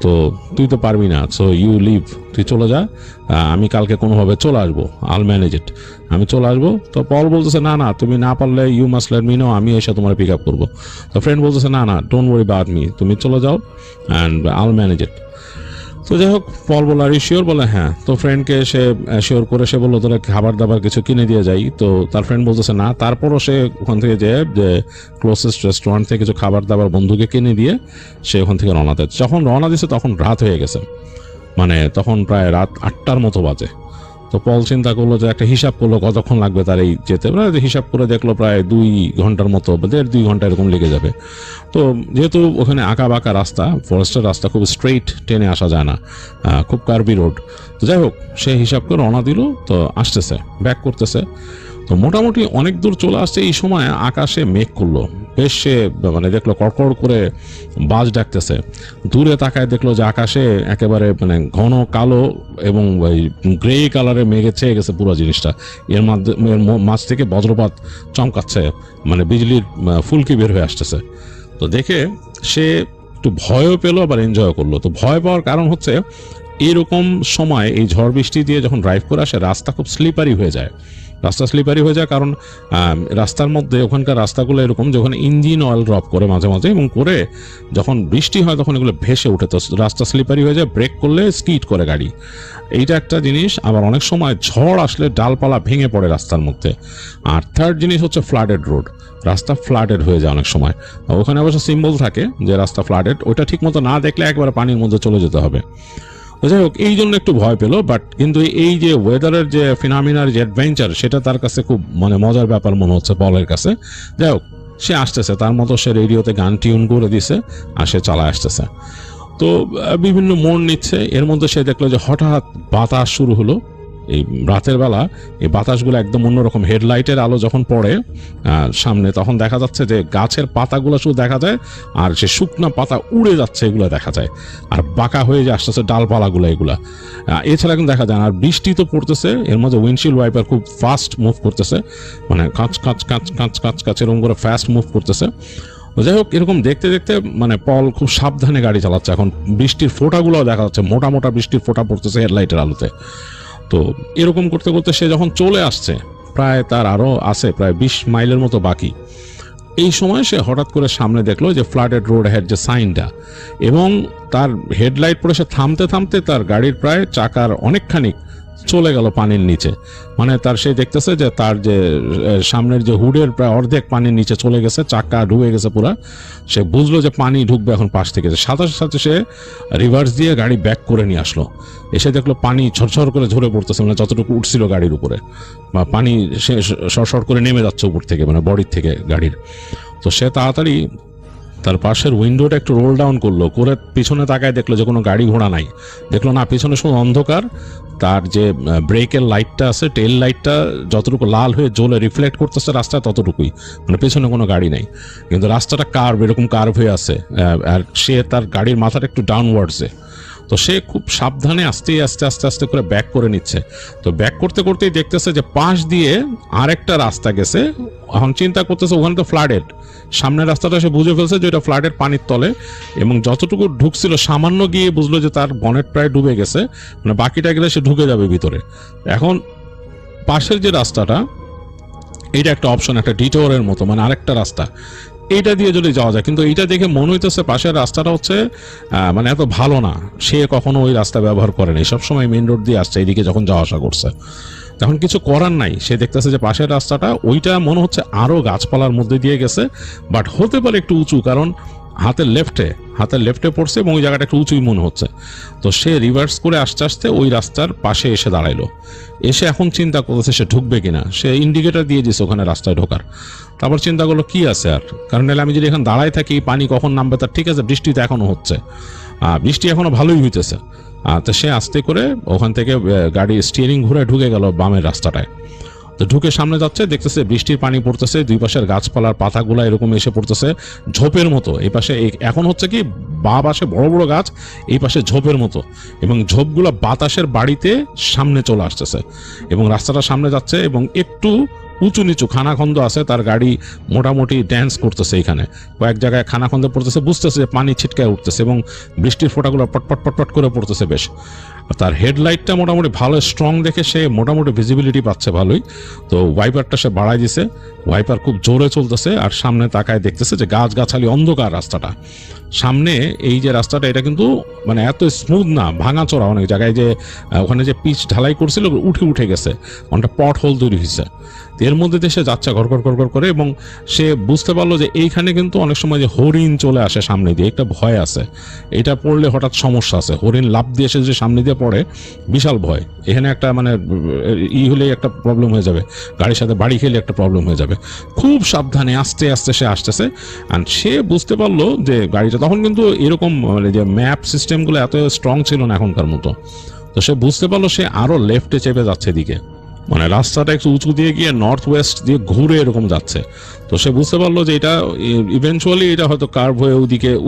তো তুই তো পারবি না, সো ইউ লিভ, তুই চলে যা, আমি কালকে কোনোভাবে চলে আসবো, আল ম্যানেজ ইট, আমি চলে আসবো। তো পল বলতেছে না তুমি না পারলে you must let me know, আমি এসে তোমার পিক আপ করবো। তো ফ্রেন্ড বলতেছে না ডোন্ট ওয়ারি অ্যাবাউট মি, তুমি চলে যাও অ্যান্ড আল ম্যানেজ ইট। তো যাই হোক, পল বলল আর ইউ শিওর? বলে হ্যাঁ। তো ফ্রেন্ডকে সে শিওর করে সে বললো তোরা খাবার দাবার কিছু কিনে দিয়ে যাই। তো তার ফ্রেন্ড বলতেছে না, তারপরও সে ওখান থেকে যে ক্লোজেস্ট রেস্টুরেন্ট থেকে কিছু খাবার দাবার বন্ধুকে কিনে দিয়ে সে ওখান থেকে রওনা দেয়। যখন রওনা দিচ্ছে তখন রাত হয়ে গেছে, মানে তখন প্রায় রাত 8টার মতো বাজে। তো পল চিন্তা করলো যে একটা হিসাব করলো কতক্ষণ লাগবে তার এই যেতে, হিসাব করে দেখলো প্রায় 2 ঘন্টার মতো, 1.5-2 ঘন্টা এরকম লেগে যাবে। তো যেহেতু ওখানে আঁকা বাঁকা রাস্তা, ফরেস্টের রাস্তা, খুব স্ট্রেইট টেনে আসা যায় না, খুব কার্ভি রোড। তো যাই হোক, সে হিসাব করে রওনা দিল। তো আসতেছে, ব্যাক করতেছে। তো মোটামুটি অনেক দূর চলে আসছে, এই সময় আকাশে মেঘ করলো বেশ। সে মানে দেখলো কড়কড় করে বাজ ডাকতেছে। দূরে তাকায় দেখলো যে আকাশে একেবারে মানে ঘন কালো এবং ওই গ্রে কালারে মেঘে ছেয়ে গেছে পুরো জিনিসটা। এর মাঝ থেকে বজ্রপাত চমকাচ্ছে, মানে বিজলির ফুলকি বের হয়ে আসতেছে। তো দেখে সে একটু ভয়ও পেলো, আবার এনজয় করলো। তো ভয় পাওয়ার কারণ হচ্ছে এইরকম সময় এই ঝড় বৃষ্টি দিয়ে যখন ড্রাইভ করে আসে, রাস্তা খুব স্লিপারি হয়ে যায়। কারণ রাস্তার মধ্যে ওখানকার রাস্তাগুলো এরকম যে ওখানে ইঞ্জিন অয়েল ড্রপ করে মাঝে মাঝে, এবং করে যখন বৃষ্টি হয় তখন এগুলো ভেসে ওঠে, তো রাস্তা স্লিপারি হয়ে যায়, ব্রেক করলে স্কিড করে গাড়ি, এইটা একটা জিনিস। আবার অনেক সময় ঝড় আসলে ডালপালা ভেঙে পড়ে রাস্তার মধ্যে। আর থার্ড জিনিস হচ্ছে ফ্লাডেড রোড, রাস্তা ফ্লাডেড হয়ে যায় অনেক সময়। ওখানে অবশ্য সিম্বল থাকে যে রাস্তা ফ্লাডেড, ওইটা ঠিক মতো না দেখলে একবারে পানির মধ্যে চলে যেতে হবে। তো যাই হোক এই জন্য একটু ভয় পেলো, বাট কিন্তু এই যে ওয়েদারের যে ফিনোমিনার যে অ্যাডভেঞ্চার সেটা তার কাছে খুব মানে মজার ব্যাপার মনে হচ্ছে পলের কাছে। যাই হোক সে আসতেছে, তার মতো সে রেডিওতে গান টিউন করে দিছে আর সে চালায় আসতেছে। তো বিভিন্ন মোড় নিচ্ছে, এর মধ্যে সে দেখলো যে হঠাৎ বাতাস শুরু হলো। এই রাতের বেলা এই বাতাসগুলো একদম অন্যরকম, হেডলাইটের আলো যখন পড়ে সামনে তখন দেখা যাচ্ছে যে গাছের পাতাগুলো শুধু দেখা যায় আর সে শুকনা পাতা উড়ে যাচ্ছে এগুলো দেখা যায়, আর বাঁকা হয়ে যে আসতেছে ডালপালাগুলো এগুলা, এছাড়া কিন্তু দেখা যায় না। আর বৃষ্টি তো পড়তেছে, এর মধ্যে উইন্ডশিল্ড ওয়াইপার খুব ফাস্ট মুভ করতেছে, মানে কাঁচ কাঁচ কাঁচ কাঁচ কাঁচ কাঁচ এরকম করে ফাস্ট মুভ করতেছে। যাই হোক এরকম দেখতে দেখতে মানে পল খুব সাবধানে গাড়ি চালাচ্ছে। এখন বৃষ্টির ফোঁটাগুলোও দেখা যাচ্ছে, মোটা মোটা বৃষ্টির ফোঁটা পড়তেছে হেডলাইটের আলোতে। তো এরকম করতে করতে সে যখন চলে আসছে, প্রায় তার আরও আছে প্রায় 20 মাইলের মতো বাকি, এই সময় সে হঠাৎ করে সামনে দেখলো যে ফ্লাডেড রোড হেড যে সাইনটা, এবং তার হেডলাইট পড়ে সে থামতে থামতে তার গাড়ির প্রায় চাকার অনেকখানি চলে গেল পানির নিচে। মানে তার সে দেখতেছে যে তার যে সামনের যে হুডের প্রায় অর্ধেক পানির নিচে চলে গেছে, চাকা ডুবে গেছে পুরা। সে বুঝলো যে পানি ঢুকবে এখন পাশ থেকে, সাথে সাথে সে রিভার্স দিয়ে গাড়ি ব্যাক করে নিয়ে আসলো। এসে দেখলো পানি ঝরঝর করে ঝরে পড়তেছে, মানে যতটুকু উঠছিল গাড়ির উপরে, বা পানি সে সরসর করে নেমে যাচ্ছে উপর থেকে, মানে বডির থেকে গাড়ির। তো সে তাড়াতাড়ি তার পাশের উইন্ডোটা একটু রোল ডাউন করলো, করে পিছনে তাকায় দেখলো যে কোনো গাড়ি ঘোড়া নাই। দেখলো না, পিছনে শুধু অন্ধকার। তার যে ব্রেকের লাইটটা আছে, টেল লাইটটা যতটুকু লাল হয়ে জ্বলে রিফ্লেক্ট করতেছে রাস্তায় ততটুকুই, মানে পেছনে কোনো গাড়ি নেই। কিন্তু রাস্তাটা কার্ভ, এরকম কার্ভ হয়ে আছে, আর সে তার গাড়ির মাথাটা একটু ডাউনওয়ার্ডসে। তো সে খুব সাবধানে আস্তে আস্তে আস্তে আস্তে করে ব্যাক করে নিচ্ছে। তো ব্যাক করতে করতেই দেখতেছে যে পাশ দিয়ে আরেকটা রাস্তা গেছে। এখন চিন্তা করতেছে ওখানে তো ফ্লাডেড, সামনের রাস্তাটা সে বুঝে ফেলছে যে এটা ফ্লাডেড পানির তলে, এবং যতটুকু ঢুকছিল সামান্য গিয়ে বুঝলো যে তার বনেট প্রায় ডুবে গেছে, মানে বাকিটা গেলে সে ঢুকে যাবে ভিতরে। এখন পাশের যে রাস্তাটা, এটা একটা অপশন, একটা ডিটোরের মতো, মানে আরেকটা রাস্তা, এইটা দিয়ে যদি যাওয়া যায়। কিন্তু এইটা দেখে মনে হইতেছে পাশের রাস্তাটা হচ্ছে মানে এত ভালো না, সে কখনো ওই রাস্তা ব্যবহার করেনি, সবসময় মেন রোড দিয়ে আসছে এইদিকে যখন যাওয়া আসা করছে। তখন কিছু করার নাই, সে দেখতেছে যে পাশের রাস্তাটা ওইটা মনে হচ্ছে আরো গাছপালার মধ্যে দিয়ে গেছে, বাট হতে পারে একটু উঁচু, কারণ হাতের লেফটে পড়ছে এবং ওই জায়গাটা একটু উঁচুই মনে হচ্ছে। তো সে রিভার্স করে আস্তে আস্তে ওই রাস্তার পাশে এসে দাঁড়াইলো। এসে এখন চিন্তা করতেছে সে ঢুকবে কিনা। সে ইন্ডিকেটর দিয়ে দিচ্ছে ওখানে রাস্তায় ঢোকার। তারপর চিন্তা করলো কি আছে আর, কারণ নাহলে আমি যদি এখানে দাঁড়ায় থাকি পানি কখন নামবে তার ঠিক আছে, বৃষ্টি তো এখনো হচ্ছে, বৃষ্টি এখনো ভালোই হইতেছে। তো সে আস্তে করে ওখান থেকে গাড়ি স্টিয়ারিং ঘুরে ঢুকে গেল বামের রাস্তাটায়। তো ঢুকে সামনে যাচ্ছে, দেখতেছে বৃষ্টির পানি পড়তেছে, দুই পাশের গাছপালার পাতাগুলা এরকম এসে পড়তেছে ঝোপের মতো। এই পাশে এখন হচ্ছে কি বা পাশে বড় বড় গাছ, এই পাশে ঝোপের মতো, এবং ঝোপগুলো বাতাসের বাড়িতে সামনে চলে আসতেছে, এবং রাস্তাটা সামনে যাচ্ছে এবং একটু উঁচু নিচু খানাখন্দ আছে। তার গাড়ি মোটামুটি ড্যান্স করতেছে, এখানে কয়েক জায়গায় খানাখন্দ পড়তেছে, বুঝতেছে যে পানি ছিটকায় উঠতেছে এবং বৃষ্টির ফোঁটাগুলো পটপট পটপট করে পড়তেছে বেশ। তার হেডলাইটটা মোটামুটি ভালো স্ট্রং দেখে সে মোটামুটি ভিজিবিলিটি পাচ্ছে ভালোই। তো ওয়াইপারটা সে বাড়াই দিছে, ওয়াইপার খুব জোরে চলতেছে, আর সামনে তাকায় দেখতেছে যে গাছগাছালি অন্ধকার রাস্তাটা। সামনে এই যে রাস্তাটা এটা কিন্তু মানে এত স্মুথ না, ভাঙাচোরা অনেক জায়গায়, যে ওখানে যে পিচ ঢালাই করছিল উঠে উঠে গেছে, অনেকটা পট হোল তৈরি হয়েছে। এর মধ্যে দিয়ে সে যাচ্ছে ঘরঘর ঘরঘর করে, এবং সে বুঝতে পারলো যে এইখানে কিন্তু অনেক সময় যে হরিণ চলে আসে সামনে দিয়ে, একটা ভয় আছে, এটা পড়লে হঠাৎ সমস্যা আছে। হরিণ লাফ দিয়ে এসে যে সামনে দিয়ে পড়ে বিশাল ভয়, এখানে একটা মানে হলেই একটা প্রবলেম হয়ে যাবে, গাড়ির সাথে বাড়ি খেলে একটা প্রবলেম হয়ে যাবে। খুব সাবধানে আস্তে আস্তে সে আসতেছে, আর সে বুঝতে পারলো যে গাড়িটা তখন কিন্তু এরকম মানে যে ম্যাপ সিস্টেমগুলো এত স্ট্রং ছিল না এখনকার মতো। তো সে বুঝতে পারলো সে আরো লেফটে চেপে যাচ্ছে এদিকে, মানে রাস্তাটা একটু উঁচু দিয়ে গিয়ে নর্থ ওয়েস্ট দিয়ে ঘুরে এরকম যাচ্ছে। তো সে বুঝতে পারলো যে এটা ইভেনচুয়ালি এটা হয়তো কার্ভ হয়ে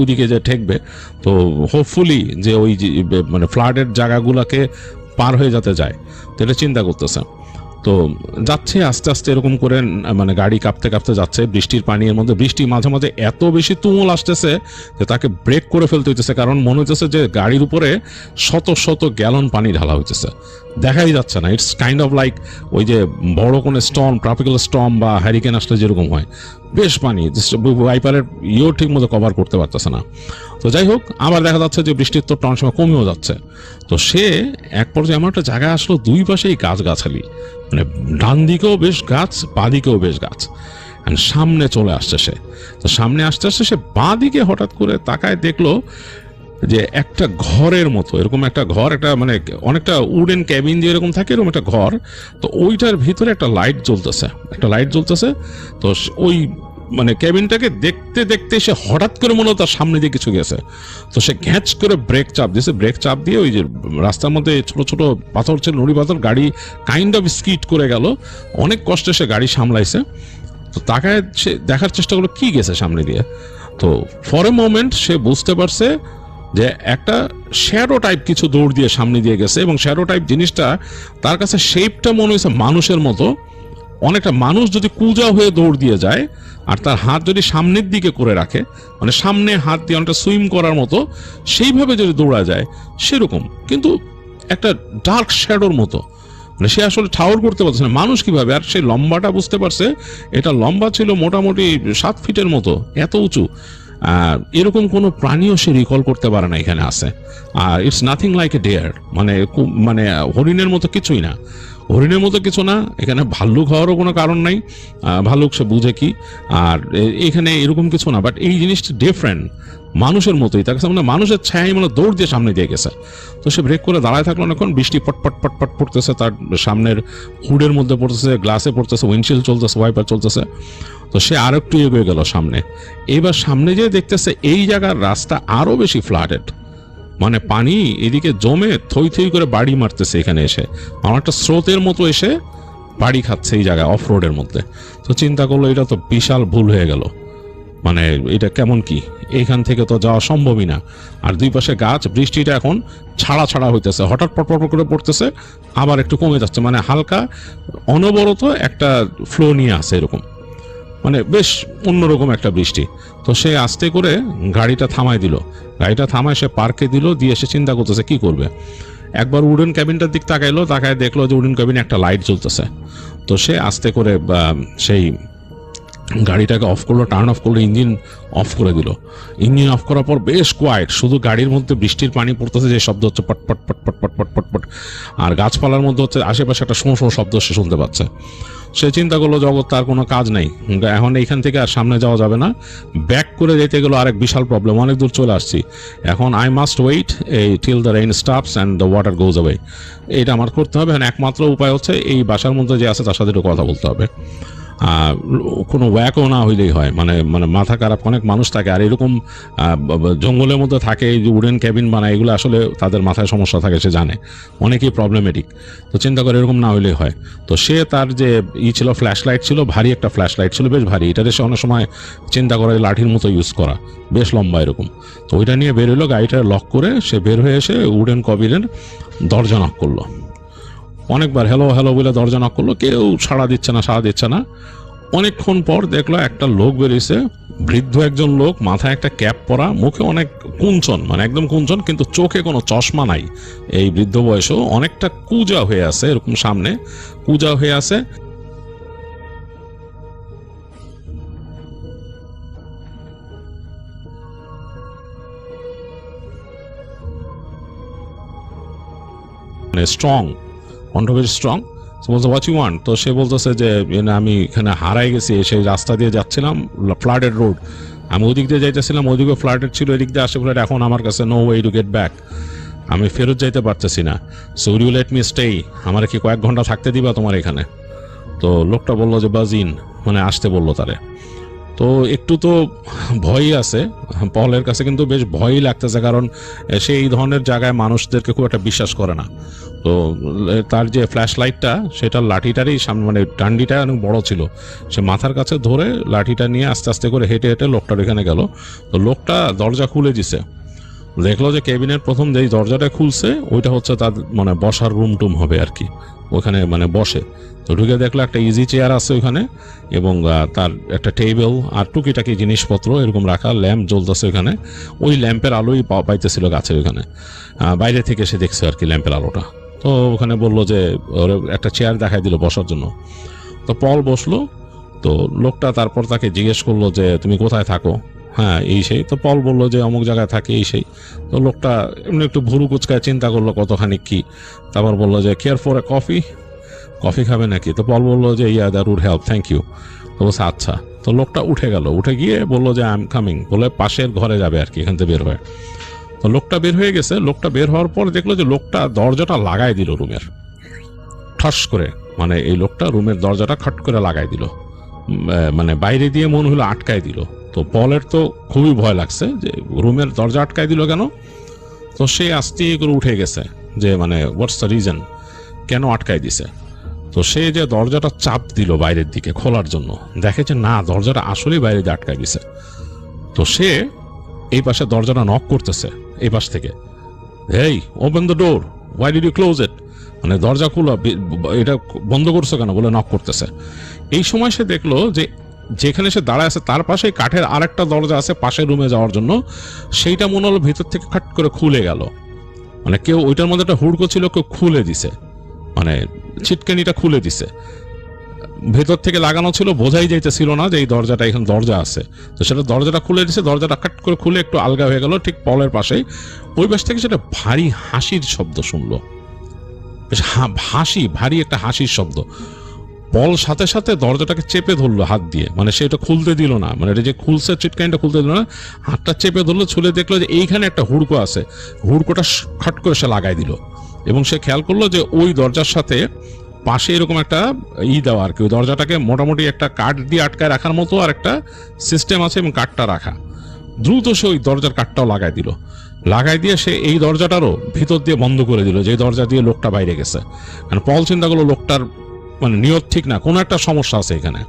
ওদিকে যে ঠেকবে। তো হোপফুলি যে ওই মানে ফ্লাডের জায়গাগুলোকে পার হয়ে যাতে যায়, তো এটা চিন্তা করতেছে। তো যাচ্ছে আস্তে আস্তে এরকম করে, মানে গাড়ি কাঁপতে কাঁপতে যাচ্ছে বৃষ্টির পানির মধ্যে। বৃষ্টি মাঝে মাঝে এত বেশি তুমুল আসতেছে যে তাকে ব্রেক করে ফেলতে হইতেছে, কারণ মনে হইতেছে যে গাড়ির উপরে শত শত গ্যালন পানি ঢালা হইতেছে, দেখাই যাচ্ছে না। ইটস কাইন্ড অফ লাইক ওই যে বড় কোনো স্টর্ম, ট্রপিক্যাল স্টর্ম বা হ্যারিকেন আসলে যেরকম হয়, বেশ পানি, ওয়াইপারের ঠিক মতো কভার করতে পারতেছে না। তো যাই হোক, আবার দেখা যাচ্ছে যে বৃষ্টির তো অনেক সময় কমেও যাচ্ছে। তো সে এক পর্যায়ে এমন একটা জায়গায় আসলো, দুই পাশেই গাছগাছালি, মানে ডান দিকেও বেশ গাছ, বাঁ দিকেও বেশ গাছ, সামনে চলে আসছে সে। তো সামনে আসতে আসতে সে বাঁ দিকে হঠাৎ করে তাকায় দেখলো যে একটা ঘরের মতো, এরকম একটা ঘর, একটা মানে অনেকটা উডেন ক্যাবিন যে এরকম থাকে, এরকম একটা ঘর। তো ওইটার ভিতরে একটা লাইট জ্বলতেছে। তো ওই মানে ক্যাবিনটাকে দেখতে দেখতে সে হঠাৎ করে মনে হয় তার সামনে দিয়ে কিছু গেছে। তো সে ঘ্যাঁচ করে ব্রেক চাপ দিয়ে ওই যে রাস্তার মধ্যে ছোট ছোট পাথর ছিল, নুড়ি পাথর, গাড়ি কাইন্ড অফ স্কিড করে গেল। অনেক কষ্টে সে গাড়ি সামলাইছে। তো তাকায় সে দেখার চেষ্টা করলো কি গেছে সামনে দিয়ে। তো ফর এ মোমেন্ট সে বুঝতে পারছে যে একটা শ্যাডো টাইপ কিছু দৌড় দিয়ে সামনে দিয়ে গেছে, এবং শ্যাডো টাইপ জিনিসটা তার কাছে শেপটা মনে হয়েছে মানুষের মতো। অনেকটা মানুষ যদি কুজা হয়ে দৌড় দিয়ে যায় আর তার হাত যদি সামনের দিকে করে রাখে, মানে সামনে হাত দিয়ে অনেকটা সুইম করার মতো সেইভাবে যদি দৌড়া যায় সেরকম, কিন্তু একটা ডার্ক শ্যাডোর মতো। মানে সে আসলে ঠাউর করতে পারছে না মানুষ কিভাবে। আর সেই লম্বাটা বুঝতে পারছে, এটা লম্বা ছিল মোটামুটি 7 ফিটের মতো, এত উঁচু। এরকম কোনো প্রাণীও সে রিকল করতে পারে না এখানে আছে। আর it's nothing like a deer, মানে হরিণের মতো কিছুই না, হরিণের মতো কিছু না। এখানে ভাল্লুক হওয়ারও কোনো কারণ নাই, ভাল্লুক সে বুঝে কি। আর এখানে এরকম কিছু না, বাট এই জিনিসটা ডিফারেন্ট, মানুষের মতোই। তার কাছে মানে মানুষের ছায় মানে দৌড় দিয়ে সামনে দিয়ে গেছে। তো সে ব্রেক করে দাঁড়ায় থাকলো না, এখন বৃষ্টি পটপট পটপট পড়তেছে, তার সামনের হুডের মধ্যে পড়তেছে, গ্লাসে পড়তেছে, উইন্ডশিল্ড চলতেছে, ওয়াইপার চলতেছে। তো সে আর একটু এগিয়ে গেল সামনে। এবার সামনে যেয়ে দেখতেছে এই জায়গার রাস্তা আরো বেশি ফ্লাডেড, মানে পানি এদিকে জমে থই থই করে বাড়ি মারতেছে এখানে এসে, অনেকটা স্রোতের মতো এসে বাড়ি খাচ্ছে এই জায়গায় অফ রোডের মধ্যে। তো চিন্তা করলো এটা তো বিশাল ভুল হয়ে গেল, মানে এটা কেমন কি, এইখান থেকে তো যাওয়া সম্ভবই না। আর দুই পাশে গাছ, বৃষ্টিটা এখন ছাড়া হইতেছে, হঠাৎ পটপট করে পড়তেছে, আবার একটু কমে যাচ্ছে, মানে হালকা অনবরত একটা ফ্লো নিয়ে আসে এরকম, মানে বেশ অন্যরকম একটা বৃষ্টি। তো সে আস্তে করে গাড়িটা থামায় সে পার্কে দিল, দিয়ে সে চিন্তা করতেছে কি করবে। একবার উডেন ক্যাবিনটার দিক তাকায় দেখলো যে উডেন ক্যাবিনে একটা লাইট জ্বলতেছে। তো সে আস্তে করে সেই গাড়িটাকে অফ করলো, টার্ন অফ করলো, ইঞ্জিন অফ করে দিল। ইঞ্জিন অফ করার পর বেশ কোয়াইট, শুধু গাড়ির মধ্যে বৃষ্টির পানি পড়তেছে, যে শব্দ হচ্ছে পটপট পটপট পটপট পটপট, আর গাছপালার মধ্যে হচ্ছে আশেপাশে একটা শোঁ শোঁ শব্দ সে শুনতে পাচ্ছে। সে চিন্তা করলো জগৎ, তার কোনো কাজ নেই, এখন এইখান থেকে আর সামনে যাওয়া যাবে না, ব্যাক করে যেতে গেলো আরেক বিশাল প্রবলেম, অনেক দূর চলে আসছি, এখন I must wait till the rain stops and the water goes away. এইটা আমার করতে হবে। একমাত্র উপায় হচ্ছে এই বাসার মধ্যে যে আছে তার সাথে একটু কথা বলতে হবে। কোনো ওয়াকও না হইলেই হয়, মানে মাথা খারাপ অনেক মানুষ থাকে, আর এরকম জঙ্গলের মধ্যে থাকে, এই যে উডেন ক্যাবিন বানায়, এগুলো আসলে তাদের মাথায় সমস্যা থাকে, সে জানে, অনেকেই প্রবলেমেটিক। তো চিন্তা করে এরকম না হইলেই হয়। তো সে তার যে ছিল ফ্ল্যাশ লাইট ছিল, ভারী একটা ফ্ল্যাশ লাইট ছিল, বেশ ভারী, এটাতে সে অনেক সময় চিন্তা করে লাঠির মতো ইউজ করা, বেশ লম্বা এরকম। তো ওইটা নিয়ে বের হলো, গাড়িটা লক করে সে বের হয়ে এসে উডেন ক্যাবিনের দরজা নক করলো। অনেকবার হ্যালো হ্যালো বলে দরজা নক করলো, কেউ সাড়া দিচ্ছে না। অনেকক্ষণ পর দেখলো একটা লোক বেরিয়েছে, বৃদ্ধ একজন লোক, মাথায় একটা ক্যাপ পরা, মুখে অনেক কুঞ্চন, মানে একদম কুঞ্চন, কিন্তু চোখে কোনো চশমা নাই। এই বৃদ্ধ বয়সেও অনেকটা কুজা হয়ে আছে, এরকম সামনে কুজা হয়ে আছে। মানে স্ট্রং, কণ্ঠ বেশ স্ট্রং। বলছে হোয়াট ইউ ওয়ান্ট। তো সে বলতেছে যে আমি এখানে হারাই গেছি, সেই রাস্তা দিয়ে যাচ্ছিলাম, ফ্লাডেড রোড, আমি ওদিক দিয়ে যাইতেছিলাম, ওদিকে ফ্লাডেড ছিল, এদিক দিয়ে আসে ফ্লাড, এখন আমার কাছে no way to get back, আমি ফেরত যাইতে পারতেছি না, so will you let me stay, আমার কি কয়েক ঘন্টা থাকতে দিবা তোমার এখানে। তো লোকটা বললো যে বাজিন, মানে আসতে বললো তারে। তো একটু তো ভয়ই আছে পলের কাছে, কিন্তু বেশ ভয়ই লাগতেছে, কারণ সে এই ধরনের জায়গায় মানুষদেরকে খুব একটা বিশ্বাস করে না। তো তার যে ফ্ল্যাশ লাইটটা, সেটা লাঠিটারই সামনে, মানে ডান্ডিটা অনেক বড় ছিল, সে মাথার কাছে ধরে লাঠিটা নিয়ে আস্তে আস্তে করে হেঁটে লোকটার এখানে গেল। তো লোকটা দরজা খুলে দিছে, দেখলো যে কেবিনের প্রথম যেই দরজাটা খুলছে ওইটা হচ্ছে তার মানে বসার রুম টুম হবে আর কি, ওখানে মানে বসে। তো ঢুকে দেখলো একটা ইজি চেয়ার আছে ওখানে, এবং তার একটা টেবিল আর টুকিটাকি জিনিসপত্র এরকম রাখা, ল্যাম্প জ্বলতেছে ওখানে, ওই ল্যাম্পের আলোই পাইতেছিল গাছের ওখানে, বাইরে থেকে সে দেখছে আর কি ল্যাম্পের আলোটা। তো ওখানে বললো যে ওর একটা চেয়ার দেখাই দিল বসার জন্য। তো পল বসলো। তো লোকটা তারপর তাকে জিজ্ঞেস করলো যে তুমি কোথায় থাকো, হ্যাঁ এই সেই। তো পল বললো যে অমুক জায়গায় থাকে, এই সেই। তো লোকটা এমনি একটু ভুরু কুচকায় চিন্তা করলো কতখানি কি, তারপর বললো যে কেয়ার ফর এ কফি খাবে নাকি। তো পল বললো যে yeah that would help, thank you. তো বলছে আচ্ছা। তো লোকটা উঠে গেল, উঠে গিয়ে বললো যে আই এম কামিং, বলে পাশের ঘরে যাবে আর কি, এখান থেকে বের হয়ে। তো লোকটা বের হয়ে গেছে, লোকটা বের হওয়ার পর দেখলো যে লোকটা দরজাটা লাগাই দিল রুমের, ঠাস করে, মানে এই লোকটা রুমের দরজাটা খট করে লাগাই দিল, মানে বাইরে দিয়ে মনে হলো আটকায় দিল। তো পলের তো খুবই ভয় লাগছে যে রুমের দরজা আটকায় দিল কেন। তো সে আস্তে করে উঠে গেছে যে মানে হোয়াটস দ্য রিজন, কেন আটকায় দিছে। তো সে যে দরজাটা চাপ দিল বাইরের দিকে খোলার জন্য, দেখে যে না, দরজাটা আসলেই বাইরে দিয়ে আটকায় দিছে। তো সে এই পাশে দরজাটা নক করতেছে এই পাশ থেকে, এই open the door, why did you close it, মানে দরজা খুলো, এটা বন্ধ করছো কেন বলে নক করতেছে। এই সময় সে দেখলো যে যেখানে সে দাঁড়ায় আছে তার পাশে কাঠের আরেকটা দরজা আছে পাশের রুমে যাওয়ার জন্য, সেইটা মনে হলো ভিতর থেকে খাট করে খুলে গেল, মানে কেউ ওইটার মধ্যে একটা হুড়কো ছিল, কেউ খুলে দিছে, মানে ছিটকানিটা খুলে দিছে। ভেতর থেকে লাগানো ছিল, বোঝাই যাইতেছিল না যে এই দরজাটা এখানে দরজা আছে। তো সেটা দরজাটা খুলে দিছে, দরজাটা কাট করে খুলে একটু আলগা হয়ে গেল ঠিক পলের পাশেই। ওই পাশ থেকে সেটা ভারী হাসির শব্দ শুনলো, বেশ হাসি, ভারী একটা হাসির শব্দ। পল সাথে সাথে দরজাটাকে চেপে ধরলো হাত দিয়ে, মানে সেটা খুলতে দিল না, মানে এটা যে খুলছে চিটকানিটা খুলতে দিল না, হাতটা চেপে ধরলো, ছুলে দেখলো যে এইখানে একটা হুড়কো আছে, হুড়কোটা খট করে সে লাগাই দিল। এবং সে খেয়াল করলো যে ওই দরজার সাথে পাশে এরকম একটা দেওয়া আর কি, ওই দরজাটাকে মোটামুটি একটা কাঠ দিয়ে আটকায় রাখার মতো আর একটা সিস্টেম আছে এবং কাঠটা রাখা। দ্রুত সে ওই দরজার কাঠটাও লাগাই দিল, লাগাই দিয়ে সে এই দরজাটারও ভিতর দিয়ে বন্ধ করে দিল, যে দরজা দিয়ে লোকটা বাইরে গেছে। কারণ পল চিন্তা করলো লোকটার মানে নিয়ত ঠিক না, কোনো একটা সমস্যা আছে এখানে।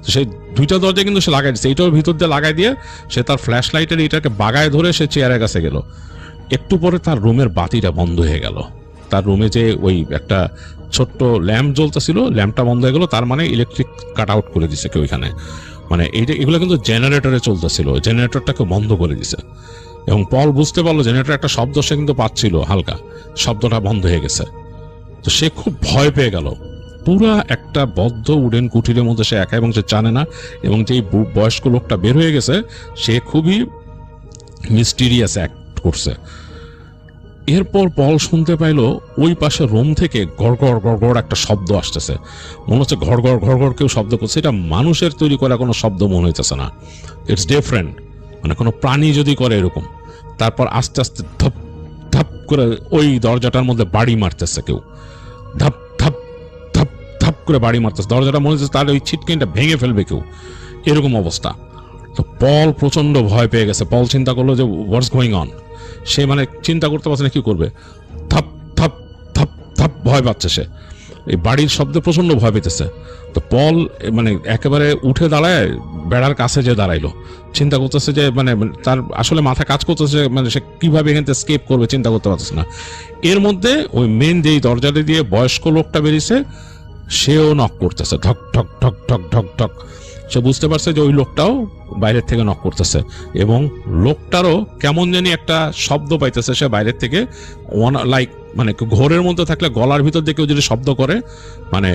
তো সেই দুইটা দরজা কিন্তু সে লাগাই দিচ্ছে, এইটাও ভিতর দিয়ে লাগাই দিয়ে সে তার ফ্ল্যাশ লাইটের এটাকে বাগায় ধরে সে চেয়ারের কাছে গেল। একটু পরে তার রুমের বাতিটা বন্ধ হয়ে গেল, তার রুমে যে ওই একটা ছোট্ট ল্যাম্প জ্বলতেছিল, ল্যাম্পটা বন্ধ হয়ে গেল, তার মানে ইলেকট্রিক কাট আউট করে দিছে কেউ এখানে, মানে এইটা এগুলো কিন্তু জেনারেটরে চলতেছিল, জেনারেটরটাকে বন্ধ করে দিছে। এবং পল বুঝতে পারলো জেনারেটর একটা শব্দ সে কিন্তু পাচ্ছিল হালকা, শব্দটা বন্ধ হয়ে গেছে। তো সে খুব ভয় পেয়ে গেল, পুরা একটা বদ্ধ উডেন কুঠিরের মধ্যে সে একা, এবং সে জানে না, এবং যে বয়স্ক লোকটা বের হয়ে গেছে সে খুবই মিস্টিরিয়াস অ্যাক্ট করছে। এরপর পল শুনতে পাইলো ওই পাশে রুম থেকে গড়গড় গড়গড় একটা শব্দ আসতেছে, মনে হচ্ছে ঘড়ঘড় ঘড়ঘড় কেউ শব্দ করছে। এটা মানুষের তৈরি করা কোনো শব্দ মনে হইতেছে না, ইটস ডিফারেন্ট, মানে কোনো প্রাণী যদি করে এরকম। তারপর আস্তে আস্তে ধপ ধপ করে ওই দরজাটার মধ্যে বাড়ি মারতেছে কেউ, ধপ ধপ ধপ ধপ করে বাড়ি মারতেছে, দরজাটা মনে হচ্ছে তার ওই ছিটকিনটা ভেঙে ফেলবে কেউ, এরকম অবস্থা। তো পল প্রচন্ড ভয় পেয়ে গেছে। পল চিন্তা করলো যে হোয়াটস গোয়িং অন, সে মানে চিন্তা করতে পারছে না কি করবে। থপ থপ থপ থপ ভয় পাচ্ছে সে, এই বাড়ির শব্দে প্রচন্ড ভয় পেতেছে। তো পল মানে একেবারে উঠে দাঁড়ায় বেড়ার কাছে যে দাঁড়াইলো, চিন্তা করতেছে যে মানে তার আসলে মাথা কাজ করতেছে, মানে সে কিভাবে এখান থেকে স্কেপ করবে চিন্তা করতে পারতেছে না। এর মধ্যে ওই মেন যেই দরজাটা দিয়ে বয়স্ক লোকটা বেরিয়েছে সেও নক করতেছে, ঠক ঠক ঠক ঠক ঠক ঠক। সে বুঝতে পারছে যে ওই লোকটাও বাইরের থেকে নক করতেছে, এবং লোকটারও কেমন জানি একটা শব্দ পাইতেছে সে বাইরের থেকে, লাইক মানে ঘোরের মধ্যে থাকলে গলার ভিতর দিয়ে কেউ যদি শব্দ করে, মানে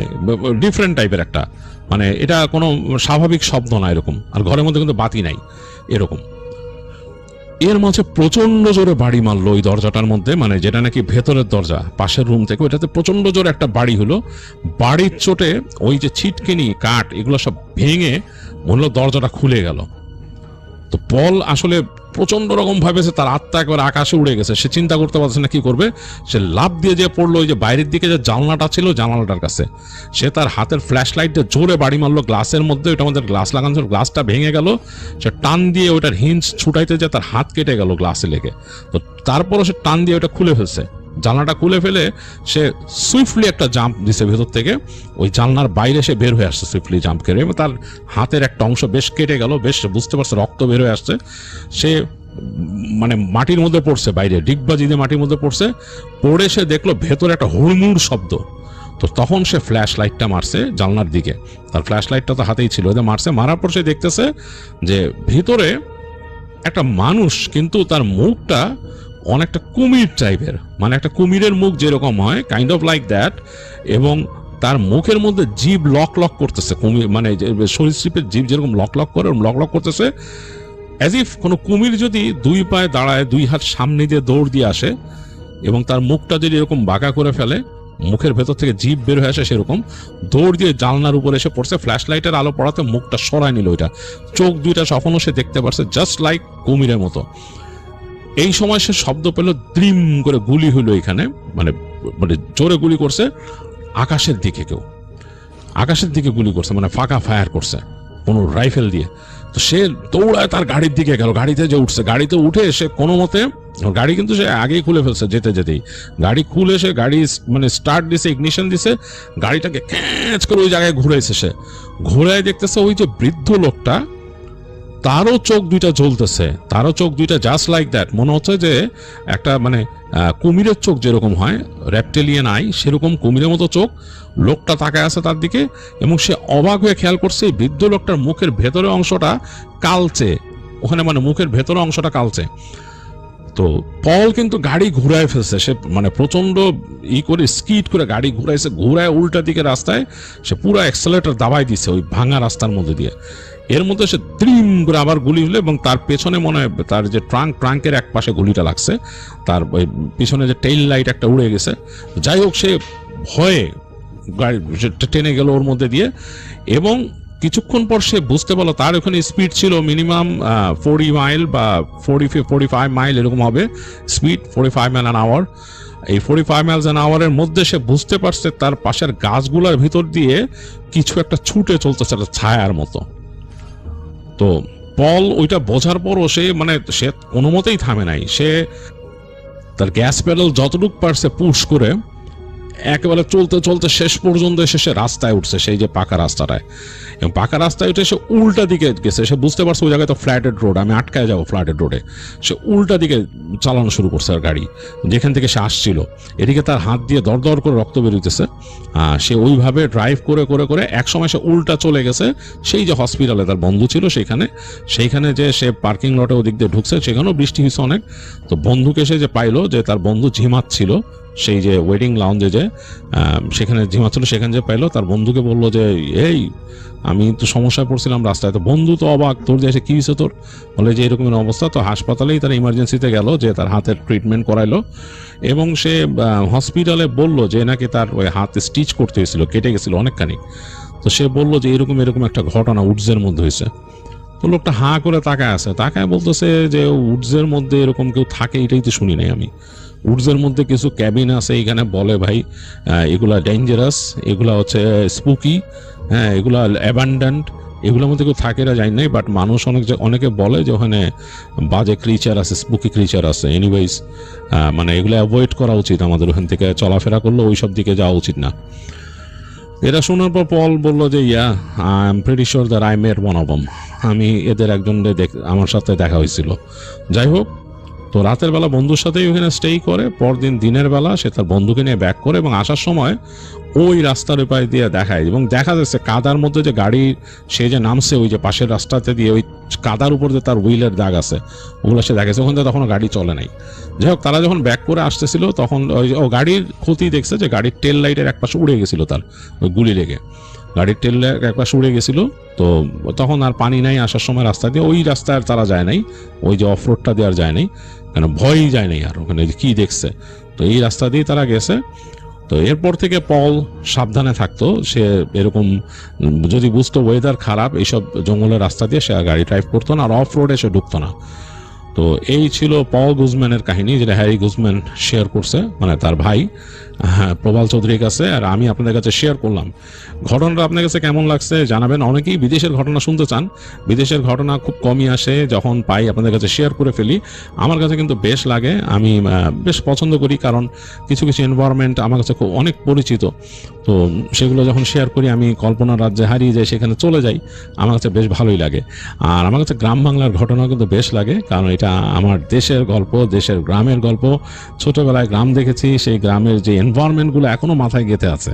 ডিফারেন্ট টাইপের একটা, মানে এটা কোনো স্বাভাবিক শব্দ না এরকম। আর ঘরের মধ্যে কিন্তু বাতি নাই এরকম। এর মাঝে প্রচন্ড জোরে বাড়ি মারলো ওই দরজাটার মধ্যে, মানে যেটা নাকি ভেতরের দরজা পাশের রুম থেকে, ওইটাতে প্রচন্ড জোরে একটা বাড়ি হলো। বাড়ির চোটে ওই যে ছিটকিনি কাঠ এগুলো সব ভেঙে মনে হলো দরজাটা খুলে গেল। তো পল আসলে প্রচন্ড রকম ভাবেছে, তার আত্মা একবার আকাশে উড়ে গেছে, সে চিন্তা করতে পারছে না কি করবে। সে লাফ দিয়ে যে পড়লো ওই যে বাইরের দিকে যে জানলাটা ছিল জানলাটার কাছে, সে তার হাতের ফ্ল্যাশ লাইটটা জোরে বাড়ি মারলো গ্লাসের মধ্যে, ওইটা আমাদের গ্লাস লাগানো ছিল, গ্লাসটা ভেঙে গেল। সে টান দিয়ে ওইটার হিঞ্জ ছুটাইতে যে তার হাত কেটে গেল গ্লাসে লেগে। তো তারপরও সে টান দিয়ে ওইটা খুলে ফেলছে, জানলাটা খুলে ফেলে সে সুইফটলি একটা জাম্প দিছে ভেতর থেকে, ওই জানলার বাইরে সে বের হয়ে আসছে সুইফটলি জাম্প করে, এবং তার হাতের একটা অংশ বেশ কেটে গেল, বেশ বুঝতে পারছে রক্ত বের হয়ে আসছে। সে মানে মাটির মধ্যে পড়ছে, বাইরে ডিগবাজি দিয়ে মাটির মধ্যে পড়ছে, পড়ে সে দেখলো ভেতরে একটা হুড়মুড় শব্দ। তো তখন সে ফ্ল্যাশ লাইটটা মারছে জানলার দিকে, তার ফ্ল্যাশ লাইটটা তো হাতেই ছিল, ওদের মারছে, মারার পর সে দেখতেছে যে ভিতরে একটা মানুষ, কিন্তু তার মুখটা অনেকটা কুমির টাইপের, মানে একটা কুমিরের মুখ যেরকম হয় কাইন্ড অফ লাইক দ্যাট, এবং তার মুখের মধ্যে জিভ লক লক করতেছে, কুমির মানে সরীসৃপের জিভ যেরকম লক লক করে লক লক করতেছে, অ্যাজ ইফ কোনো কুমির যদি দুই পায়ে দাঁড়ায়, দুই হাত সামনে দিয়ে দৌড় দিয়ে আসে, এবং তার মুখটা যদি এরকম বাঁকা করে ফেলে, মুখের ভেতর থেকে জিভ বের হয়ে আসে, সেরকম দৌড় দিয়ে জানলার উপরে এসে পড়ছে। ফ্ল্যাশ লাইটের আলো পড়াতে মুখটা সরায় নিল, ওইটা চোখ দুইটা সফলও সে দেখতে পারছে জাস্ট লাইক কুমিরের মতো। এই সময় সে শব্দ পেল, দ্রিম করে গুলি হইলো এখানে, মানে মানে জোরে গুলি করছে আকাশের দিকে, কেউ আকাশের দিকে গুলি করছে, মানে ফাঁকা ফায়ার করছে কোনো রাইফেল দিয়ে। তো সে দৌড়ায় তার গাড়ির দিকে গেল, গাড়িতে যে উঠছে, গাড়িতে উঠে সে কোনো মতে, গাড়ি কিন্তু সে আগেই খুলে ফেলছে যেতে যেতেই, গাড়ি খুলে সে গাড়ি মানে স্টার্ট দিছে, ইগনিশন দিছে, গাড়িটাকে ক্যাচ করে ওই জায়গায় ঘুরাইছে। সে ঘুরায় দেখতেছে ওই যে বৃদ্ধ লোকটা, তারও চোখ দুইটা জ্বলতেছে, তারও চোখ দুইটা জাস্ট লাইক দ্যাট, মনে হচ্ছে যে একটা মানে কুমিরের চোখ যেরকম হয়, রেপটেলিয়ান আই, সেরকম কুমিরের মতো চোখ। লোকটা তাকায় আছে তার দিকে এবং সে অবাক হয়ে খেয়াল করছে এই বৃদ্ধ লোকটার মুখের ভেতরের অংশটা কালচে, ওখানে মানে মুখের ভেতরের অংশটা কালচে। তো পল কিন্তু গাড়ি ঘুরায় ফেলছে, সে মানে প্রচন্ড করে স্কিড করে গাড়ি ঘুরাইছে, ঘুরায় উল্টা দিকে রাস্তায় সে পুরো অ্যাক্সেলারেটর দাবাই দিছে ওই ভাঙা রাস্তার মধ্যে দিয়ে। এর মধ্যে সে দ্রিম করে আবার গুলি হলো এবং তার পেছনে মনে হয় তার যে ট্রাঙ্কের এক পাশে গুলিটা লাগছে, তার ওই পিছনে যে টেইল লাইট একটা উড়ে গেছে। যাই হোক, সে ভয়ে গাড়ি টেনে গেল ওর মধ্যে দিয়ে এবং কিছুক্ষণ পর সে বুঝতে পারলো তার ওখানে স্পিড ছিল মিনিমাম 40 মাইল বা 45 মাইল এরকম হবে স্পিড, 45 মাইল অ্যান আওয়ার। এই 45 মাইলস অ্যান আওয়ারের মধ্যে সে বুঝতে পারছে তার পাশের গাছগুলোর ভিতর দিয়ে কিছু একটা ছুটে চলতেছে, একটা ছায়ার মতো। তো পল ওইটা বোঝার পরও সে মানে সে কোনো মতেই থামে নাই, সে তার গ্যাস প্যাডেল যতটুকু পারছে পুশ করে একেবারে চলতে চলতে শেষ পর্যন্ত এসে সে রাস্তায় উঠছে, সেই যে পাকা রাস্তাটায়, এবং পাকা রাস্তায় উঠে সে উল্টা দিকে গেছে। সে বুঝতে পারছে ওই জায়গায় তো ফ্ল্যাটেড রোড, আমি আটকায় যাবো ফ্ল্যাটেড রোডে। সে উল্টা দিকে চালানো শুরু করছে আর গাড়ি, যেখান থেকে সে আসছিল। এদিকে তার হাত দিয়ে দরদর করে রক্ত বেরোতেছে। সে ওইভাবে ড্রাইভ করে করে করে একসময় সে উল্টা চলে গেছে সেই যে হসপিটালে তার বন্ধু ছিল সেইখানে যে সে পার্কিং লটে ওদিক দিয়ে ঢুকছে, সেখানেও বৃষ্টি হয়েছে অনেক। তো বন্ধুকে সে যে পাইলো যে তার বন্ধু ঝিমাচ্ছিল সেই যে ওয়েডিং লাউঞ্জে যে সেখানে ঝিমাচ্ছিল, সেখানে যে পাইলো, তার বন্ধুকে বললো যে এই আমি তো সমস্যায় পড়ছিলাম রাস্তায়। তো বন্ধু তো অবাক, তোর যে এসে কী হয়েছে তোর? বলে যে এরকমের অবস্থা। তো হাসপাতালেই তারা ইমার্জেন্সিতে গেল, যে তার হাতের ট্রিটমেন্ট করাইলো এবং সে হসপিটালে বলল যে নাকি তার ওই হাত স্টিচ করতে হয়েছিল, কেটে গেছিল অনেকখানি। তো সে বললো যে এরকম একটা ঘটনা উডসের মধ্যে হয়েছে। তো লোকটা হাঁ করে তাকায় আছে, তাকায় বলতেছে যে উডসের মধ্যে এরকম কেউ থাকে এটাই তো শুনি নাই আমি। উডসের মধ্যে কিছু ক্যাবিন আছে এখানে, বলে ভাই এগুলা ডেঞ্জারাস, এগুলা হচ্ছে স্পুকি, হ্যাঁ এগুলা অ্যাবান্ডেন্ট, এগুলোর মধ্যে কেউ থাকে না জানি নাই, বাট মানুষ অনেকে বলে যে ওখানে বাজে ক্রিচার আছে, স্পুকি ক্রিচার আছে। এনিওয়েজ মানে এগুলো অ্যাভয়েড করা উচিত আমাদের, ওখান থেকে চলাফেরা করলে ওই সব দিকে যাওয়া উচিত না। এটা শোনার পর পল বলল যে I am pretty sure that I met one of them, আমি এদের একজন আমার সাথে দেখা হয়েছিল। যাই হোক, তো রাতের বেলা বন্ধুর সাথেই ওখানে স্টে করে, পরদিন দিনের বেলা সে তার বন্ধুকে নিয়ে ব্যাক করে এবং আসার সময় ওই রাস্তার উপায় দিয়ে দেখায় এবং দেখা যাচ্ছে কাদার মধ্যে যে গাড়ি সে যে নামছে ওই যে পাশের রাস্তাতে দিয়ে ওই কাদার উপর যে তার হুইলের দাগ আছে ওগুলো সে দেখেছে, ওখান থেকে তখনও গাড়ি চলে নাই। যাই হোক, তারা যখন ব্যাক করে আসতেছিল তখন ওই গাড়ির ক্ষতি দেখছে যে গাড়ির টেল লাইটের এক পাশে উড়ে গেছিল, তার ওই গুলি লেগে গাড়ির টেল লাইট এক পাশে উড়ে গেছিল। তো তখন আর পানি নাই, আসার সময় রাস্তা দিয়ে ওই রাস্তায় আর তারা যায় নাই, ওই যে অফ রোডটা দিয়ে আর যায় নাই, কেন ভয়ই যায় নাই আর ওখানে কি দেখছে। তো এই রাস্তা দিয়ে তারা গেছে। তো এরপর থেকে পল সাবধানে থাকতো, সে এরকম যদি বুঝতো ওয়েদার খারাপ এইসব জঙ্গলের রাস্তা দিয়ে সে গাড়ি ড্রাইভ করতো না, আর অফ রোডে সে ঢুকতো না। তো এই ছিল পল গুজম্যানের কাহিনী, যেটা হ্যারি গুজম্যান শেয়ার করছে, মানে তার ভাই প্রবাল চৌধুরীর কাছে, আর আমি আপনাদের কাছে শেয়ার করলাম। ঘটনাটা আপনার কাছে কেমন লাগছে জানাবেন। অনেকেই বিদেশের ঘটনা শুনতে চান, বিদেশের ঘটনা খুব কমই আসে, যখন পাই আপনাদের কাছে শেয়ার করে ফেলি। আমার কাছে কিন্তু বেশ লাগে, আমি বেশ পছন্দ করি, কারণ কিছু কিছু এনভায়রনমেন্ট আমার কাছে খুব অনেক পরিচিত। তো সেগুলো যখন শেয়ার করি আমি কল্পনার রাজ্যে হারিয়ে যাই, সেখানে চলে যাই, আমার কাছে বেশ ভালোই লাগে। আর আমার কাছে গ্রাম বাংলার ঘটনা কিন্তু বেশ লাগে, কারণ এটা আমার দেশের গল্প, দেশের গ্রামের গল্প। ছোটবেলায় গ্রাম দেখেছি, সেই গ্রামের যে এনভায়রনমেন্টগুলো এখনো মাথায় গেঁথে আছে,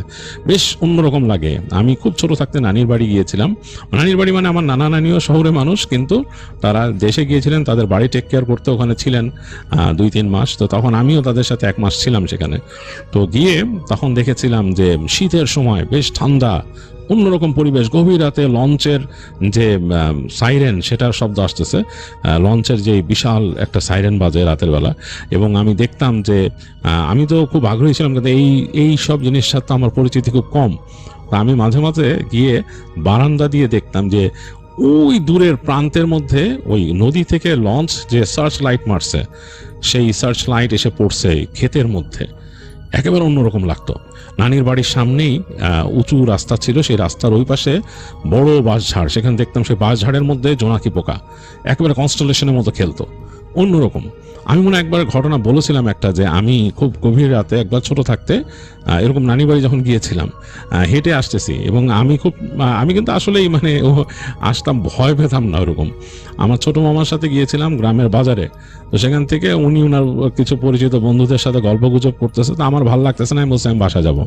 বেশ অন্যরকম লাগে। আমি খুব ছোট থাকতে নানির বাড়ি গিয়েছিলাম, নানির বাড়ি মানে আমার নানা নানিও শহরে মানুষ, কিন্তু তারা দেশে গিয়েছিলেন, তাদের বাড়ি টেক কেয়ার করতে ওখানে ছিলেন 2-3 মাস। তো তখন আমিও তাদের সাথে 1 মাস ছিলাম সেখানে। তো গিয়ে তখন দেখেছিলাম যে শীতের সময় বেশ ঠান্ডা, অন্যরকম পরিবেশ। গভীর রাতে লঞ্চের যে সাইরেন সেটার শব্দ আসতেছে, লঞ্চের যে বিশাল একটা সাইরেন বাজে রাতের বেলা, এবং আমি দেখতাম যে আমি তো খুব আগ্রহী ছিলাম, কিন্তু এই সব জিনিসের সাথে আমার পরিচিতি খুব কম। তা আমি মাঝে মাঝে গিয়ে বারান্দা দিয়ে দেখতাম যে ওই দূরের প্রান্তের মধ্যে ওই নদী থেকে লঞ্চ যে সার্চ লাইট মারছে, সেই সার্চ লাইট এসে পড়ছে ক্ষেতের মধ্যে, একেবারে অন্যরকম লাগতো। নানির বাড়ির সামনেই উঁচু রাস্তা ছিল, সেই রাস্তার ওই পাশে বড় বাঁশঝাড়, সেখানে দেখতাম সেই বাঁশঝাড়ের মধ্যে জোনাকি পোকা একেবারে কনস্টেলেশনের মতো খেলতো, অন্যরকম। আমি মনে হয় একবার ঘটনা বলেছিলাম একটা, যে আমি খুব গভীর রাতে একবার ছোট থাকতে এরকম নানি বাড়ি যখন গিয়েছিলাম, হেঁটে আসতেছি, এবং আমি কিন্তু আসলেই মানে আসতাম, ভয় পেতাম না ওরকম। আমার ছোট মামার সাথে গিয়েছিলাম গ্রামের বাজারে, তো সেখান থেকে উনি ওনার কিছু পরিচিত বন্ধুদের সাথে গল্প গুজব করতেছে, তো আমার ভালো লাগতেছে না, আমি বলছি আমি বাসা যাবো।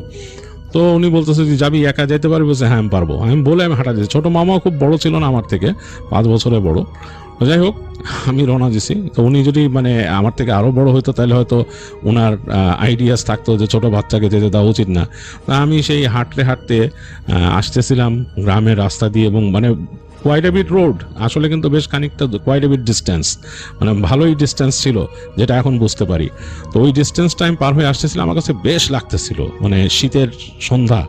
তো উনি বলতেছে যে যাবি, একা যেতে পারবি? বলছে হ্যাঁ আমি পারবো। আমি বলে আমি হাঁটা দিয়েছি। ছোট মামাও খুব বড় ছিল না আমার থেকে, 5 বছরের বড়। যাই হোক, আমি রওনা দিছি। তো উনি যদি মানে আমার থেকে আরও বড় হইতো তাহলে হয়তো ওনার আইডিয়াস থাকতো যে ছোট বাচ্চাকে যেতে দেওয়া উচিত না। তা আমি সেই হাঁটতে হাঁটতে আসতেছিলাম গ্রামের রাস্তা দিয়ে, এবং মানে কোয়াইট এ বিট রোড, আসলে কিন্তু বেশ খানিকটা কোয়াইট এ বিট ডিস্টেন্স, মানে ভালোই ডিস্টেন্স ছিল যেটা এখন বুঝতে পারি। তো ওই ডিস্টেন্সটা আমি পার হয়ে আসতেছিলাম, আমার কাছে বেশ লাগতেছিল, মানে শীতের সন্ধ্যা,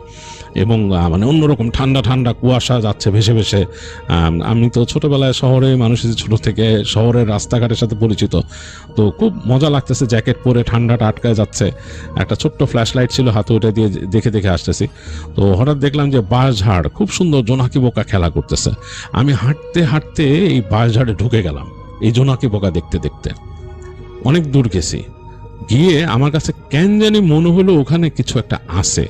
এবং মানে অন্যরকম ঠান্ডা ঠান্ডা কুয়াশা যাচ্ছে ভেসে ভেসে। আমি তো ছোটোবেলায় শহরে মানুষ, ছোট থেকে শহরের রাস্তাঘাটের সাথে পরিচিত, তো খুব মজা লাগতেছে, জ্যাকেট পরে ঠান্ডাটা আটকায় যাচ্ছে। একটা ছোট্ট ফ্ল্যাশ লাইট ছিল হাতে, ওটা দিয়ে দেখে দেখে আসতেছি। তো হঠাৎ দেখলাম যে বাঁশঝাড় খুব সুন্দর জোনাকি পোকা খেলা করতেছে। আমি হাঁটতে হাঁটতে এই বাঁশঝাড়ে ঢুকে গেলাম এই জোনাকি পোকা দেখতে দেখতে। অনেক দূর গেছি, গিয়ে আমার কাছে কেন জানি মনে হলো ওখানে কিছু একটা আছে,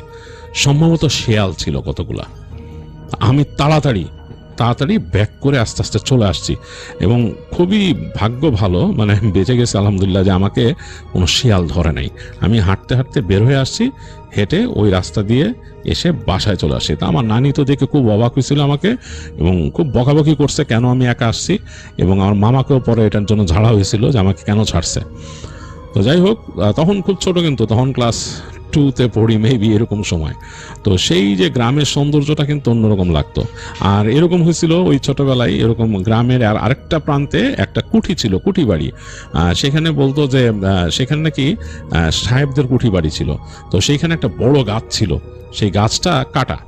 সম্ভবত শেয়াল ছিল কতগুলা। আমি তাড়াতাড়ি ব্যাক করে আস্তে আস্তে চলে আসছি, এবং খুবই ভাগ্য ভালো, মানে বেঁচে গেছে আলহামদুলিল্লাহ, যে আমাকে কোনো শেয়াল ধরে নাই। আমি হাঁটতে হাঁটতে বের হয়ে আসছি, হেঁটে ওই রাস্তা দিয়ে এসে বাসায় চলে আসি। তা আমার নানি তো দেখে খুব অবাক হয়েছিল আমাকে, এবং খুব বকাবকি করছে কেন আমি একা আসছি, এবং আমার মামাকেও পরে এটার জন্য ঝাড়া হয়েছিল যে আমাকে কেন ছাড়ছে। তো যাই হোক, তখন খুব ছোট, কিন্তু তখন ক্লাস 2তে পড়ি মেবি, এরকম সময়। তো সেই যে গ্রামের সৌন্দর্যটা কিন্তু অন্যরকম লাগতো। আর এরকম হয়েছিল ওই ছোটবেলায়, এরকম গ্রামের আরেকটা প্রান্তে একটা কুঠি ছিল, কুঠি বাড়ি। সেখানে বলতো যে সেখানে নাকি সাহেবদের কুঠি বাড়ি ছিল। তো সেইখানে একটা বড় গাছ ছিল, সেই গাছটা কাটা।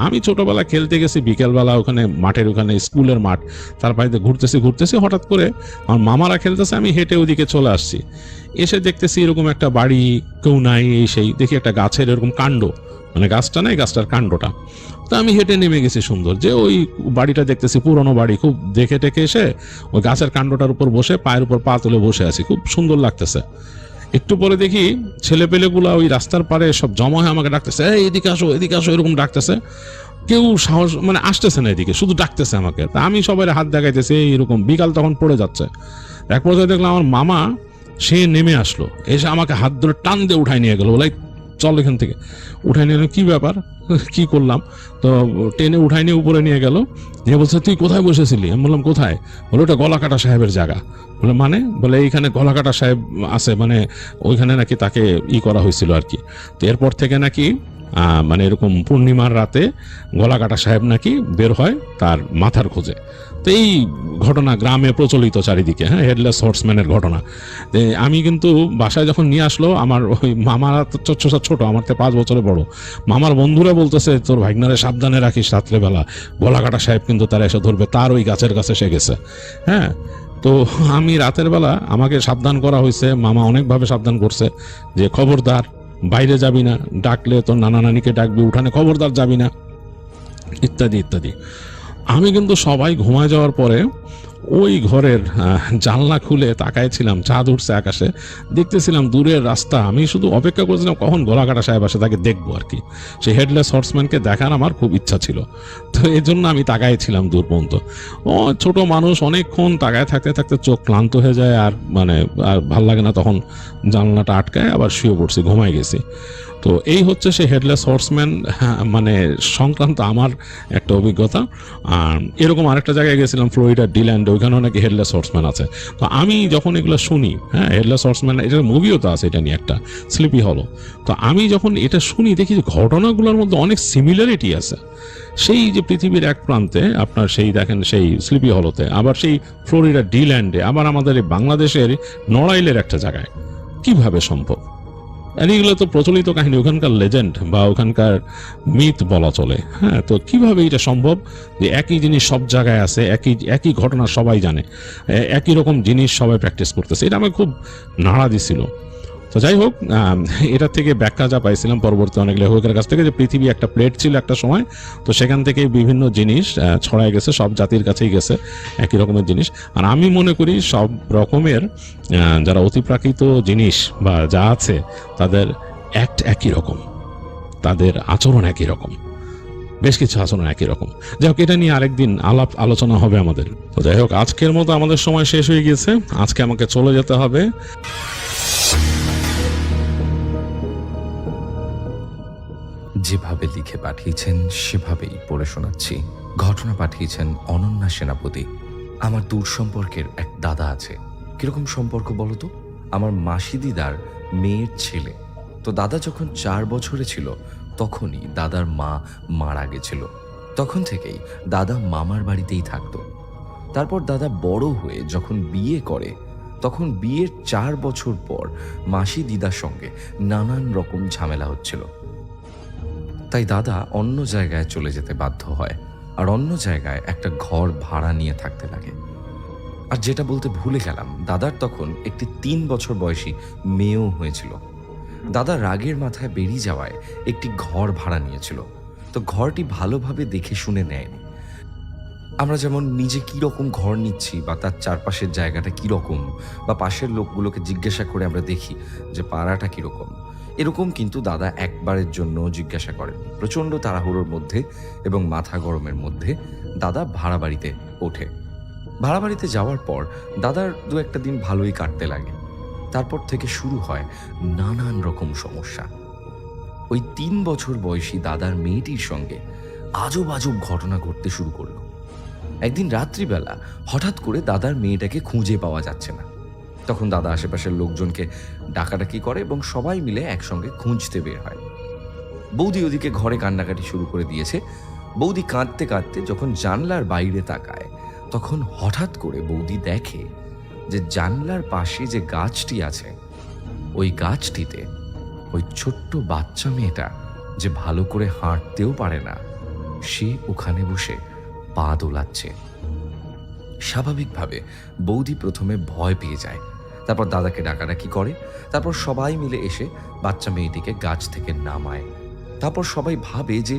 আমি ছোটবেলা খেলতে গেছি বিকেলবেলা, ওখানে মাঠের, ওখানে স্কুলের মাঠ, তার বাড়িতে ঘুরতেছি, হঠাৎ করে আমার মামারা খেলতেছে, আমি হেঁটে ওদিকে চলে আসছি। এসে দেখতেছি এরকম একটা বাড়ি, কেউ নাই, এই সেই দেখি একটা গাছের এরকম কাণ্ড, মানে গাছটা নাই, গাছটার কাণ্ডটা। তো আমি হেঁটে নেমে গেছি সুন্দর, যে ওই বাড়িটা দেখতেছি পুরনো বাড়ি, খুব দেখে টেকে এসে ওই গাছের কাণ্ডটার উপর বসে পায়ের উপর পা তুলে বসে আছি, খুব সুন্দর লাগতেছে। একটু পরে দেখি ছেলেপেলেগুলা ওই রাস্তার পারে সব জমা হয়ে আমাকে ডাকতেছে, এই এদিকে আসো, এদিকে আসো, এরকম ডাকতেছে। কেউ সাহস মানে আসতেছে না এদিকে, শুধু ডাকতেছে আমাকে। তা আমি সবাই হাত দেখাইতেছি এইরকম। বিকাল তখন পড়ে যাচ্ছে। এক পর্যায়ে দেখলাম আমার মামা সে নেমে আসলো, এসে আমাকে হাত ধরে টান দিয়ে উঠাই নিয়ে গেল, বলে চল এখান থেকে। উঠাই নিয়ে কি ব্যাপার, কি করলাম? তো টেনে উঠাই নিয়ে উপরে নিয়ে গেল, নিয়ে বলছে তুই কোথায় বসেছিলি? আমি বললাম কোথায়? বলে ওটা গলাকাটা সাহেবের জায়গা। বলে মানে? বলে এইখানে গলাকাটা সাহেব আছে, মানে ওইখানে নাকি তাকে করা হয়েছিল আর কি। তো এরপর থেকে নাকি মানে এরকম পূর্ণিমার রাতে গলাকাটা সাহেব নাকি বের হয় তার মাথার খোঁজে। তো এই ঘটনা গ্রামে প্রচলিত চারিদিকে, হ্যাঁ, হেডলেস হর্সম্যানের ঘটনা। আমি কিন্তু বাসায় যখন নিয়ে আসলো, আমার ওই মামারা ছোট, আমার থেকে 5 বছরের বড়, মামার বন্ধুরা বলতেছে তোর ভাগনারে সাবধানে রাখিস, রাত্রেবেলা গলাকাটা সাহেব কিন্তু তারা এসে ধরবে, তার ওই গাছের কাছে সে গেছে। হ্যাঁ, তো আমি রাতের বেলা, আমাকে সাবধান করা হয়েছে, মামা অনেকভাবে সাবধান করছে যে খবরদার বাইরে যাবি না, ডাকলে তোর নানা নানিকে ডাকবি, উঠানে খবরদার যাবি না, ইত্যাদি ইত্যাদি। আমি কিন্তু সবাই ঘুমায় যাওয়ার পরে ওই ঘরের জানলা খুলে তাকাইছিলাম, চাঁদ উঠছে আকাশে, দেখতেছিলাম দূরের রাস্তা। আমি শুধু অপেক্ষা করছিলাম কখন গলাকাটা সাহেব আসে, তাকে দেখবো আর কি। সেই হেডলেস হর্সম্যানকে দেখার আমার খুব ইচ্ছা ছিল, তো এই জন্য আমি তাকাইছিলাম দূর পর্যন্ত। ও ছোট মানুষ, অনেকক্ষণ তাকায় থাকতে থাকতে চোখ ক্লান্ত হয়ে যায়, আর মানে আর ভাল লাগে না, তখন জানলাটা আটকায় আবার শুয়ে পড়ছি, ঘুমাই গেছি। তো এই হচ্ছে সে হেডলেস হর্সম্যান মানে সংক্রান্ত আমার একটা অভিজ্ঞতা। আর এরকম আরেকটা জায়গায় গেছিলাম, ফ্লোরিডা ডিল্যান্ডে, ওইখানেও নাকি হেডলেস হর্সম্যান আছে। তো আমি যখন এগুলো শুনি, হ্যাঁ, হেডলেস হর্সম্যান, এটার মুভিও তো আছে, এটা নিয়ে একটা, স্লিপি হলো। তো আমি যখন এটা শুনি, দেখি যে ঘটনাগুলোর মধ্যে অনেক সিমিলারিটি আছে। সেই যে পৃথিবীর এক প্রান্তে আপনার সেই দেখেন সেই স্লিপি হলোতে, আবার সেই ফ্লোরিডা ডিল্যান্ডে, আবার আমাদের এই বাংলাদেশের নড়াইলের একটা জায়গায়, কিভাবে সম্ভব? আর এগুলো তো প্রচলিত কাহিনী, ওখানকার লেজেন্ড বা ওখানকার মিথ বলা চলে। হ্যাঁ, তো কিভাবে এটা সম্ভব যে একই জিনিস সব জায়গায় আছে, একই ঘটনা সবাই জানে, একই রকম জিনিস সবাই প্র্যাকটিস করতেছে? এটা আমাকে খুব নাড়া দিছিল। তো যাই হোক, এটা থেকে ব্যাখ্যা যা পাইছিলাম পরবর্তী অনেক লেখকের কাছ থেকে, যে পৃথিবী একটা প্লেট ছিল একটা সময়, তো সেখান থেকে বিভিন্ন জিনিস ছড়ায় গেছে, সব জাতির কাছেই গেছে একই রকমের জিনিস। আর আমি মনে করি সব রকমের যারা অতিপ্রাকৃত জিনিস বা যা আছে তাদের অ্যাক্ট একই রকম, তাদের আচরণ একই রকম, বেশ কিছু আচরণ একই রকম। যাই হোক, এটা নিয়ে আরেকদিন আলোচনা হবে আমাদের। তো যাই হোক, আজকের মতো আমাদের সময় শেষ হয়ে গিয়েছে, আজকে আমাকে চলে যেতে হবে। যেভাবে লিখে পাঠিয়েছেন সেভাবেই পড়ে শোনাচ্ছি। ঘটনা পাঠিয়েছেন অনন্যা সেনাপতি। আমার দূর সম্পর্কের এক দাদা আছে। কিরকম সম্পর্ক বলতো? আমার মাসি দিদার মেয়ের ছেলে। তো দাদা যখন 4 বছরে ছিল তখনই দাদার মা মারা গেছিল। তখন থেকেই দাদা মামার বাড়িতেই থাকতো। তারপর দাদা বড় হয়ে যখন বিয়ে করে, তখন বিয়ের 4 বছর পর মাসি দিদার সঙ্গে নানান রকম ঝামেলা হচ্ছিল। তাই দাদা অন্য জায়গায় চলে যেতে বাধ্য হয়, আর অন্য জায়গায় একটা ঘর ভাড়া নিয়ে থাকতে লাগে। আর যেটা বলতে ভুলে গেলাম, দাদার তখন একটি 3 বছর বয়সী মেয়েও হয়েছিল। দাদা রাগের মাথায় বেরিয়ে যাওয়ায় একটি ঘর ভাড়া নিয়েছিল। তো ঘরটি ভালোভাবে দেখে শুনে নেয়নি। আমরা যেমন নিজে কীরকম ঘর নিচ্ছি বা তার চারপাশের জায়গাটা কীরকম, বা পাশের লোকগুলোকে জিজ্ঞাসা করে আমরা দেখি যে পাড়াটা কীরকম, এরকম কিন্তু দাদা একবারের জন্য জিজ্ঞাসা করেন। প্রচণ্ড তাড়াহুড়োর মধ্যে এবং মাথা গরমের মধ্যে দাদা ভাড়া বাড়িতে ওঠে। ভাড়া বাড়িতে যাওয়ার পর দাদার 2-1 দিন ভালোই কাটতে লাগে। তারপর থেকে শুরু হয় নানান রকম সমস্যা। ওই 3 বছর বয়সী দাদার মেয়েটির সঙ্গে আজব আজব ঘটনা ঘটতে শুরু করলো। একদিন রাত্রিবেলা হঠাৎ করে দাদার মেয়েটাকে খুঁজে পাওয়া যাচ্ছে না। তখন দাদা আশেপাশের লোকজনকে ডাকাডাকি করে এবং সবাই মিলে একসঙ্গে খুঁজতে বের হয়। বৌদি ওদিকে ঘরে কান্নাকাটি শুরু করে দিয়েছে। বৌদি কাঁদতে কাঁদতে যখন জানলার বাইরে তাকায়, তখন হঠাৎ করে বৌদি দেখে যে জানলার পাশে যে গাছটি আছে, ওই গাছটিতে ওই ছোট্ট বাচ্চা মেয়েটা, যে ভালো করে হাঁটতেও পারে না, সে ওখানে বসে পা দোলাচ্ছে। স্বাভাবিকভাবে বৌদি প্রথমে ভয় পেয়ে যায়। তারপর দাদাকে ডাকাডাকি করে। তারপর সবাই মিলে এসে বাচ্চা মেয়েটিকে গাছ থেকে নামায়। তারপর সবাই ভাবে যে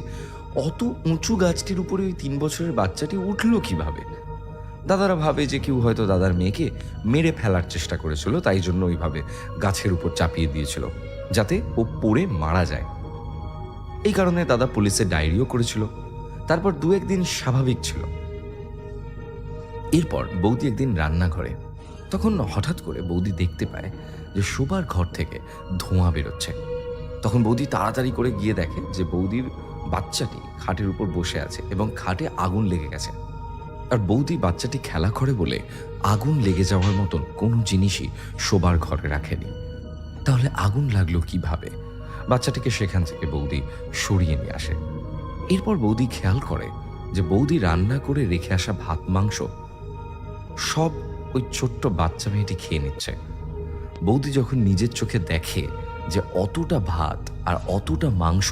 অত উঁচু গাছটির উপরে ওই 3 বছরের বাচ্চাটি উঠল কিভাবে। দাদারা ভাবে যে কেউ হয়তো দাদার মেয়েকে মেরে ফেলার চেষ্টা করেছিল, তাই জন্য ওইভাবে গাছের উপর চাপিয়ে দিয়েছিল যাতে ও পড়ে মারা যায়। এই কারণে দাদা পুলিশে ডায়েরিও করেছিল। তারপর 2-1 দিন স্বাভাবিক ছিল। এরপর বৌদি একদিন রান্নাঘরে, তখন হঠাৎ করে বৌদি দেখতে পায় যে শোবার ঘর থেকে ধোঁয়া বেরোচ্ছে। তখন বৌদি তাড়াতাড়ি করে গিয়ে দেখে যে বৌদির বাচ্চাটি খাটের উপর বসে আছে এবং খাটে আগুন লেগে গেছে। আর বৌদি বাচ্চাটি খেলা করে বলে আগুন লেগে যাওয়ার মতন কোনো জিনিসই শোবার ঘরে রাখেনি। তাহলে আগুন লাগলো কিভাবে? বাচ্চাটিকে সেখান থেকে বৌদি সরিয়ে নিয়ে আসে। এরপর বৌদি খেয়াল করে যে বৌদি রান্না করে রেখে আসা ভাত মাংস সব ওই ছোট্ট বাচ্চা মেয়েটি খেয়ে নিচ্ছে। বৌদি যখন নিজের চোখে দেখে যে অতটা ভাত আর অতটা মাংস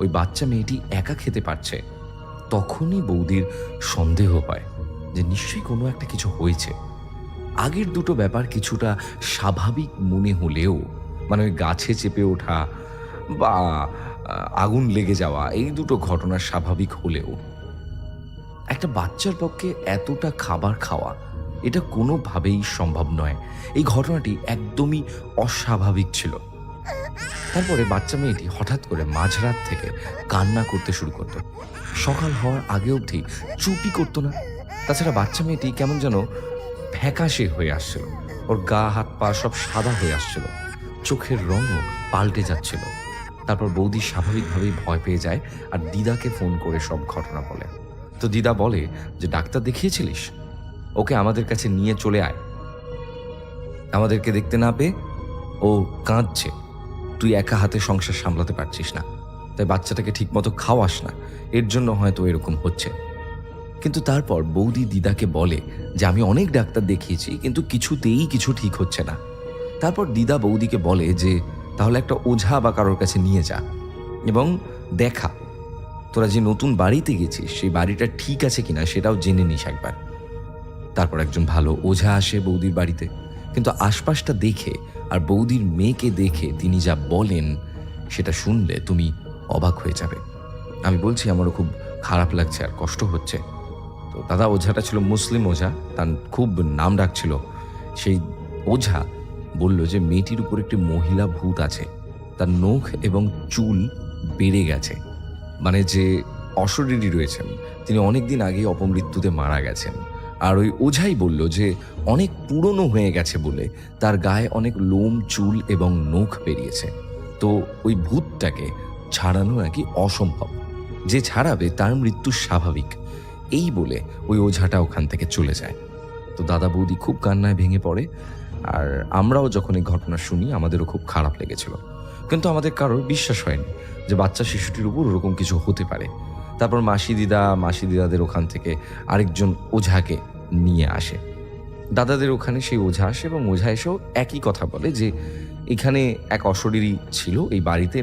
ওই বাচ্চা মেয়েটি একা খেতে পারছে, তখনই বৌদির সন্দেহ হয় যে নিশ্চয়ই কোনো একটা কিছু হয়েছে। আগের দুটো ব্যাপার কিছুটা স্বাভাবিক মনে হলেও, মানে ওই গাছে চেপে ওঠা বা আগুন লেগে যাওয়া, এই দুটো ঘটনা স্বাভাবিক হলেও একটা বাচ্চার পক্ষে এতটা খাবার খাওয়া, এটা কোনোভাবেই সম্ভব নয়। এই ঘটনাটি একদমই অস্বাভাবিক ছিল। তারপরে বাচ্চা মেয়েটি হঠাৎ করে মাঝরাত থেকে কান্না করতে শুরু করত। সকাল হওয়ার আগে অবধি চুপই করতো না। তাছাড়া বাচ্চা মেয়েটি কেমন যেন ফ্যাকাশে হয়ে আসছিল। ওর গা হাত পা সব সাদা হয়ে আসছিল, চোখের রঙও পাল্টে যাচ্ছিল। তারপর বৌদি স্বাভাবিকভাবেই ভয় পেয়ে যায় আর দিদাকে ফোন করে সব ঘটনা বলে। তো দিদা বলে যে ডাক্তার দেখিয়েছিলিস? ওকে আমাদের কাছে নিয়ে চলে আয়। আমাদেরকে দেখতে না পেয়ে ও কাঁদছে, তুই একা হাতে সংসার সামলাতে পারছিস না, তাই বাচ্চাটাকে ঠিকমতো খাওয়াস না, এর জন্য হয়তো এরকম হচ্ছে। কিন্তু তারপর বৌদি দিদাকে বলে যে আমি অনেক ডাক্তার দেখিয়েছি কিন্তু কিছুতেই কিছু ঠিক হচ্ছে না। তারপর দিদা বৌদিকে বলে যে তাহলে একটা ওঝা বা কারোর কাছে নিয়ে যা এবং দেখা তোরা যে নতুন বাড়িতে গেছিস সেই বাড়িটা ঠিক আছে কিনা সেটাও জেনে নিস একবার। তারপর একজন ভালো ওঝা আসে বৌদির বাড়িতে, কিন্তু আশপাশটা দেখে আর বৌদির মেয়েকে দেখে তিনি যা বলেন সেটা শুনলে তুমি অবাক হয়ে যাবে। আমি বলছি আমারও খুব খারাপ লাগছে আর কষ্ট হচ্ছে। তো দাদা ওঝাটা ছিল মুসলিম ওঝা, তার খুব নাম ডাক ছিল। সেই ওঝা বলল যে মেয়েটির উপর একটি মহিলা ভূত আছে, তার নখ এবং চুল বেড়ে গেছে, মানে যে অশরীরী রয়েছেন তিনি অনেক দিন আগে অপমৃত্যুতে মারা গেছেন। আর ওই ওঝাই বলল যে অনেক পুরনো হয়ে গেছে বলে তার গায়ে অনেক লোম চুল এবং নখ বেরিয়েছে, তো ওই ভূতটাকে ছাড়ানো নাকি অসম্ভব, যে ছাড়াবে তার মৃত্যু স্বাভাবিক। এই বলে ওই ওঝাটা ওখান থেকে চলে যায়। তো দাদা বৌদি খুব কান্নায় ভেঙে পড়ে, আর আমরাও যখন এই ঘটনা শুনি আমাদেরও খুব খারাপ লেগেছিল, কিন্তু আমাদের কারোর বিশ্বাস হয়নি যে বাচ্চা শিশুটির উপর ওরকম কিছু হতে পারে। তারপর মাসি দিদাদের ওখান থেকে আরেকজন ওঝাকে নিয়ে আসে। দাদাদের ওখানে সেই ওঝা আসে এবং ওঝা এসেও একই কথা বলে যে এখানে এক অশরীরী ছিল, এই বাড়িতে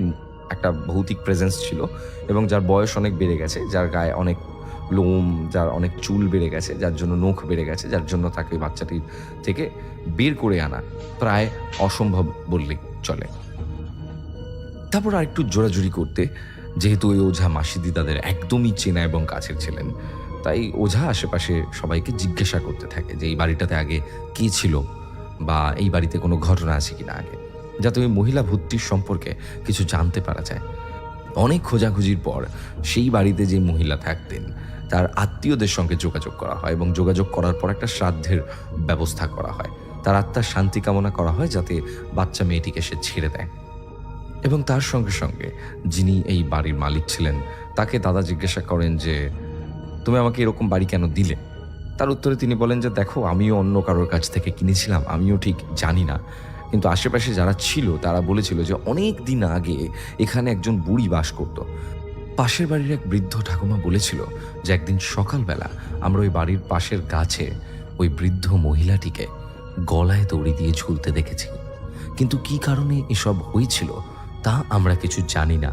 একটা ভৌতিক প্রেজেন্স ছিল এবং যার বয়স অনেক বেড়ে গেছে, যার গায়ে অনেক লোম, যার অনেক চুল বেড়ে গেছে, যার জন্য নখ বেড়ে গেছে, যার জন্য তাকে বাচ্চাটির থেকে বের করে আনা প্রায় অসম্ভব বললেই চলে। তারপর আরেকটু জোরাজুরি করতে, যেহেতু ওই ওঝা মাসি দিদাদের একদমই চেনা এবং কাছের ছিলেন, তাই ওঝা আশেপাশে সবাইকে জিজ্ঞাসা করতে থাকে যে এই বাড়িটাতে আগে কে ছিল বা এই বাড়িতে কোনো ঘটনা আছে কিনা আগে, যাতে ওই মহিলা ভূতটির সম্পর্কে কিছু জানতে পারা যায়। অনেক খোঁজাখুঁজির পর সেই বাড়িতে যে মহিলা থাকতেন তার আত্মীয়দের সঙ্গে যোগাযোগ করা হয় এবং যোগাযোগ করার পর একটা শ্রাদ্ধের ব্যবস্থা করা হয়। তার আত্মার শান্তি কামনা করা হয় যাতে বাচ্চা মেয়েটিকে সে ছেড়ে দেয়। এবং তার সঙ্গে সঙ্গে যিনি এই বাড়ির মালিক ছিলেন তাকে দাদা জিজ্ঞাসা করেন যে তুমি আমাকে এরকম বাড়ি কেন দিলে? তার উত্তরে তিনি বলেন যে দেখো, আমিও অন্য কারোর কাছ থেকে কিনেছিলাম, আমিও ঠিক জানি না, কিন্তু আশেপাশে যারা ছিল তারা বলেছিল যে অনেক দিন আগে এখানে একজন বুড়ি বাস করত। পাশের বাড়ির এক বৃদ্ধ ঠাকুমা বলেছিল যে একদিন সকালবেলা আমরা ওই বাড়ির পাশের গাছে ওই বৃদ্ধ মহিলাটিকে গলায় দড়ি দিয়ে ঝুলতে দেখেছি, কিন্তু কি কারণে এসব হয়েছিল তা আমরা কিছু জানি না।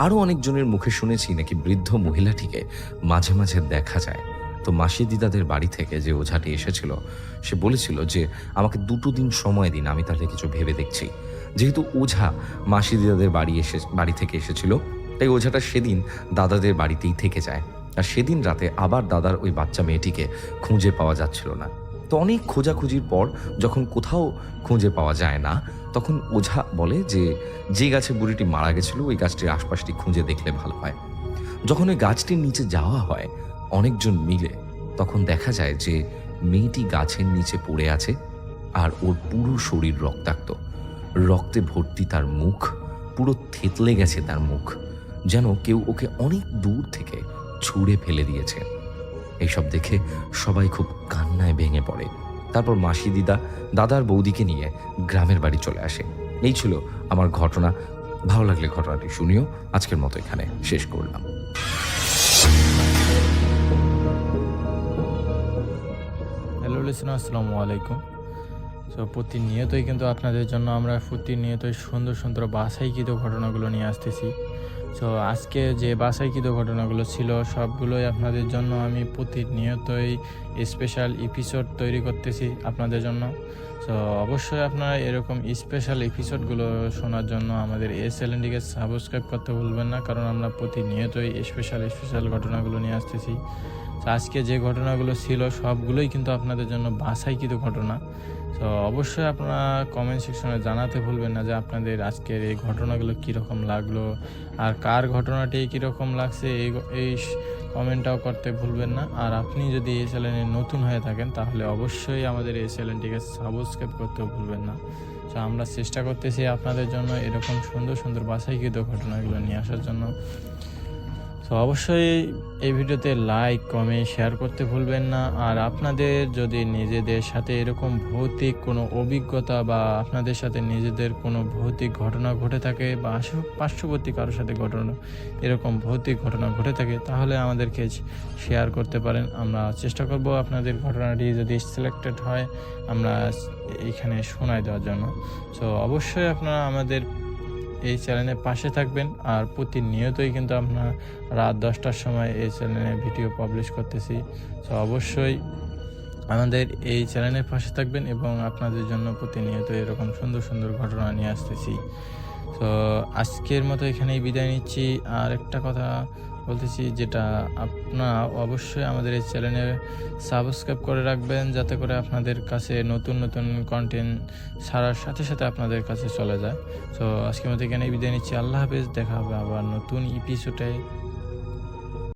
আরও অনেকজনের মুখে শুনেছি নাকি বৃদ্ধ মহিলাটিকে মাঝে মাঝে দেখা যায়। তো মাসি দিদাদের বাড়ি থেকে যে ওঝাটি এসেছিল সে বলেছিল যে আমাকে 2 দিন সময় দিন, আমি তাহলে কিছু ভেবে দেখছি। যেহেতু ওঝা মাসি দিদাদের বাড়ি থেকে এসেছিল, তাই ওঝাটা সেদিন দাদাদের বাড়িতেই থেকে যায়। আর সেদিন রাতে আবার দাদার ওই বাচ্চা মেয়েটিকে খুঁজে পাওয়া যাচ্ছিল না। তো অনেক খোঁজাখুঁজির পর যখন কোথাও খুঁজে পাওয়া যায় না, তখন ওঝা বলে যে গাছে বুড়িটি মারা গেছিল ওই গাছটির আশপাশটি খুঁজে দেখলে ভালো হয়। যখন ওই গাছটির নিচে যাওয়া হয় অনেকজন মিলে, তখন দেখা যায় যে মেয়েটি গাছের নিচে পড়ে আছে আর ওর পুরো শরীর রক্তাক্ত, রক্তে ভর্তি তার মুখ, পুরো থেতলে গেছে তার মুখ, যেন কেউ ওকে অনেক দূর থেকে ছুঁড়ে ফেলে দিয়েছে। এইসব দেখে সবাই খুব কান্নায় ভেঙে পড়ে। তারপর মাসি দিদা দাদার বৌদিকে নিয়ে গ্রামের বাড়ি চলে আসে। এই ছিল আমার ঘটনা। ভালো লাগলে ঘটনাটি শুনিও। আজকের মতো এখানে শেষ করলাম। হ্যালো লিসেনার, আসসালামু আলাইকুম। তো প্রতিনিয়তই কিন্তু আপনাদের জন্য আমরা প্রতিনিয়তই সুন্দর সুন্দর বাছাইকৃত ঘটনাগুলো নিয়ে আসতেছি। তো আজকে যে বাছাইকৃত ঘটনাগুলো ছিল সবগুলোই আপনাদের জন্য আমি প্রতিনিয়তই স্পেশাল এপিসোড তৈরি করতেছি আপনাদের জন্য। তো অবশ্যই আপনারা এরকম স্পেশাল এপিসোডগুলো শোনার জন্য আমাদের এই চ্যানেলটিকে সাবস্ক্রাইব করতে ভুলবেন না, কারণ আমরা প্রতিনিয়তই স্পেশাল ঘটনাগুলো নিয়ে আসতেছি। তো আজকে যে ঘটনাগুলো ছিল সবগুলোই কিন্তু আপনাদের জন্য বাছাইকৃত ঘটনা। তো অবশ্যই আপনারা কমেন্ট সেকশনে জানাতে ভুলবেন না যে আপনাদের আজকের এই ঘটনাগুলো কীরকম লাগলো আর কার ঘটনাটি কীরকম লাগছে, এই কমেন্টটাও করতে ভুলবেন না। আর আপনি যদি এই চ্যানেলে নতুন হয়ে থাকেন তাহলে অবশ্যই আমাদের এই চ্যানেলটিকে সাবস্ক্রাইব করতেও ভুলবেন না। তো আমরা চেষ্টা করতেছি আপনাদের জন্য এরকম সুন্দর সুন্দর বাছাইকৃত ঘটনাগুলো নিয়ে আসার জন্য। তো অবশ্যই এই ভিডিওতে লাইক কমেন্ট শেয়ার করতে ভুলবেন না। আর আপনাদের যদি নিজেদের সাথে এরকম ভৌতিক কোনো অভিজ্ঞতা বা আপনাদের সাথে নিজেদের কোনো ভৌতিক ঘটনা ঘটে থাকে বা পার্শ্ববর্তী কারোর সাথে এরকম ভৌতিক ঘটনা ঘটে থাকে তাহলে আমাদেরকে শেয়ার করতে পারেন। আমরা চেষ্টা করব আপনাদের ঘটনাটি যদি সিলেক্টেড হয় আমরা এখানে শোনায় দেওয়ার জন্য। তো অবশ্যই আপনারা আমাদের এই চ্যানেলের পাশে থাকবেন। আর প্রতিনিয়তই কিন্তু আপনার রাত 10টার সময় এই চ্যানেলে ভিডিও পাবলিশ করতেছি। তো অবশ্যই আমাদের এই চ্যানেলের পাশে থাকবেন এবং আপনাদের জন্য প্রতিনিয়ত এরকম সুন্দর সুন্দর ঘটনা নিয়ে আসতেছি। তো আজকের মতো এখানেই বিদায় নিচ্ছি। আর একটা কথা বলতেছি, যেটা আপনারা অবশ্যই আমাদের এই চ্যানেলে সাবস্ক্রাইব করে রাখবেন, যাতে করে আপনাদের কাছে নতুন নতুন কন্টেন্ট ছাড়ার সাথে সাথে আপনাদের কাছে চলে যায়। তো আজকের মতো এখানেই বিদায় নিচ্ছি। আল্লাহ হাফেজ, দেখা হবে আবার নতুন এপিসোডে।